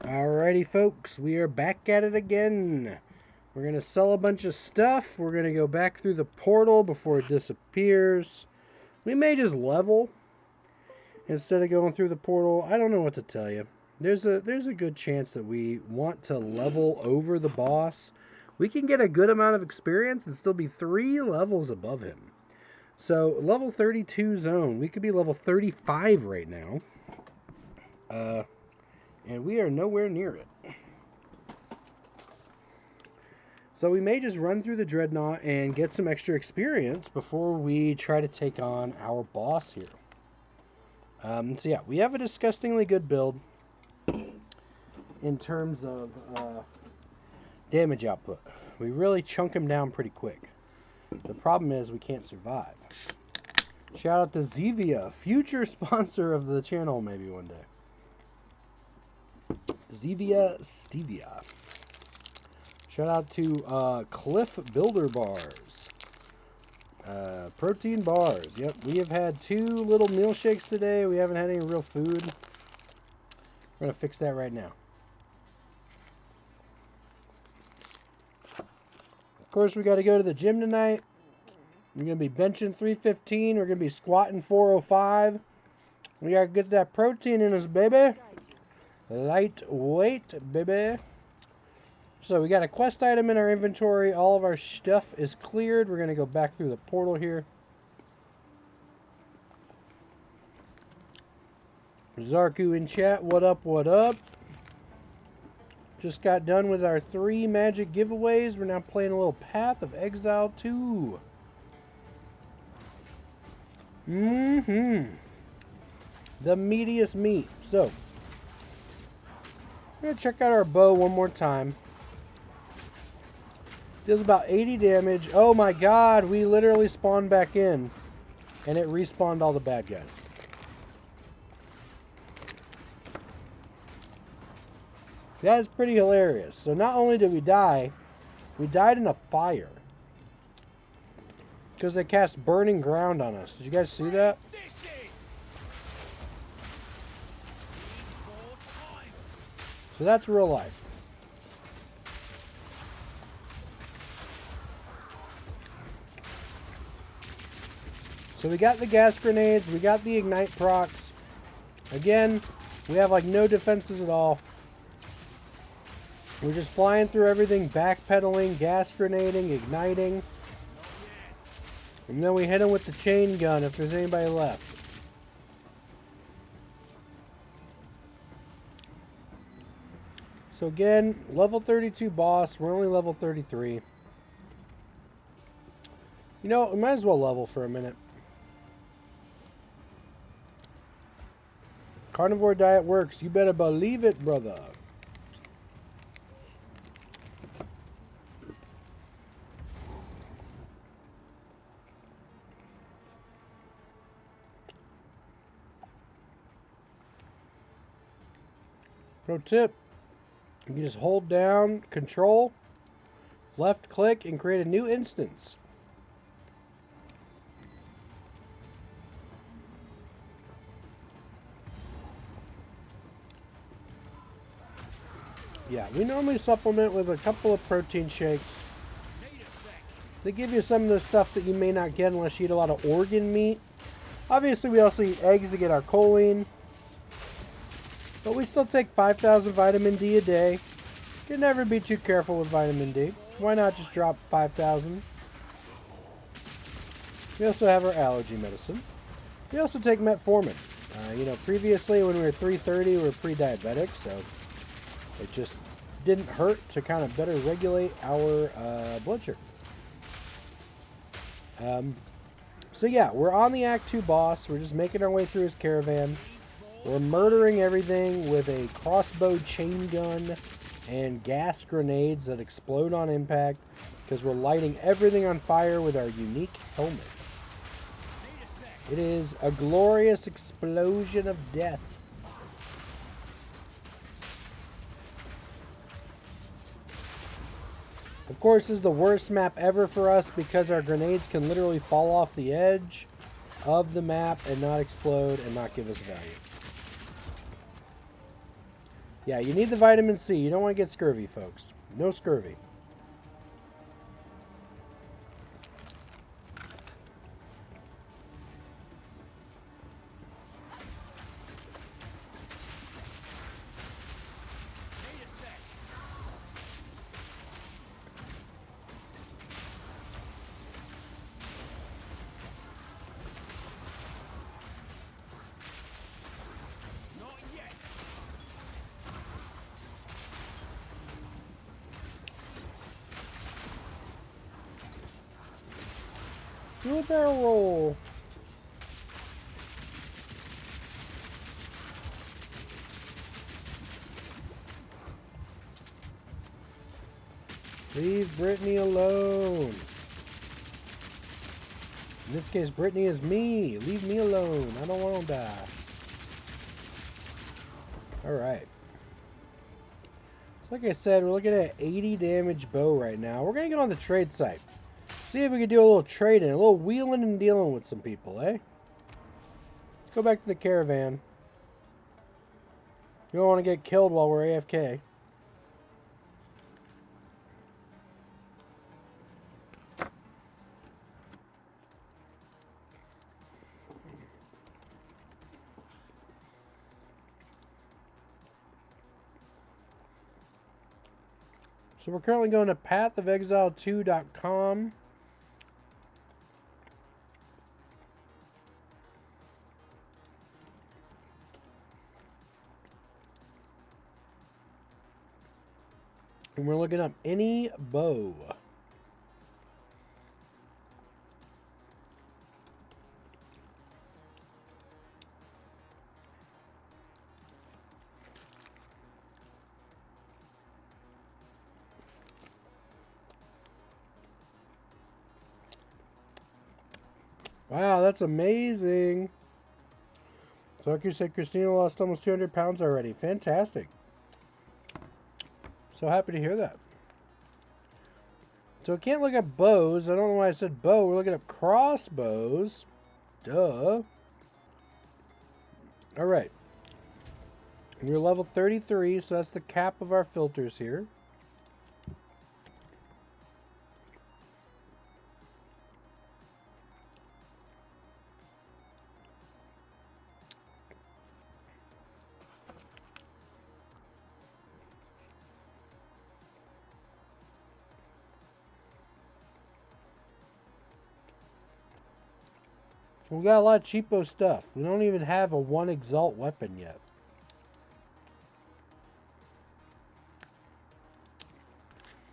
Alrighty, folks, we are back at it again. We're going to sell a bunch of stuff. We're going to go back through the portal before it disappears. We may just level instead of going through the portal. I don't know what to tell you. There's a good chance that we want to level over the boss. We can get a good amount of experience and still be 3 levels above him. So, level 32 zone. We could be level 35 right now. And we are nowhere near it. So we may just run through the Dreadnought and get some extra experience before we try to take on our boss here. So yeah, we have a disgustingly good build in terms of damage output. We really chunk him down pretty quick. The problem is we can't survive. Shout out to Giveaw, future sponsor of the channel maybe one day. Giveaw Stevia. Shout out to Cliff Builder Bars. Protein bars. Yep, we have had 2 little meal shakes today. We haven't had any real food. We're going to fix that right now. Of course, we got to go to the gym tonight. We're going to be benching 315. We're going to be squatting 405. We got to get that protein in us, baby. Lightweight, baby. So we got a quest item in our inventory. All of our stuff is cleared. We're going to go back through the portal here. Zarku in chat. What up, what up? Just got done with our 3 magic giveaways. We're now playing a little Path of Exile 2. The meatiest meat. So, I'm going to check out our bow one more time. Deals about 80 damage. Oh my god, we literally spawned back in. And it respawned all the bad guys. That is pretty hilarious. So not only did we die, we died in a fire. Because they cast burning ground on us. Did you guys see that? So that's real life. So we got the gas grenades, we got the ignite procs. Again, we have like no defenses at all. We're just flying through everything, backpedaling, gas grenading, igniting. And then we hit them with the chain gun if there's anybody left. So again, level 32 boss. We're only level 33. You know, we might as well level for a minute. Carnivore diet works. You better believe it, brother. Pro tip. You can just hold down Control, left click, and create a new instance. Yeah, we normally supplement with a couple of protein shakes. They give you some of the stuff that you may not get unless you eat a lot of organ meat. Obviously, we also eat eggs to get our choline. But we still take 5,000 vitamin D a day. You never be too careful with vitamin D. Why not just drop 5,000? We also have our allergy medicine. We also take metformin. You know, previously when we were 330, we were pre-diabetic, so it just didn't hurt to kind of better regulate our blood sugar. So yeah, we're on the Act 2 boss. We're just making our way through his caravan. We're murdering everything with a crossbow chain gun and gas grenades that explode on impact because we're lighting everything on fire with our unique helmet. It is a glorious explosion of death. Of course, this is the worst map ever for us because our grenades can literally fall off the edge of the map and not explode and not give us value. Yeah, you need the vitamin C. You don't want to get scurvy, folks. No scurvy. Do a barrel roll. Leave Brittany alone. In this case, Brittany is me. Leave me alone. I don't want to die. Alright. So like I said, we're looking at 80 damage bow right now. We're going to go on the trade site. See if we can do a little trading, a little wheeling and dealing with some people, eh? Let's go back to the caravan. We don't want to get killed while we're AFK. So we're currently going to pathofexile2.com. And we're looking up any bow. Wow, that's amazing. So like you said, Christina lost almost 200 pounds already. Fantastic. So happy to hear that. So we can't look up bows. I don't know why I said bow. We're looking up crossbows. Duh. Alright. We're level 33, so that's the cap of our filters here. We got a lot of cheapo stuff. We don't even have a 1 exalt weapon yet.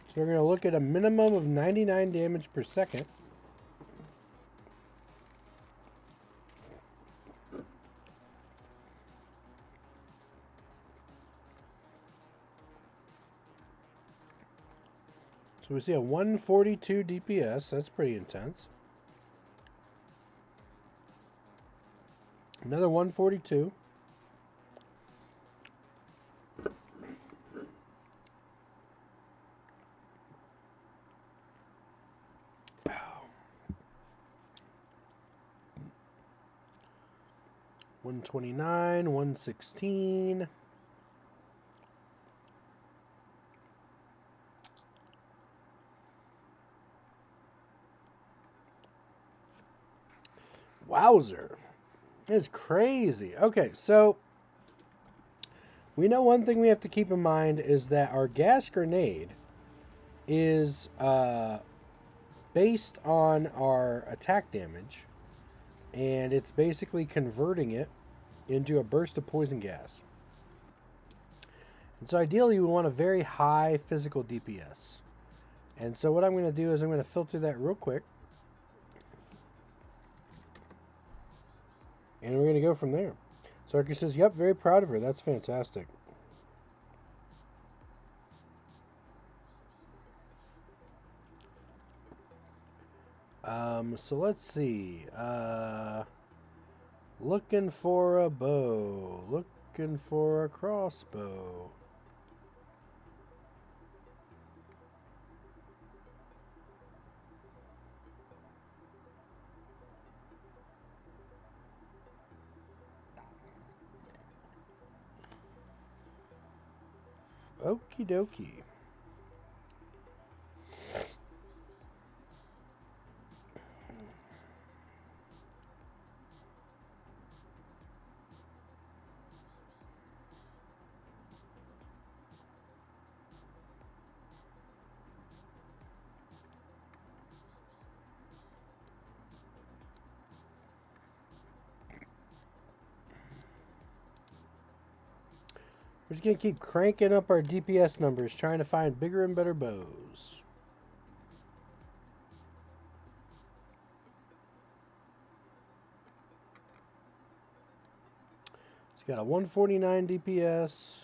So we're going to look at a minimum of 99 damage per second. So we see a 142 DPS. That's pretty intense. Another 142. Wow. 129, 116. Wowzer. It's crazy. Okay, so we know one thing we have to keep in mind is that our gas grenade is based on our attack damage, and it's basically converting it into a burst of poison gas. And so ideally we want a very high physical DPS. And so what I'm going to do is I'm going to filter that real quick. And we're going to go from there. Sarkis says, yep, very proud of her. That's fantastic. So let's see. Looking for a bow. Looking for a crossbow. Okie dokie. We're just going to keep cranking up our DPS numbers, trying to find bigger and better bows. It's got a 149 DPS,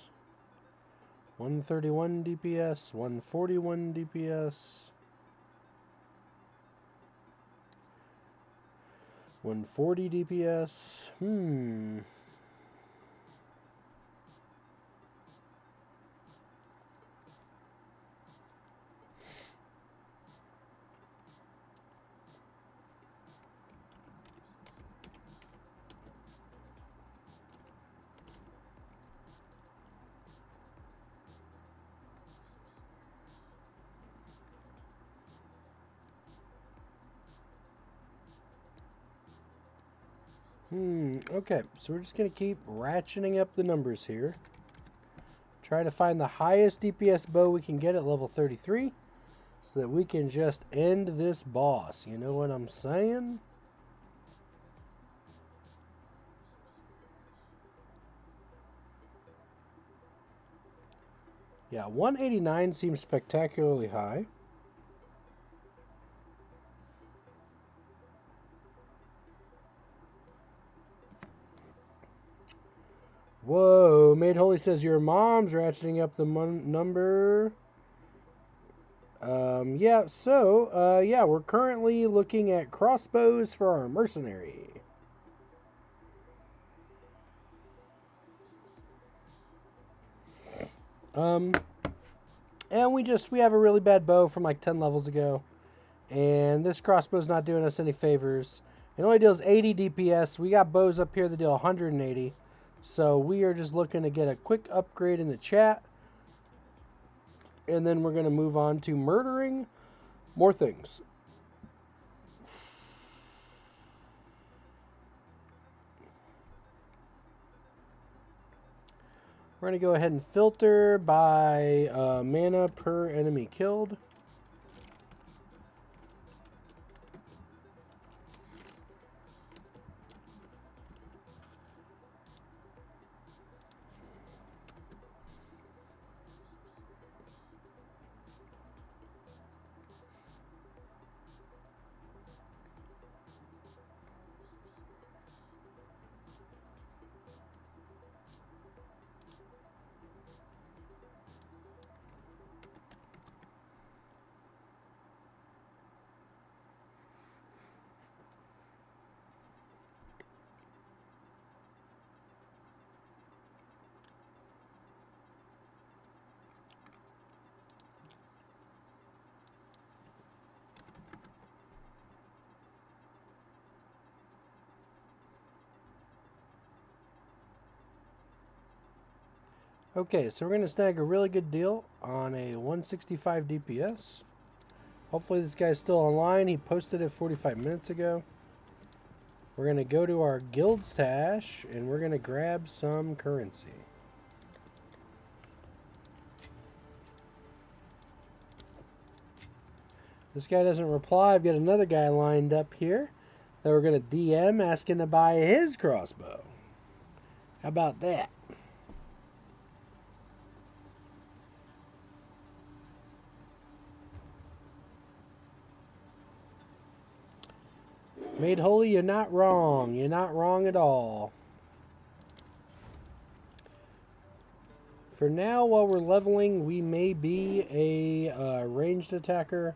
131 DPS, 141 DPS, 140 DPS. Okay, so we're just going to keep ratcheting up the numbers here. Try to find the highest DPS bow we can get at level 33 so that we can just end this boss. You know what I'm saying? Yeah, 189 seems spectacularly high. Whoa, Made Holy says your mom's ratcheting up the number. Yeah, we're currently looking at crossbows for our mercenary. And we have a really bad bow from like 10 levels ago. And this crossbow's not doing us any favors. It only deals 80 DPS. We got bows up here that deal 180. So we are just looking to get a quick upgrade in the chat. And then we're going to move on to murdering more things. We're going to go ahead and filter by mana per enemy killed. Okay, so we're going to snag a really good deal on a 165 DPS. Hopefully this guy's still online. He posted it 45 minutes ago. We're going to go to our guild stash and we're going to grab some currency. This guy doesn't reply. I've got another guy lined up here that we're going to DM asking to buy his crossbow. How about that? Made Holy, you're not wrong. You're not wrong at all. For now, while we're leveling, we may be a ranged attacker.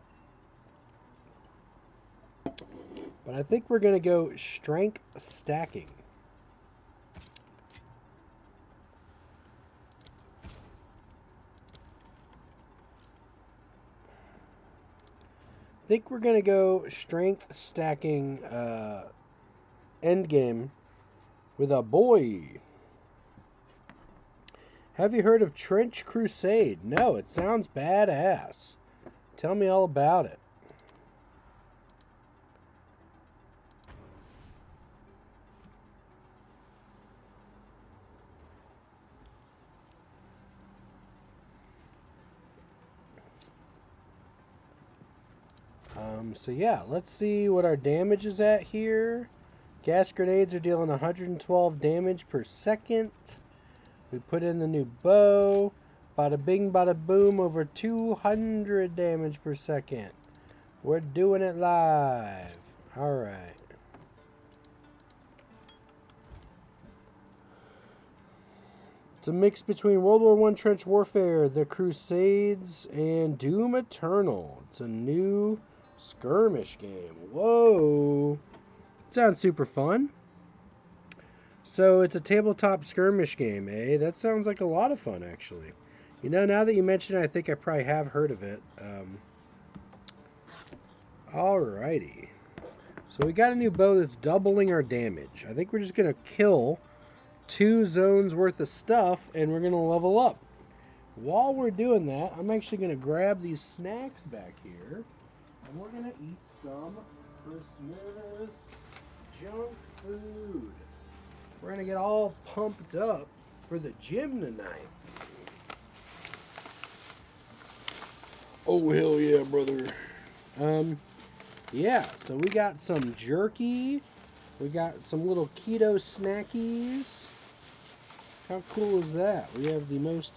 But I think we're going to go strength stacking. I think we're going to go strength stacking endgame with a boy. Have you heard of Trench Crusade? No, it sounds badass. Tell me all about it. So yeah, let's see what our damage is at here. Gas grenades are dealing 112 damage per second. We put in the new bow. Bada bing, bada boom, over 200 damage per second. We're doing it live. Alright. It's a mix between World War I trench warfare, the Crusades, and Doom Eternal. It's a new skirmish game. Whoa. Sounds super fun. So it's a tabletop skirmish game, eh? That sounds like a lot of fun, actually. You know, now that you mention it, I think I probably have heard of it. Alrighty. So we got a new bow that's doubling our damage. I think we're just going to kill 2 zones worth of stuff, and we're going to level up. While we're doing that, I'm actually going to grab these snacks back here, and we're going to eat some Christmas junk food. We're going to get all pumped up for the gym tonight. Oh, hell yeah, brother. Yeah, so we got some jerky. We got some little keto snackies. How cool is that? We have the most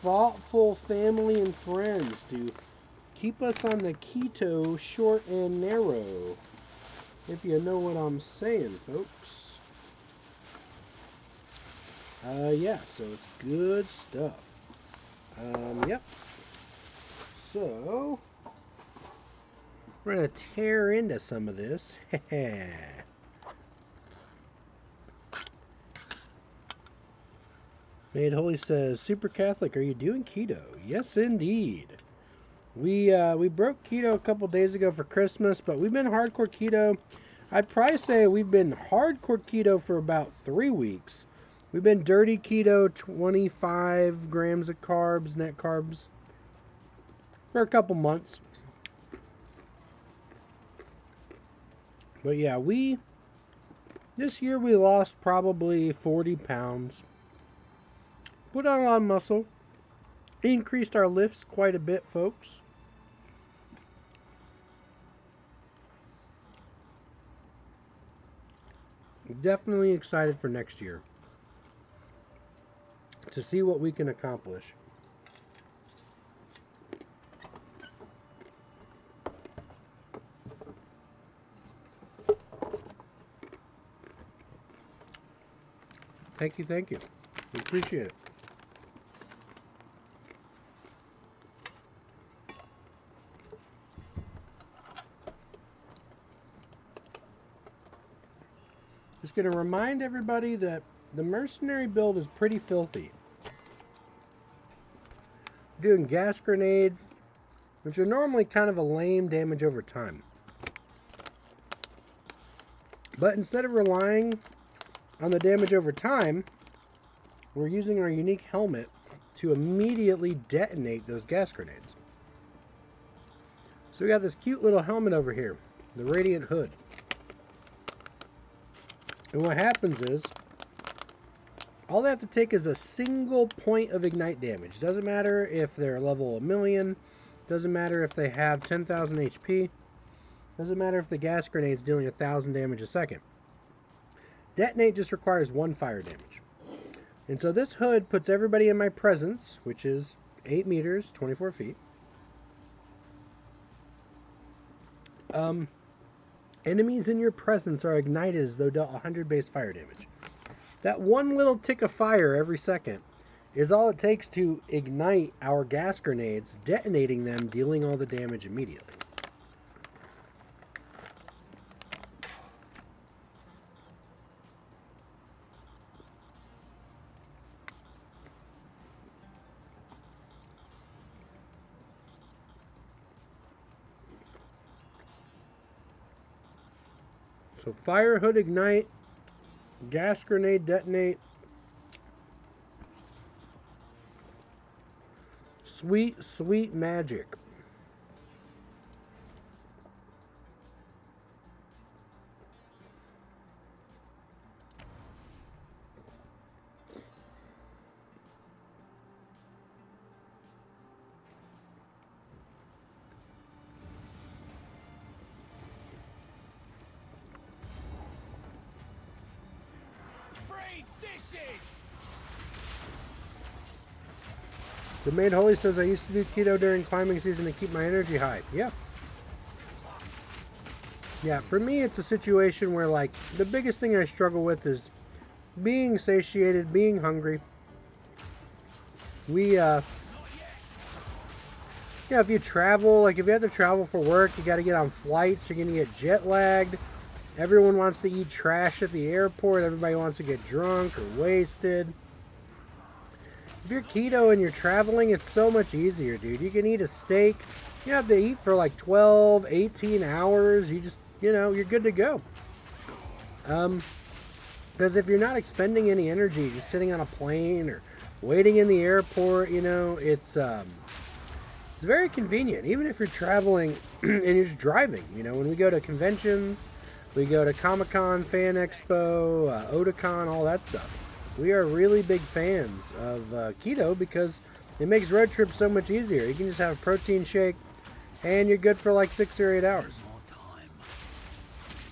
thoughtful family and friends to keep us on the keto short and narrow. If you know what I'm saying, folks. Yeah, so it's good stuff. Yep. So, we're going to tear into some of this. Made Holy says, Super Catholic, are you doing keto? Yes, indeed. We broke keto a couple days ago for Christmas, but we've been hardcore keto. I'd probably say we've been hardcore keto for about 3 weeks. We've been dirty keto, 25 grams of carbs, net carbs, for a couple months. But yeah, this year we lost probably 40 pounds. Put on a lot of muscle. Increased our lifts quite a bit, folks. Definitely excited for next year to see what we can accomplish. Thank you, thank you. We appreciate it. Just going to remind everybody that the mercenary build is pretty filthy. Doing gas grenade, which are normally kind of a lame damage over time. But instead of relying on the damage over time, we're using our unique helmet to immediately detonate those gas grenades. So we got this cute little helmet over here, the Radiant Hood. And what happens is, all they have to take is a single point of ignite damage. Doesn't matter if they're level 1,000,000. Doesn't matter if they have 10,000 HP. Doesn't matter if the gas grenade's dealing 1,000 damage a second. Detonate just requires 1 fire damage. And so this hood puts everybody in my presence, which is 8 meters, 24 feet. Enemies in your presence are ignited as though dealt 100 base fire damage. That one little tick of fire every second is all it takes to ignite our gas grenades, detonating them, dealing all the damage immediately. So fire hood ignite, gas grenade detonate, Sweet, sweet magic. The Maid Holy says I used to do keto during climbing season to keep my energy high. Yeah. Yeah, for me it's a situation where like the biggest thing I struggle with is being satiated, being hungry. Yeah, if you travel, like if you have to travel for work, you got to get on flights, you're going to get jet lagged. Everyone wants to eat trash at the airport. Everybody wants to get drunk or wasted. If you're keto and you're traveling, it's so much easier, dude. You can eat a steak. You don't have to eat for like 12, 18 hours. You just, you're good to go. Because if you're not expending any energy, just sitting on a plane or waiting in the airport, it's very convenient. Even if you're traveling and you're just driving, when we go to conventions, we go to Comic-Con, Fan Expo, Otakon, all that stuff. We are really big fans of keto because it makes road trips so much easier. You can just have a protein shake and you're good for like 6 or 8 hours.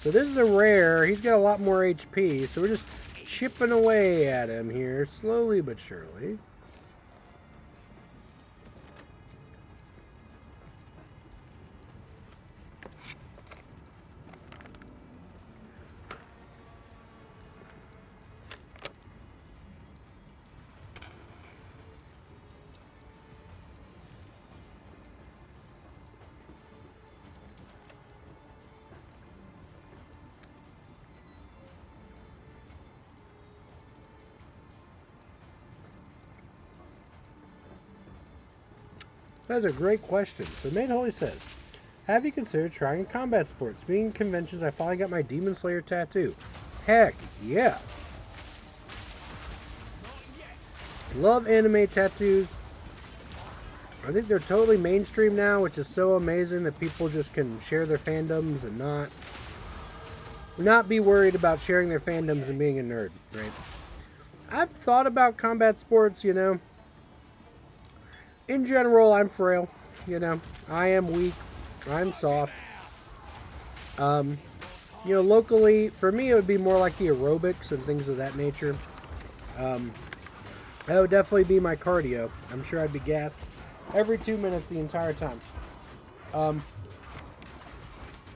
So this is a rare. He's got a lot more HP, so we're just chipping away at him here, slowly but surely. That's a great question. So Maid Holy says, have you considered trying combat sports? Being in conventions, I finally got my Demon Slayer tattoo. Heck yeah. Love anime tattoos. I think they're totally mainstream now, which is so amazing that people just can share their fandoms and not be worried about sharing their fandoms and being a nerd, right? I've thought about combat sports, In general, I'm frail, I am weak, I'm soft. Locally, for me, it would be more like the aerobics and things of that nature. That would definitely be my cardio. I'm sure I'd be gassed every 2 minutes the entire time. But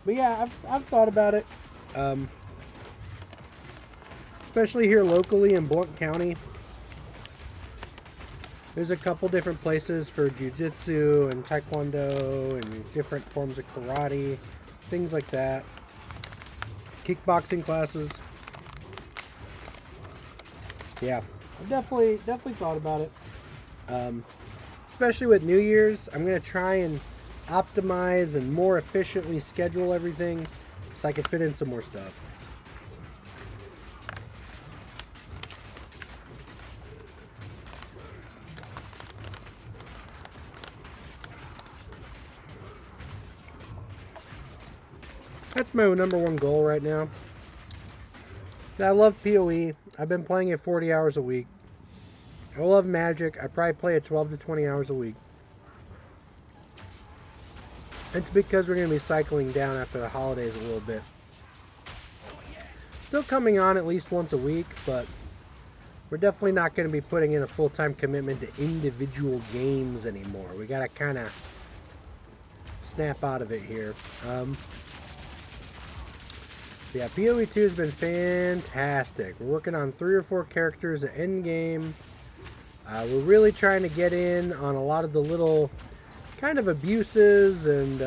yeah, I've thought about it. Especially here locally in Blount County. There's a couple different places for jiu-jitsu and taekwondo and different forms of karate, things like that. Kickboxing classes. Yeah, I've definitely thought about it. Especially with New Year's, I'm going to try and optimize and more efficiently schedule everything so I can fit in some more stuff. That's my number one goal right now. I love PoE. I've been playing it 40 hours a week. I love Magic. I probably play it 12 to 20 hours a week. It's because we're going to be cycling down after the holidays a little bit. Still coming on at least once a week, but we're definitely not going to be putting in a full-time commitment to individual games anymore. We got to kind of snap out of it here. Yeah, PoE 2 has been fantastic. We're working on 3 or 4 characters at endgame. We're really trying to get in on a lot of the little kind of abuses and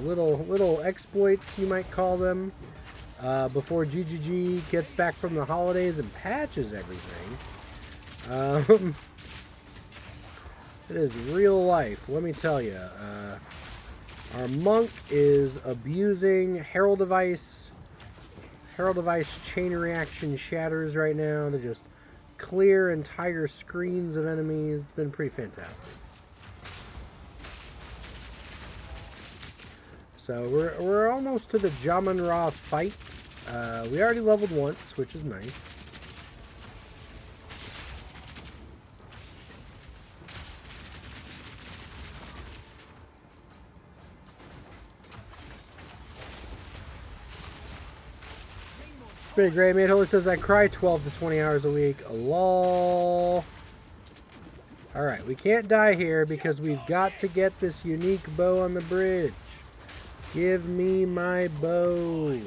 little exploits, you might call them, before GGG gets back from the holidays and patches everything. It is real life, let me tell you. Our monk is abusing Herald Device. Herald Device chain reaction shatters right now to just clear entire screens of enemies. It's been pretty fantastic. So we're almost to the Jaman Ra fight. We already leveled once, which is nice. Pretty great, mate. Holy says I cry 12 to 20 hours a week. Lol. Alright, we can't die here because we've got to get this unique bow on the bridge. Give me my bow.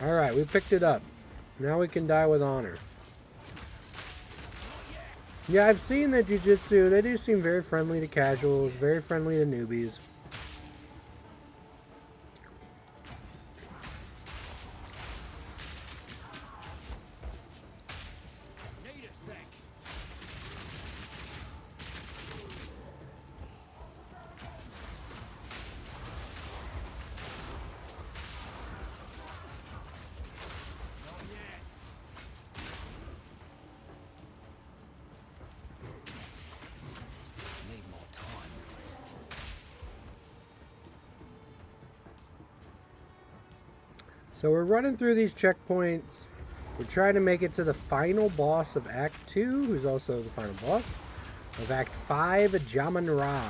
Alright, we picked it up. Now we can die with honor. Yeah, I've seen the jiu-jitsu. They do seem very friendly to casuals, very friendly to newbies. So we're running through these checkpoints. We're trying to make it to the final boss of Act 2, who's also the final boss of Act 5, Jaman Ra.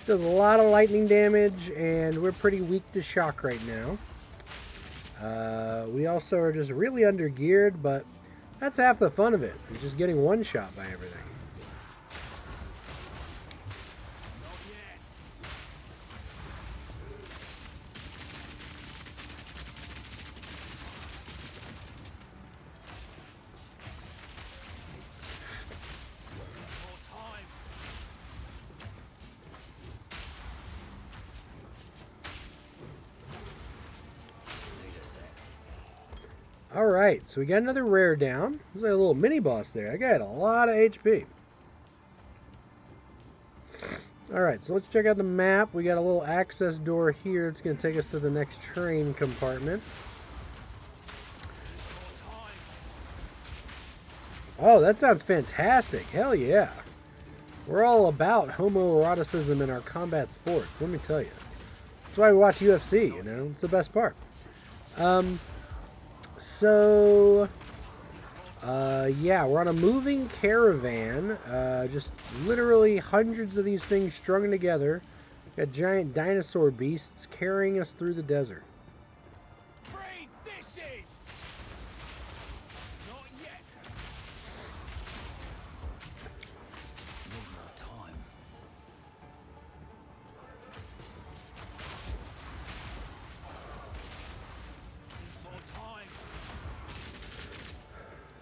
Does a lot of lightning damage, and we're pretty weak to shock right now. We also are just really under-geared, but that's half the fun of it. It's just getting one-shot by everything. Alright, so we got another rare down. There's like a little mini boss there. I got a lot of HP. Alright, so let's check out the map. We got a little access door here. It's going to take us to the next train compartment. Oh, that sounds fantastic. Hell yeah. We're all about homoeroticism in our combat sports, let me tell you. That's why we watch UFC, you know? It's the best part. Yeah, we're on a moving caravan. Just literally hundreds of these things strung together. Got giant dinosaur beasts carrying us through the desert. Not yet. Need more time.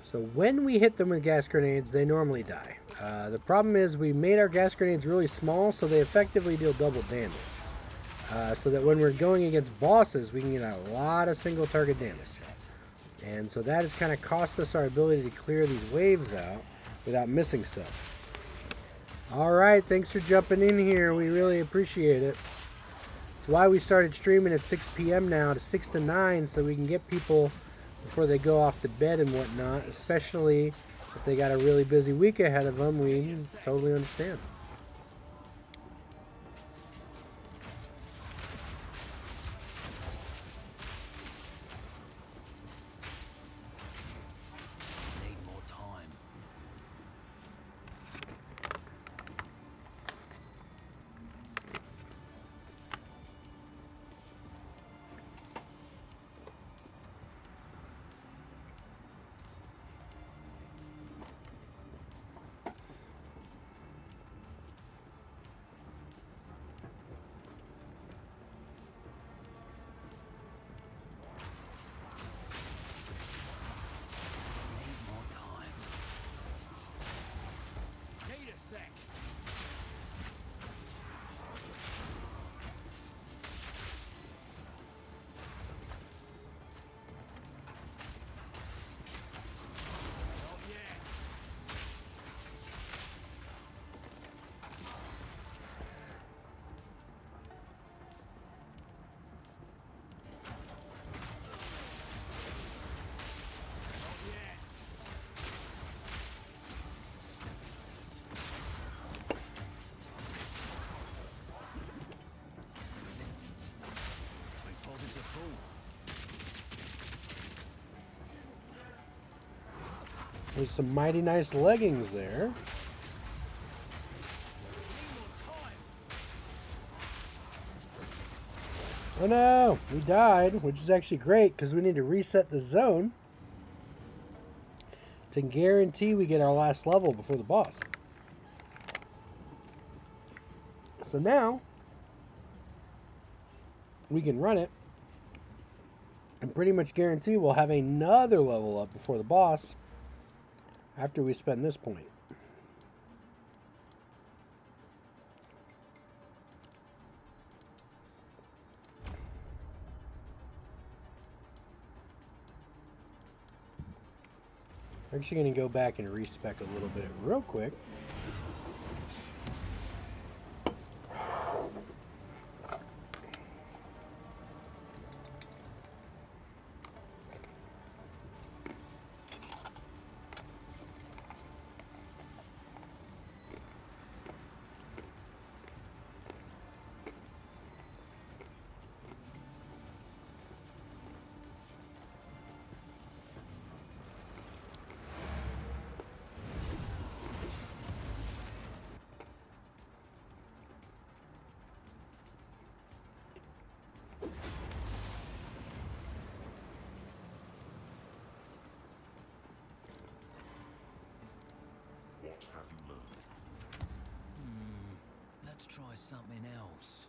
So when we hit them with gas grenades, they normally die. The problem is we made our gas grenades really small, so they effectively deal double damage. So that when we're going against bosses, we can get a lot of single target damage. And so that has kind of cost us our ability to clear these waves out without missing stuff. Alright, thanks for jumping in here. We really appreciate it. It's why we started streaming at 6 p.m. now to 6 to 9, so we can get people before they go off to bed and whatnot, especially if they got a really busy week ahead of them. We totally understand. Need more time. There's some mighty nice leggings there. Oh no, we died, which is actually great because we need to reset the zone to guarantee we get our last level before the boss. So now we can run it and pretty much guarantee we'll have another level up before the boss after we spend this point. I'm actually going to go back and respec a little bit real quick. Let's try something else.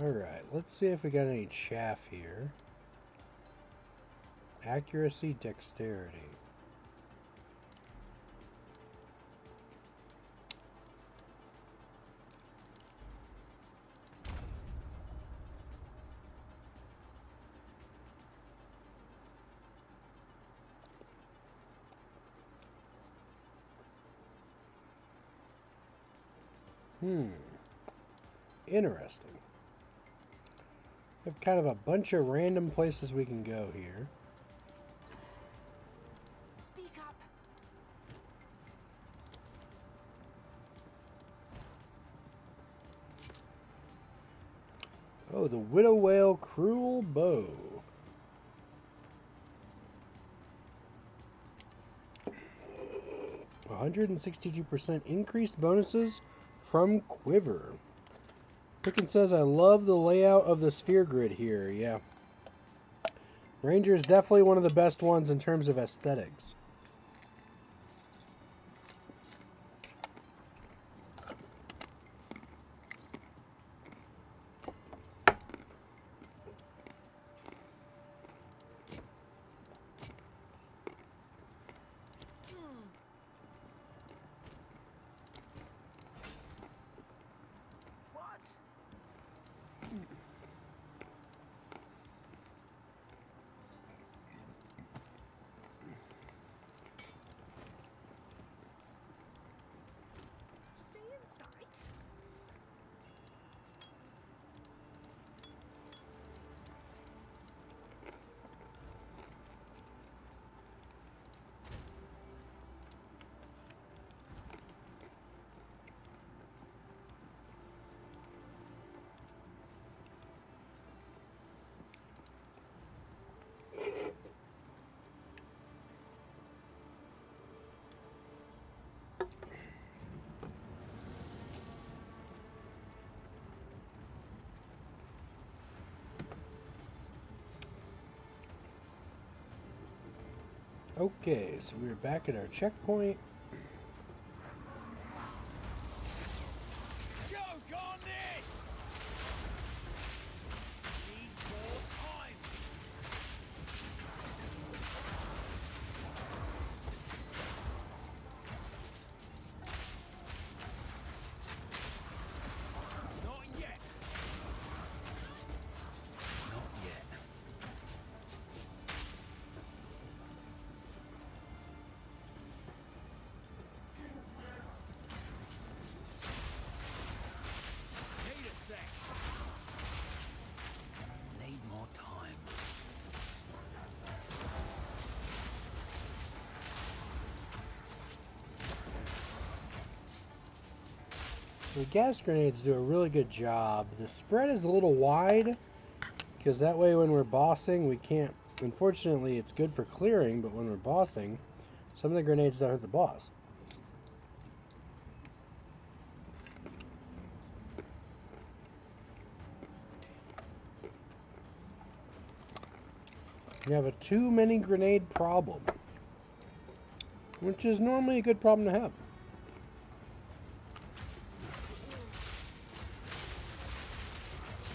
Alright, let's see if we got any chaff here. Accuracy, dexterity. Interesting. We have kind of a bunch of random places we can go here. Speak up. Oh, the Widow Whale Cruel Bow. %162% increased bonuses from Quiver. Pickens says, I love the layout of the sphere grid here. Yeah. Ranger is definitely one of the best ones in terms of aesthetics. Okay, so we're back at our checkpoint. Joke on this! Need more time. Not yet. Not yet. The gas grenades do a really good job. The spread is a little wide, because that way when we're bossing, we can't... Unfortunately, it's good for clearing, but when we're bossing, some of the grenades don't hit the boss. You have a too many grenade problem, which is normally a good problem to have.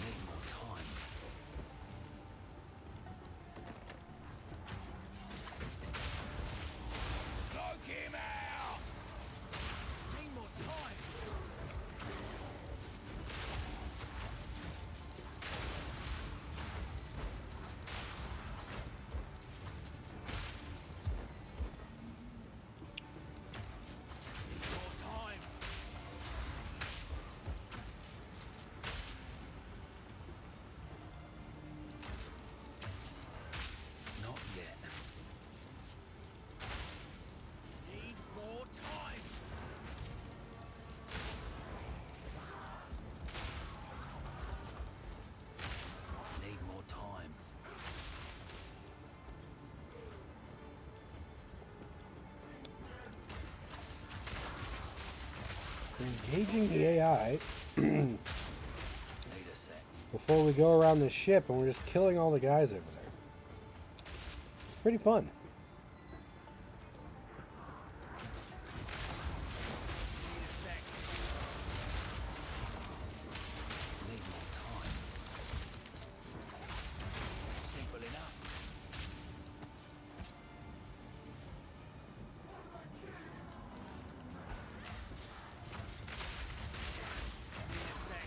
Need more time. Smoke him out! Need more time. More time. Not yet. Need more time. Need more time. Engaging the AI Need a sec. before we go around the ship, and we're just killing all the guys over there. It's pretty fun. Need a sec. Need more time. Simple enough. Need a sec.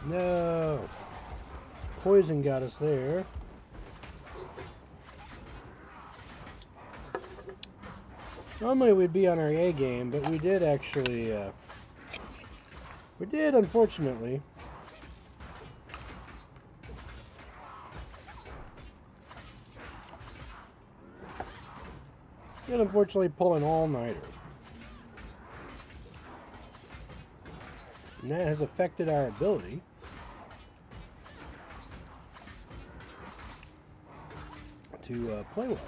No. Poison got us there. Normally we'd be on our A game, but we did actually, we did, unfortunately. Did unfortunately pull an all-nighter. And that has affected our ability to play well.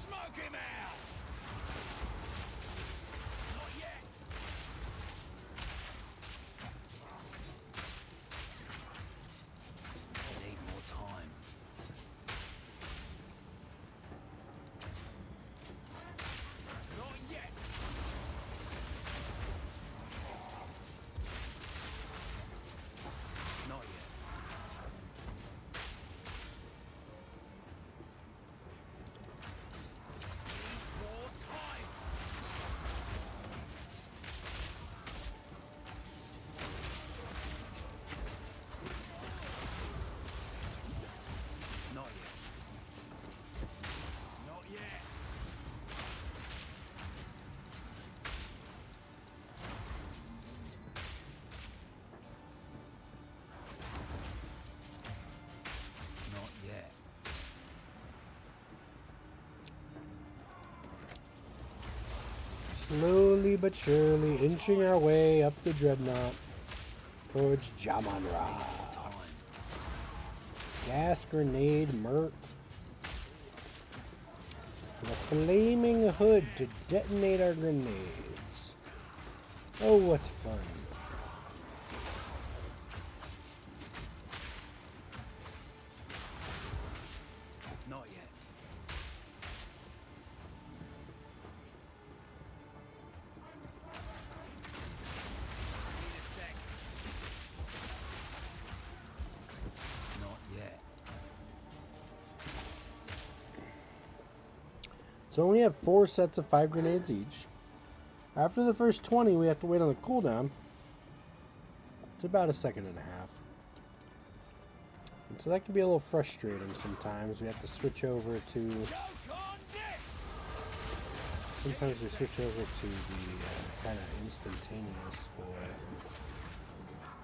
Smoke him out! Not yet! Need more time. Not yet! Not yet. More time! Not yet. Not yet. Not yet. Slowly but surely inching our way up the dreadnought towards Jamanra. Time. Gas grenade Merc. The flaming hood to detonate our grenades. Oh, what fun. Not yet. So we have 4 sets of 5 grenades each. After the first 20, we have to wait on the cooldown. It's about a second and a half. And so that can be a little frustrating sometimes. We have to switch over to... Sometimes we switch over to the kind of instantaneous, or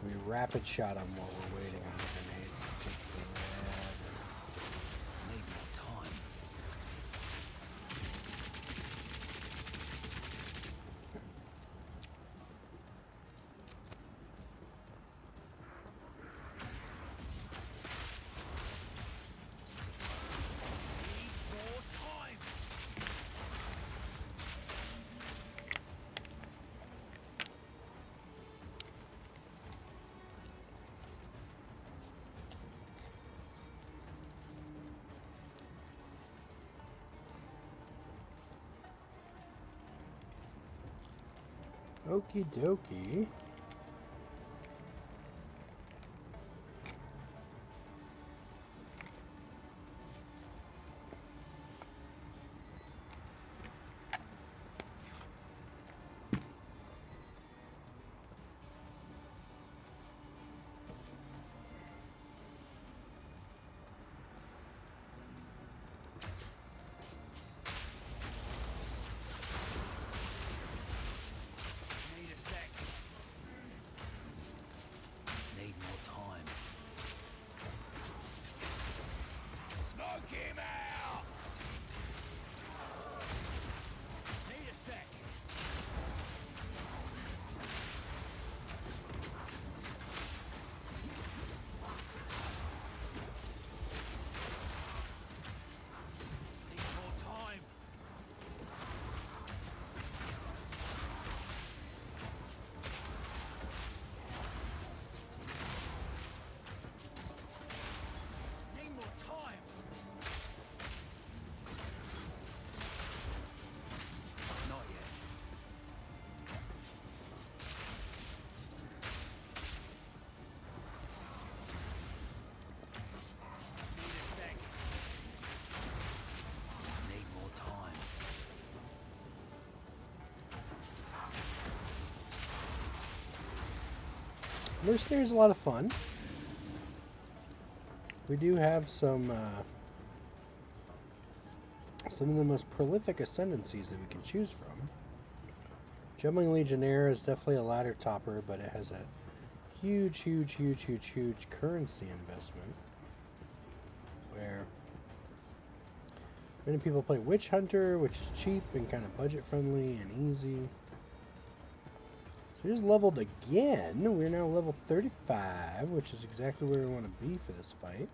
we rapid shot them while we're waiting on the grenades to take forever. Need more time. Need more time. Okie dokie. Need a sec. Need more time. Smoke him out. Need a sec. Need more time. Need more time. Not yet. Need a sec. Need more time. Mercenary's a lot of fun. We do have some of the most prolific ascendancies that we can choose from. Jumbling Legionnaire is definitely a ladder topper, but it has a huge currency investment. Where many people play Witch Hunter, which is cheap and kind of budget friendly and easy. So we just leveled again. We're now level 35, which is exactly where we want to be for this fight.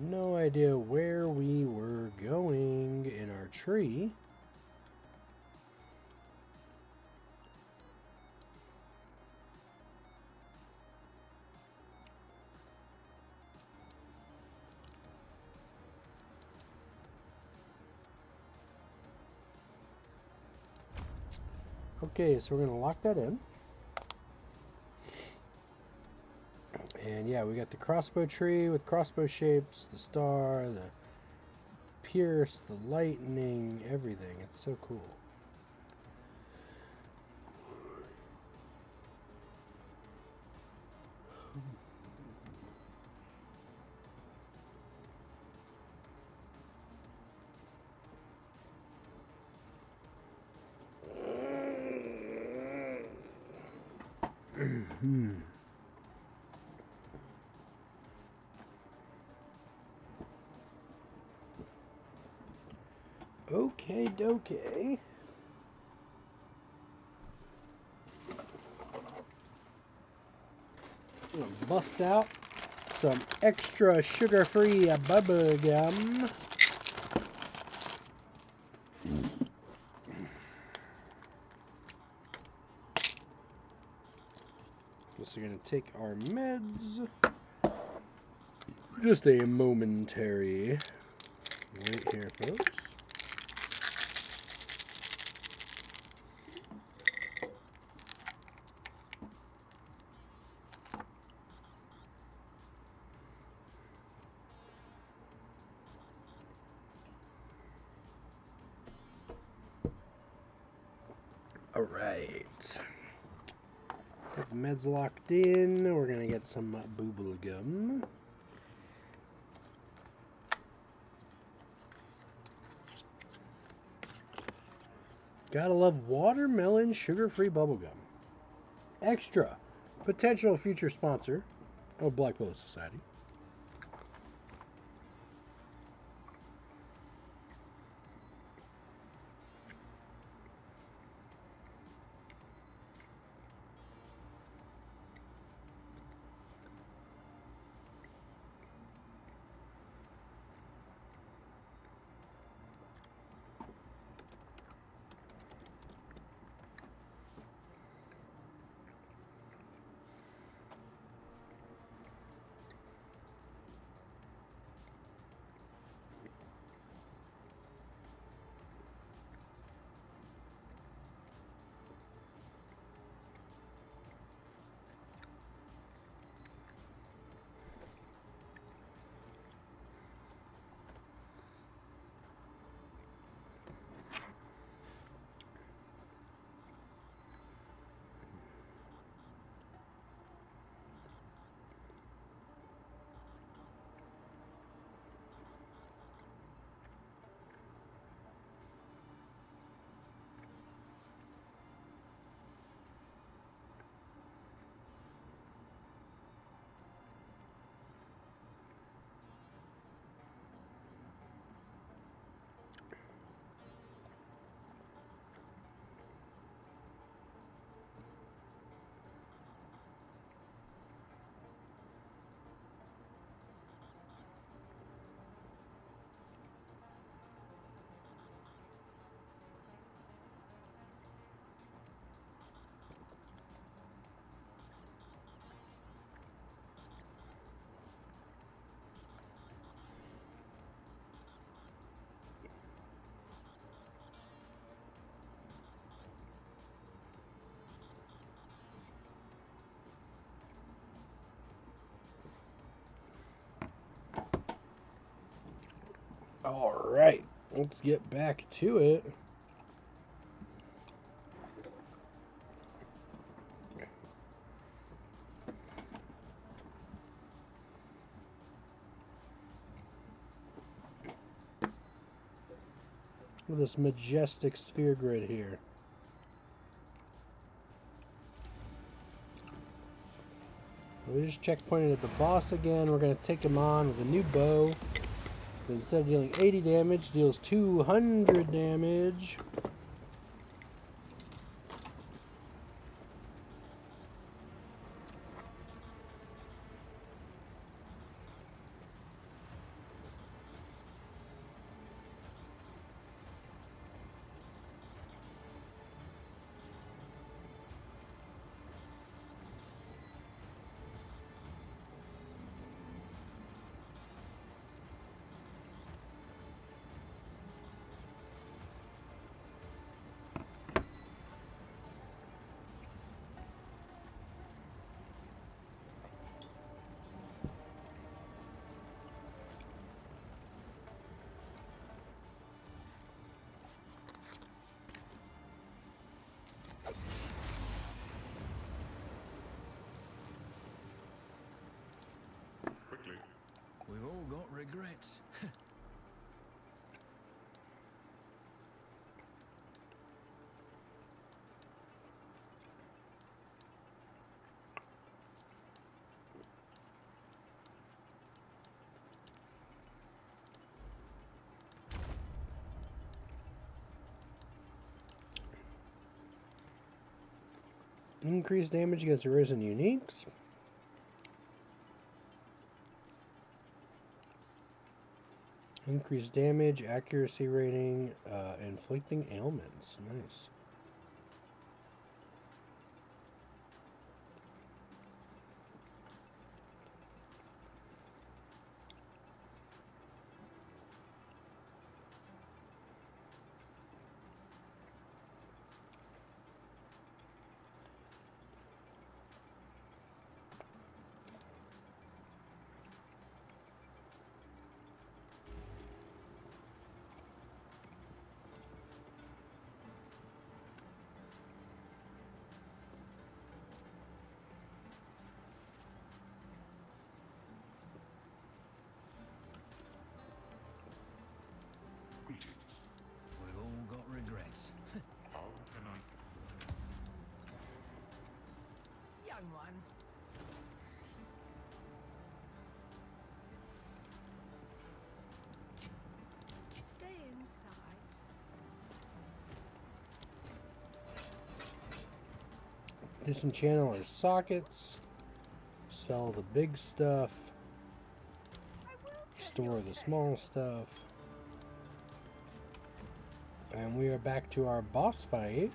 No idea where we were going in our tree. Okay, so we're going to lock that in. And yeah, we got the crossbow tree with crossbow shapes, the star, the pierce, the lightning, everything. It's so cool. Okay, dokey. I'm gonna bust out some extra sugar-free bubble gum. Guess we're gonna take our meds. Just a momentary wait here, folks. Alright. Get the meds locked in. We're going to get some booble gum. Gotta love watermelon sugar-free bubblegum. Extra. Potential future sponsor of BlackPoloSociety. All right, let's get back to it. With this majestic sphere grid here. We just checkpointed at the boss again. We're going to take him on with a new bow. Instead of dealing 80 damage, deals 200 damage. We've all got regrets. Increased damage against arisen uniques. Increased damage, accuracy rating, inflicting ailments. Nice. Disenchant all our sockets. Sell the big stuff. Store the small stuff. And we are back to our boss fight.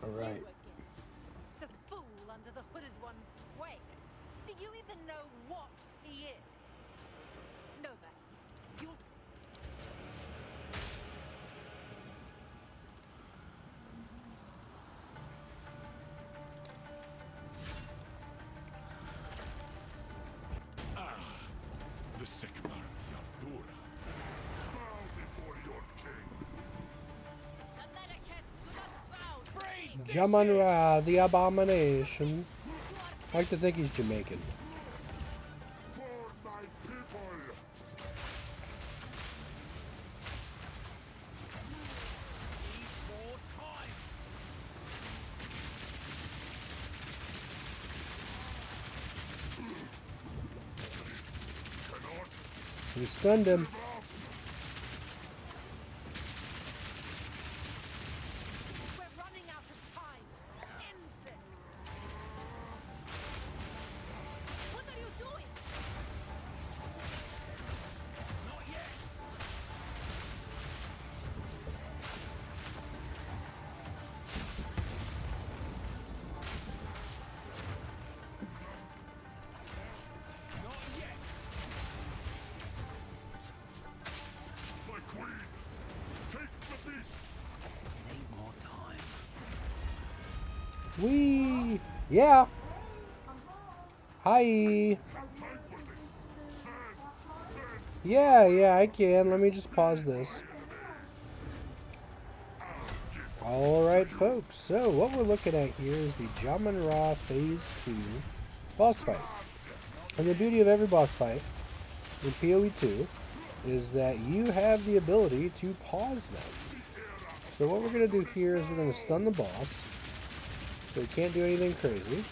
All right. You again. The fool under the hooded one's sway. Do you even know what he is? No matter. You'll... The Sekmar Yardura. Bow before your king. The Medicats do not bow. Free! Jamanra, the abomination. I like to think he's Jamaican. For my people. Need more time. Cannot We stunned him. give up. We're running out of time. End this. What are you doing? Not yet. Not yet. My queen. Take the beast. Need more time. We yeah. Hi. Time for this. Sand. Yeah, I can. Let me just pause this. Alright, folks. So, what we're looking at here is the Jaman Ra Phase 2 boss fight. And the beauty of every boss fight in PoE 2 is that you have the ability to pause them. So, what we're going to do here is we're going to stun the boss. So, he can't do anything crazy.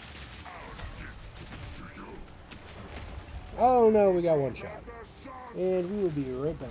Oh no, we got one shot. And we will be right back.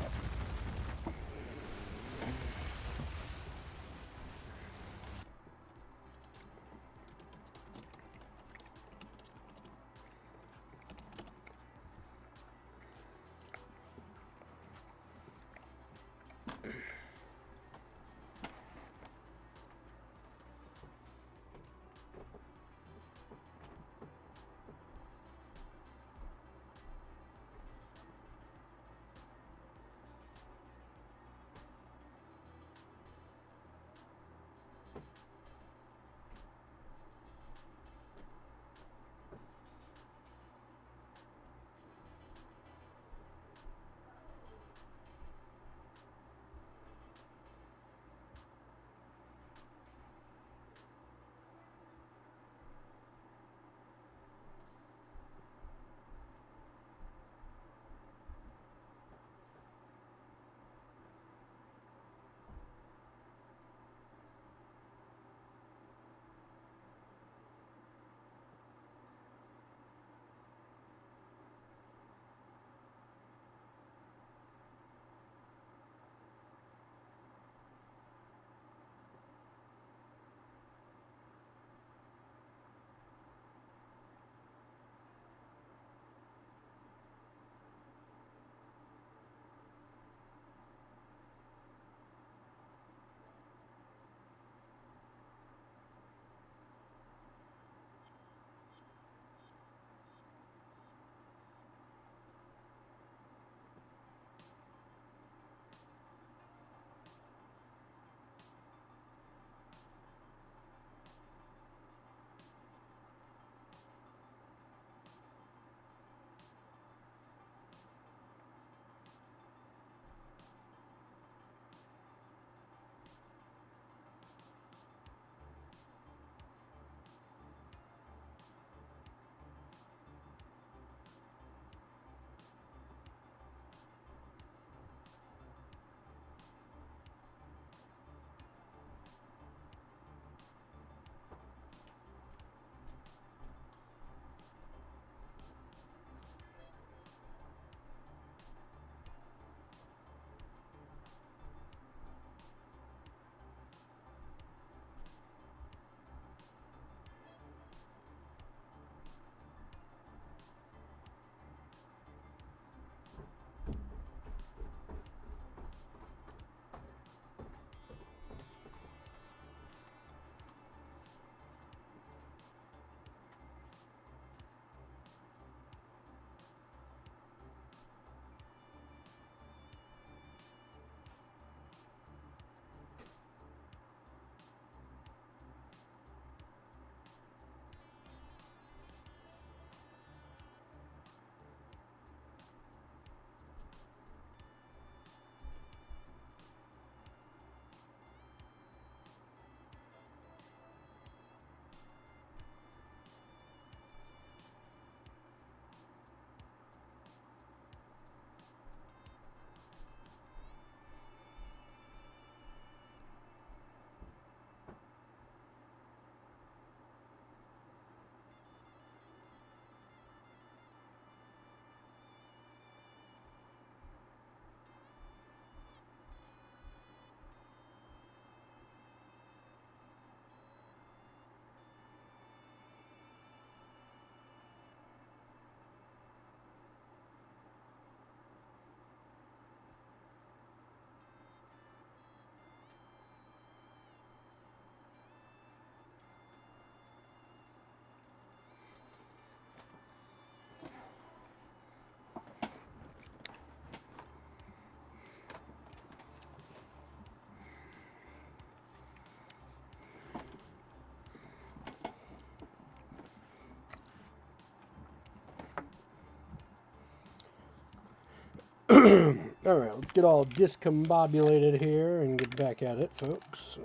All right, let's get all discombobulated here and get back at it, folks.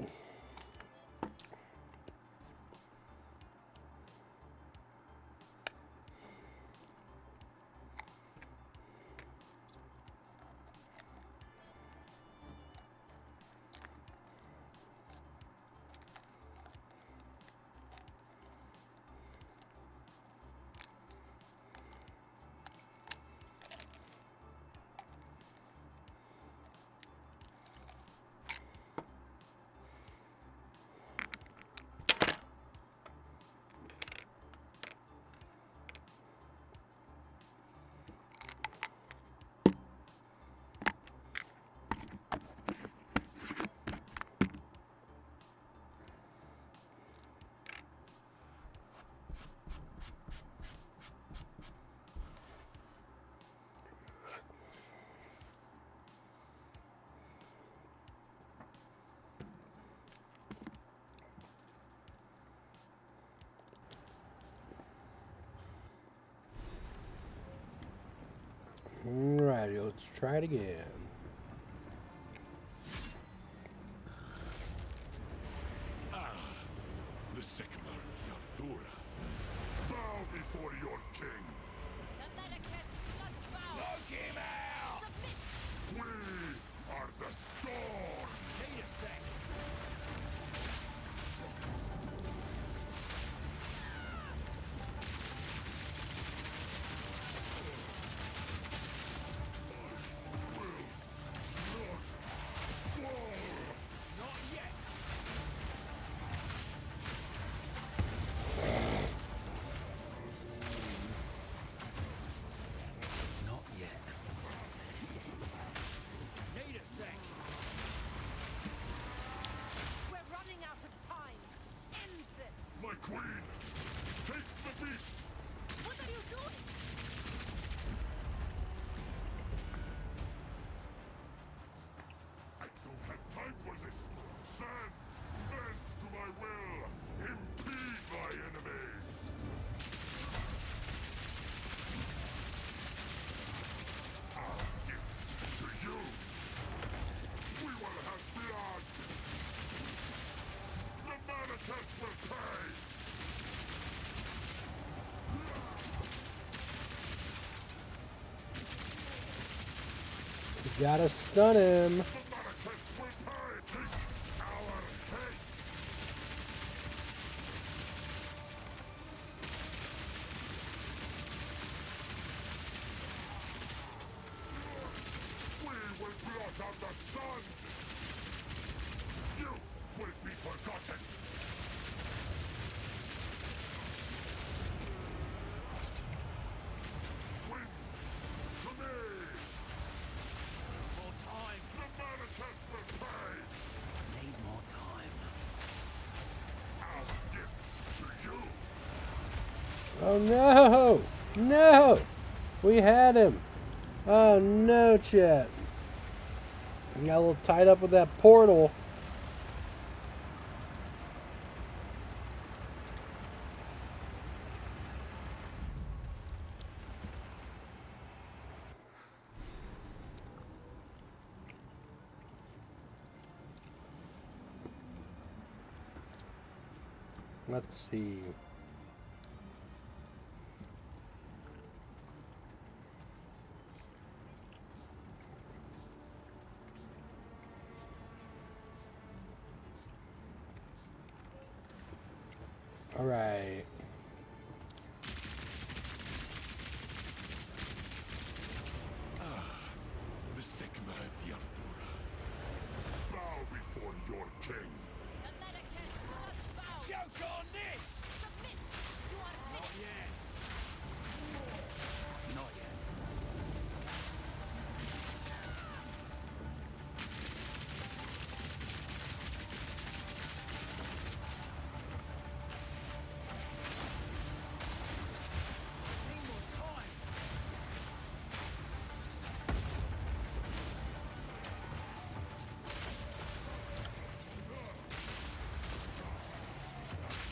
Alrighty, let's try it again. The Sycamore of Yardura. Bow before your king. Smoke him out! We are the storm. Need a sec. Not yet. Not yet. Need a sec. We're running out of time. End this. My queen, take the beast. What are you doing? I don't have time for this. Sands, bend to my will. Impede my enemies. Our gift to you. We will have blood. The manifest will pay. You gotta stun him. The manifest will pay. Take our hate. We will blot out the sun. You will be forgotten. Wind to me. More time. The manifest will pay. Need more time. Our gift to you. Oh no! No! We had him. Oh no, chat. We got a little tied up with that portal. Let's see. All right. The Sycamore of Yardura. Bow before your king. Joke on this! Submit. You are Not finished. yet. Not yet. Need more time.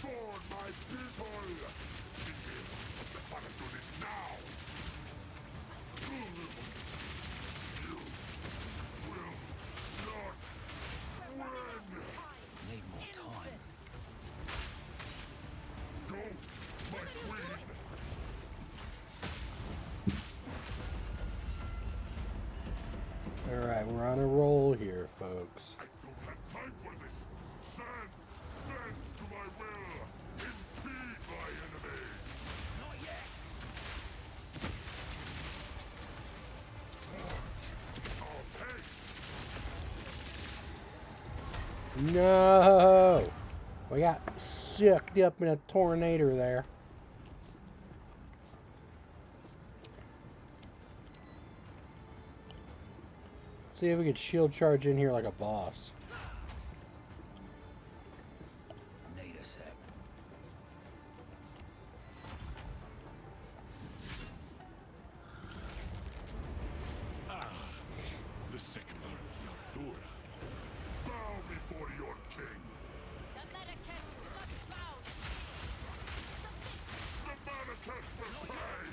For my people! Begin the battlefield is now! You We're on a roll here, folks. I don't have time for this. Sands, bend to my will. Impede my enemies. Not yet. Our pace. No! We got sucked up in a tornado there. See if we could shield charge in here like a boss. Need a sec. The second of Yardura. Bow before your king. The Medicaid bloodbound. The Manicat will pay.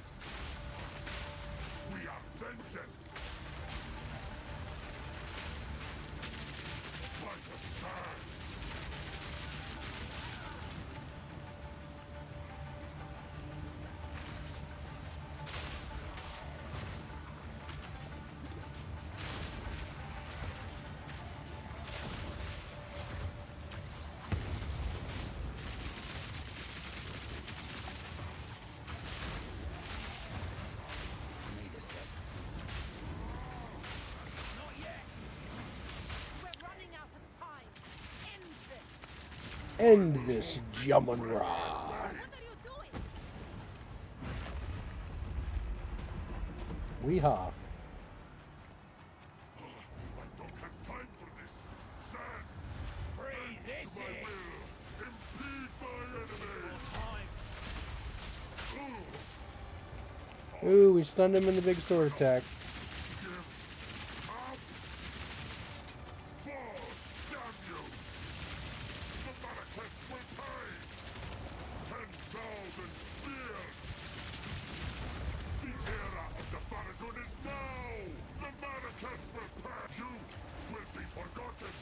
We are vengeance. Like a sand. Need a sec. Not yet. We're running out of time. End this. End this, Jumunra. What are you doing? Weehaw. I don't have time for this. Sand. Breathe this My in. will. Impede my enemies. Time. Ooh, we stunned him in the big sword attack. Give up. Fall. Damn you. The Manicat will pay. 10,000 spears. The era of the Farragut is now. The Manicat will pay. You will be forgotten.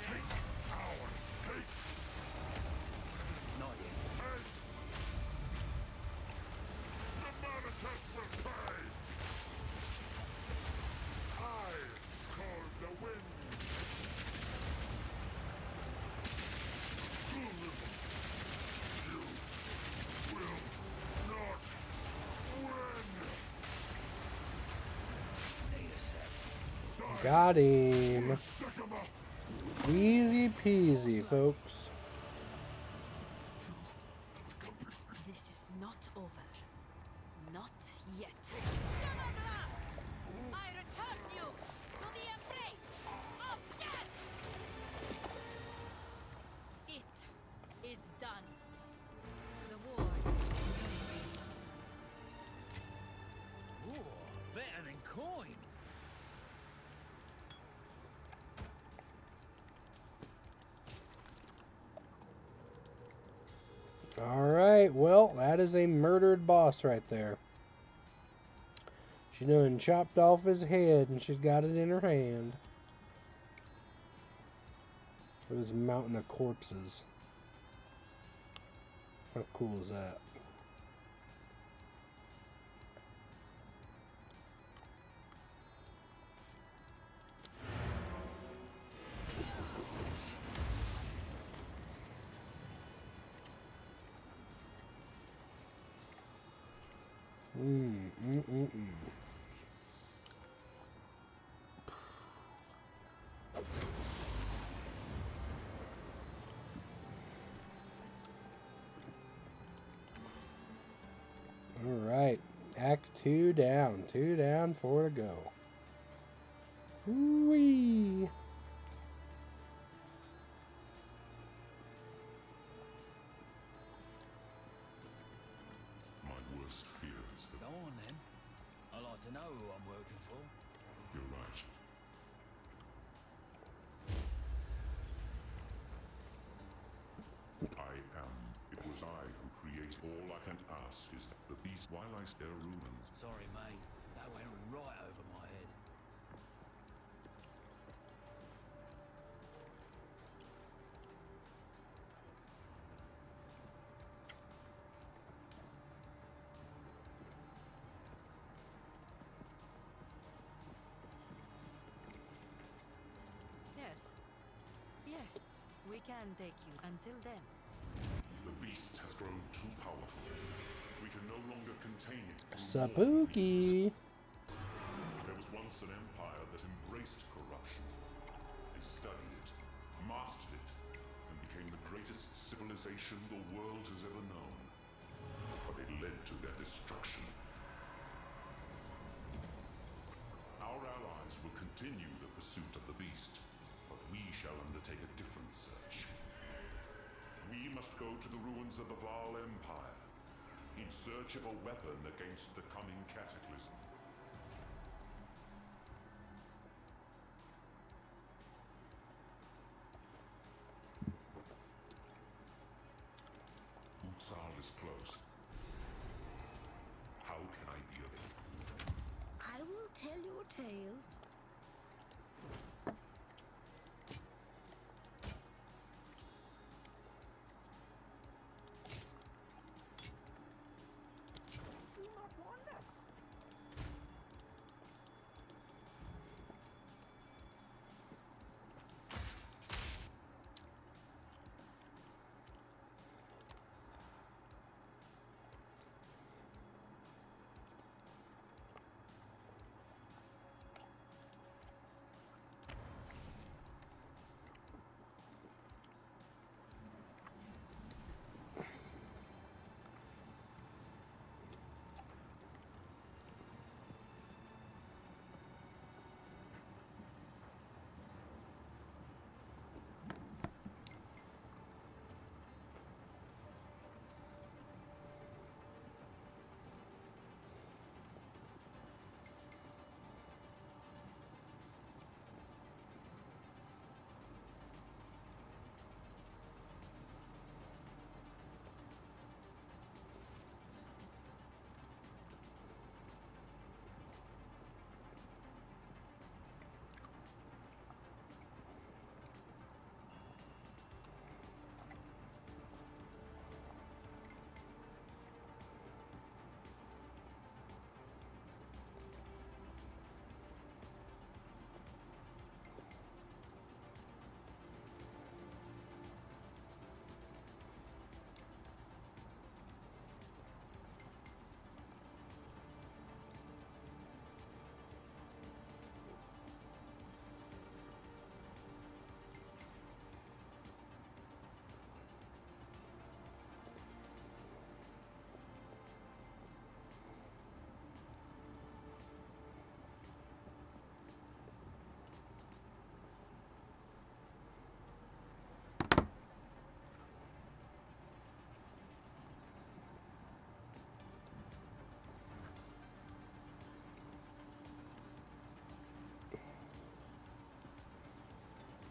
Hate our hate. Not yet. Hate. The Manicat will pay. I call the wind. You will not win. Need a sec. Got him. Sycamore. Easy peasy, folks. This is not over. Not yet. I return you to the embrace of death! It is done. The war. Ooh, better than coin. Alright, well, that is a murdered boss right there. She done chopped off his head and she's got it in her hand. It was a mountain of corpses. How cool is that? Alright, Act 2 down. 2 down, 4 to go. Whee! My worst fears have... Go on then. I like to know who I'm working for. You're right. I am. It was I who created. All I can ask is that the beast, while I stare ruins, Sorry, mate. That went right over my head. Yes, we can take you. Until then. The beast has grown too powerful. We can no longer contain it. through mortal Sabuki. There was once an empire that embraced corruption. They studied it, mastered it, and became the greatest civilization the world has ever known. But it led to their destruction. Our allies will continue the pursuit of the beast, but we shall undertake a different search. We must go to the ruins of the Vaal Empire, in search of a weapon against the coming cataclysm. Utsal is close. How can I be of it? I will tell you a tale. Do not wander.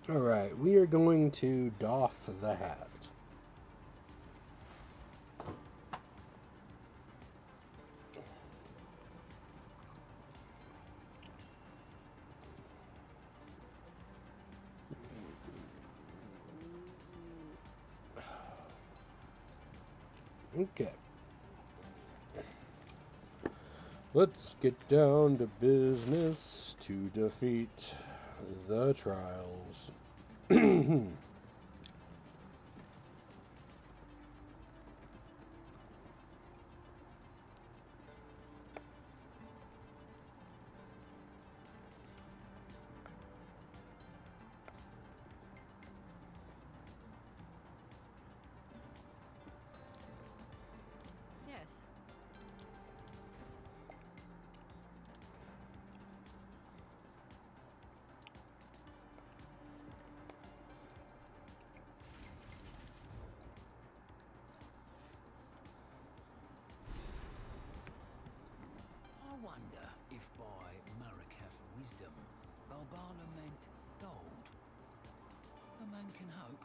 All right, we are going to doff the hat. Okay. Let's get down to business to defeat the trials. Yes. I wonder if by Marikath wisdom, Balbala meant gold. A man can hope.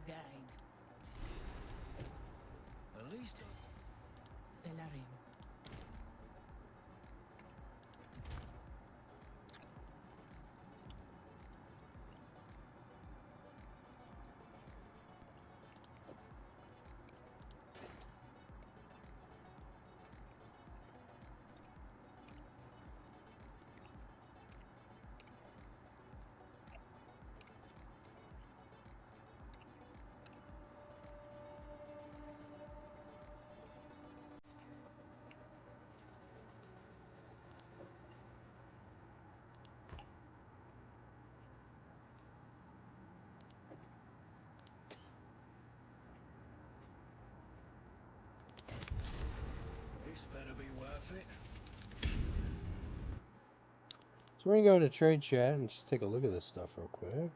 gang. At least Selarim. this better be worth it. So we're gonna go into trade chat and just take a look at this stuff real quick.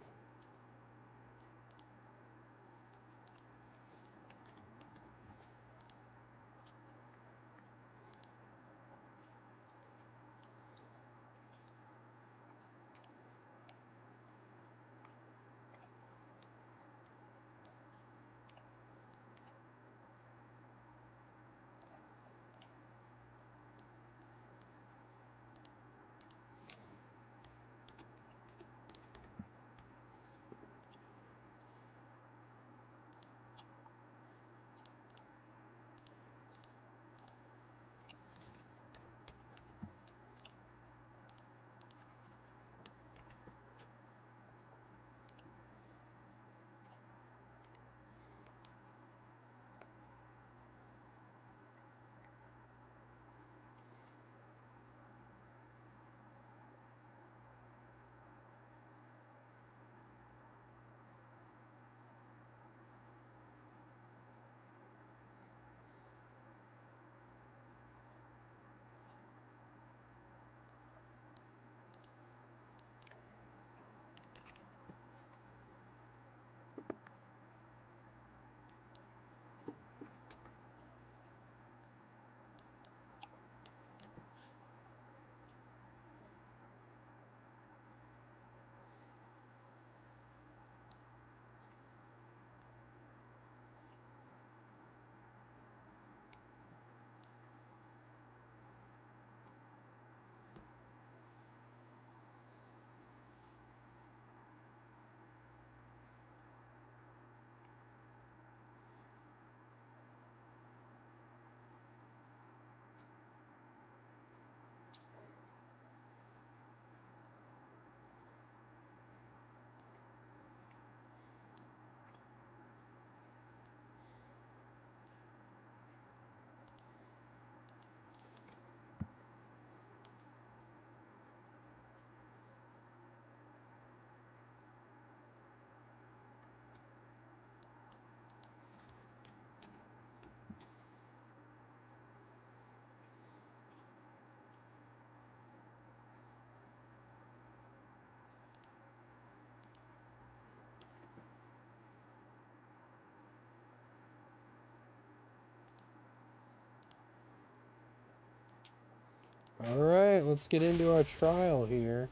Alright, let's get into our trial here.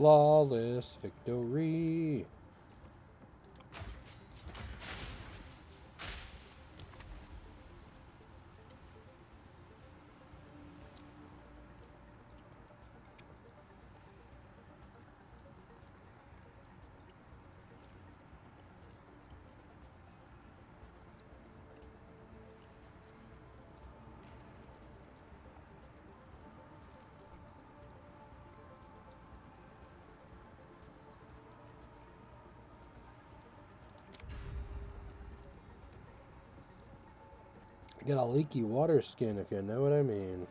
Flawless victory. Get a leaky water skin, if you know what I mean.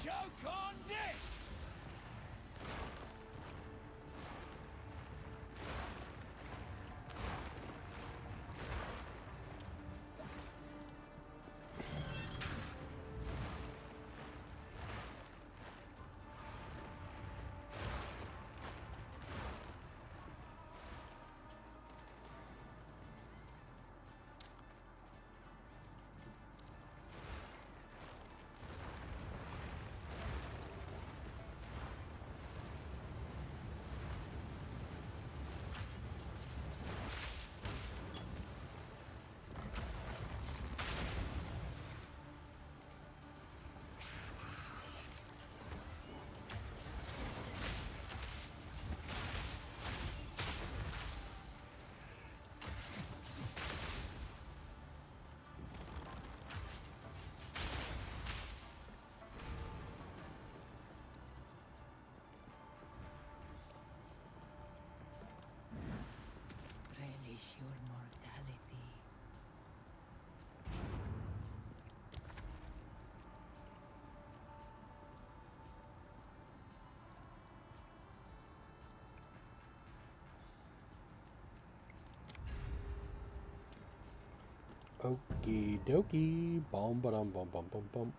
Choke on this! Relish your mortality. Okie dokie. Bum ba dum bum bum bum bum.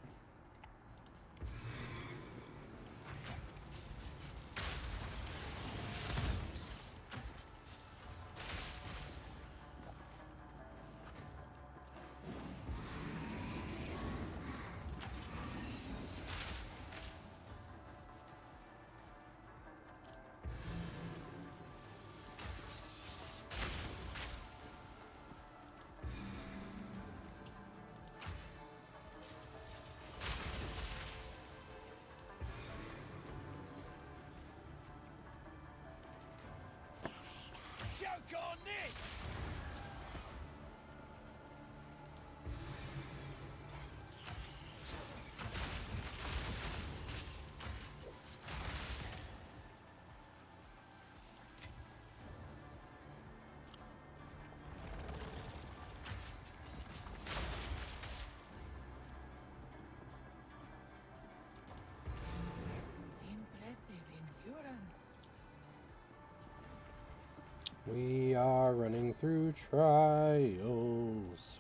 Choke on this! Impressive endurance. We are running through trials.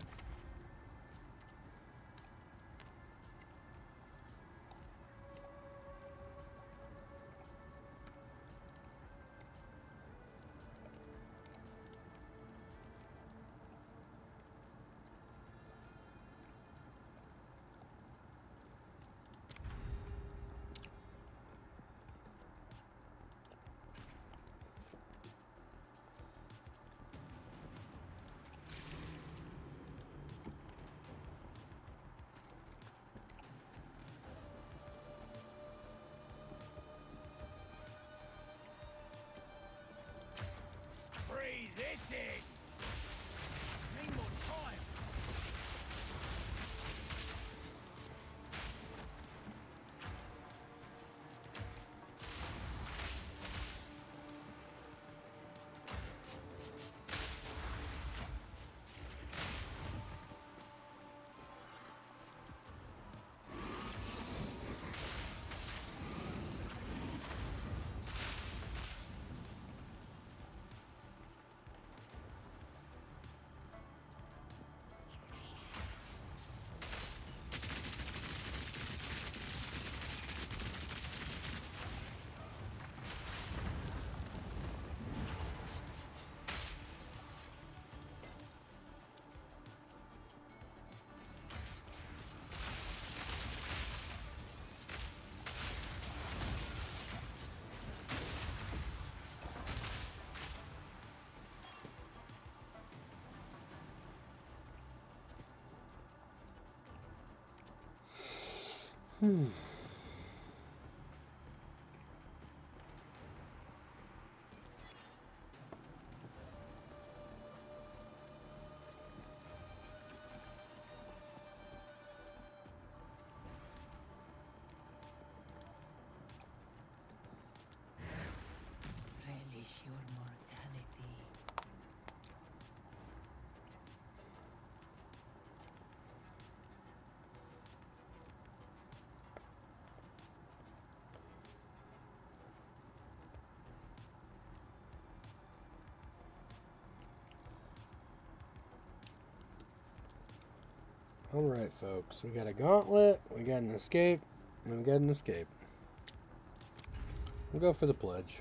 Relish your mortality. Alright, folks. We got a gauntlet, we got an escape, and we got an escape. We'll go for the pledge.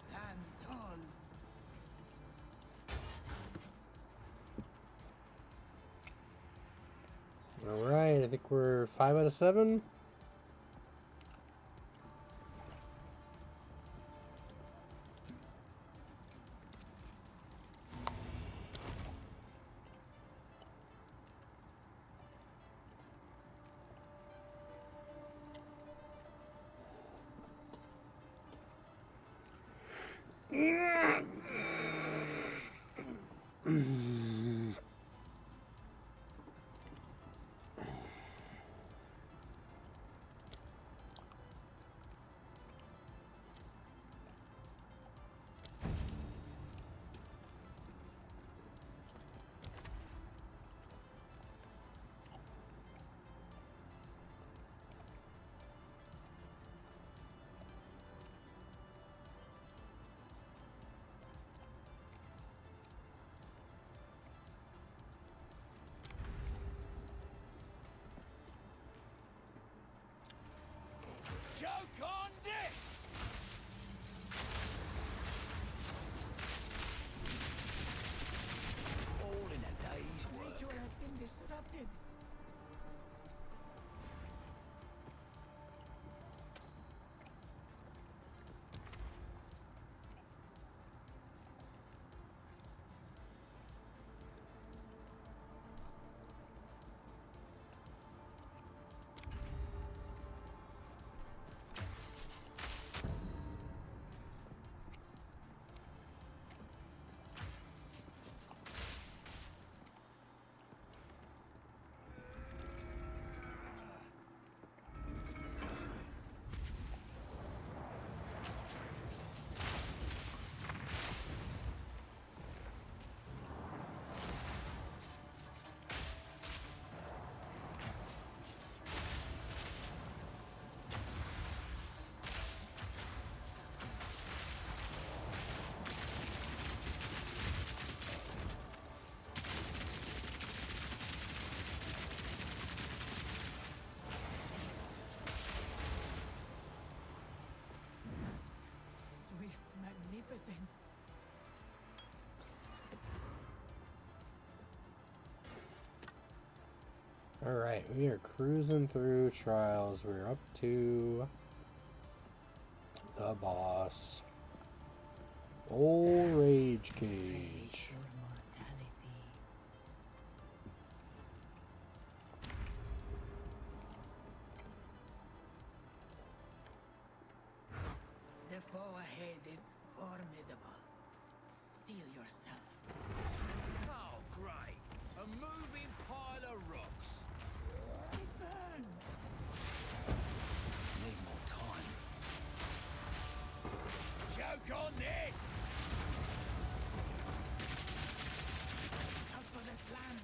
Stand tall. Alright, I think we're 5 out of 7. Choke on this! All in a day's work. Ritual has been disrupted. Swift magnificence. Alright, we are cruising through trials. We're up to the boss. Old Rage Cage. Relish your mortality. The foe ahead is formidable. Steel yourself. Oh, great. A moving pile of rocks. It burns. Need more time. Look on this! Out for the slam.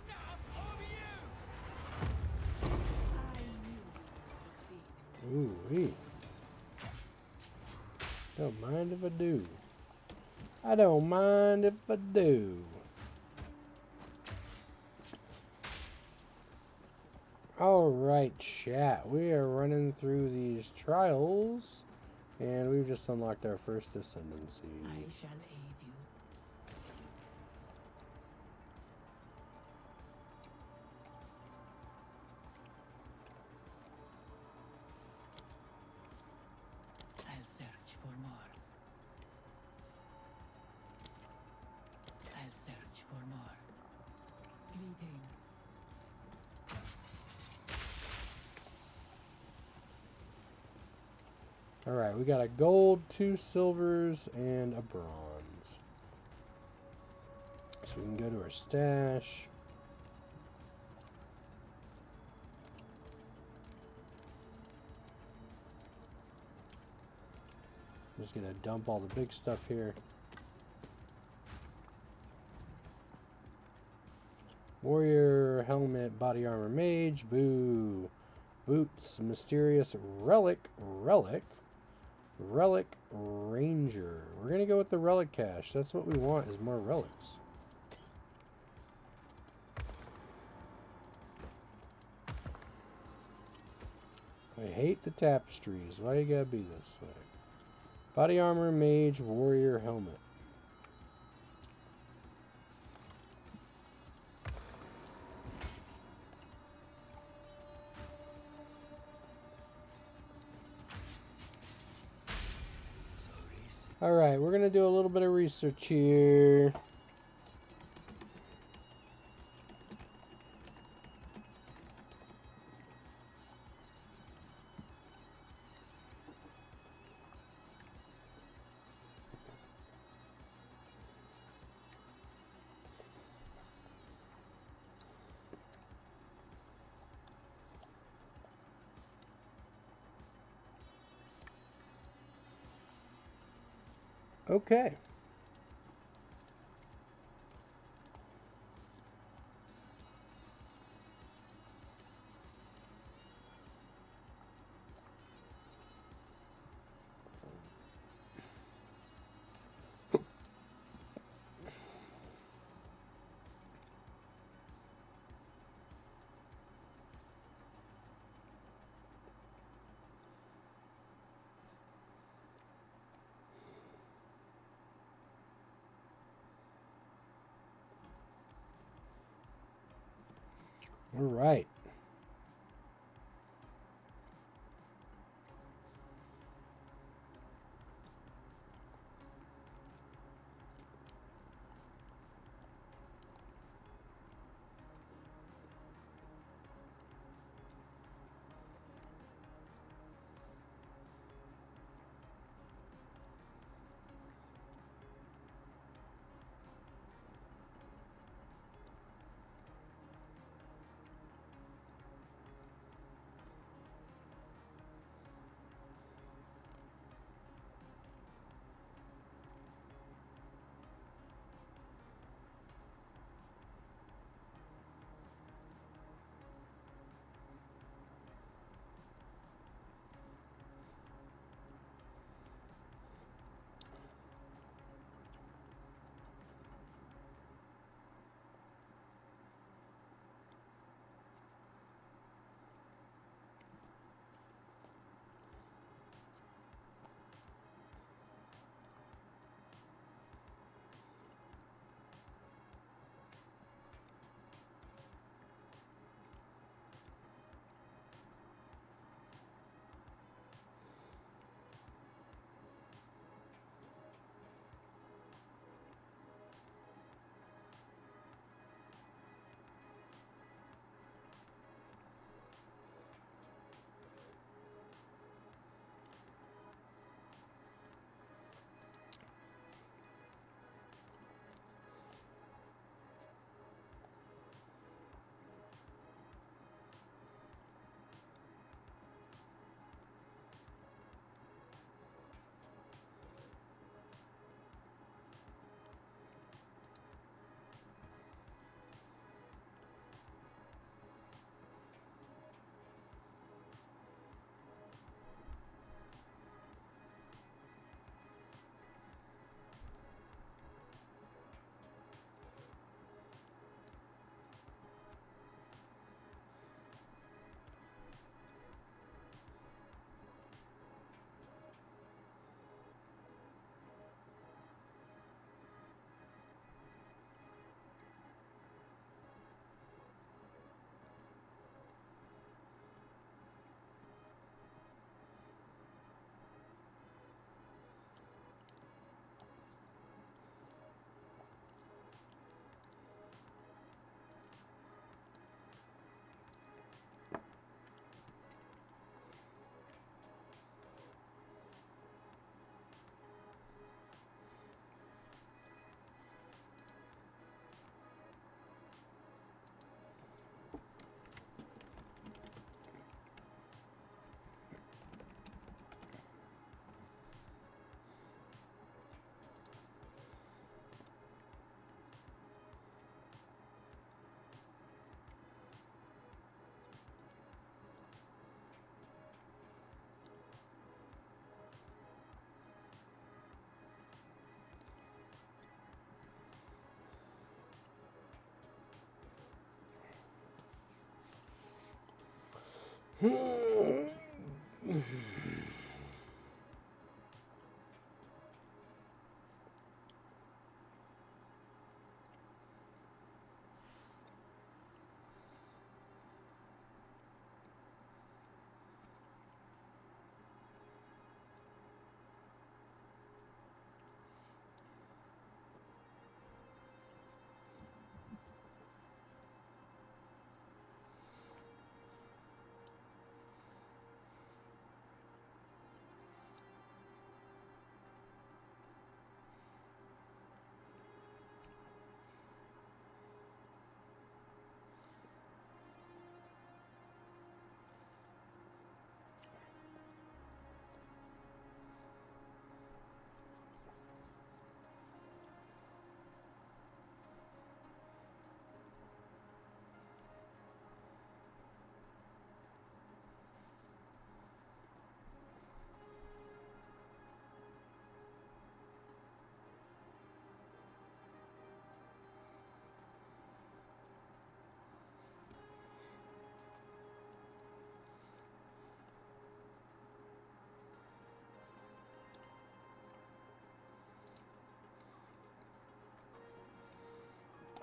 Enough of you! I knew you would succeed. Ooh, wee. Don't mind if I do. I don't mind if I do. Alright, chat. We are running through these trials, and we've just unlocked our first ascendancy. I shall aid you. I'll search for more. I'll search for more. Greetings. Alright, we got a gold, 2 silvers, and a bronze. So we can go to our stash. I'm just gonna dump all the big stuff here. Warrior, helmet, body armor, mage, boo. Boots, mysterious relic, relic, ranger. We're gonna go with the relic cache. That's what we want, is more relics. I hate the tapestries. Why you gotta be this way? Body armor, mage, warrior, helmet. Alright, we're going to do a little bit of research here. Okay. All right.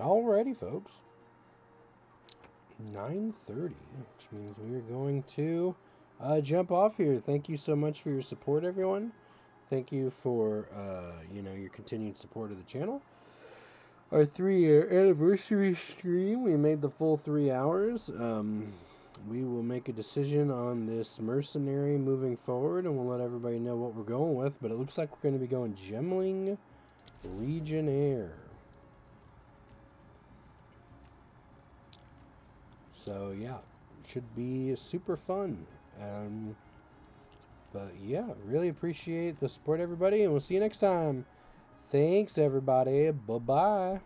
Alrighty, folks. 9:30, which means we are going to jump off here. Thank you so much for your support, everyone. Thank you for your continued support of the channel. Our 3-year anniversary stream, we made the full 3 hours. We will make a decision on this mercenary moving forward, and we'll let everybody know what we're going with. But it looks like we're going to be going Gemling Legionnaire. So yeah, should be super fun. But yeah, really appreciate the support, everybody, and we'll see you next time. Thanks, everybody. Bye-bye.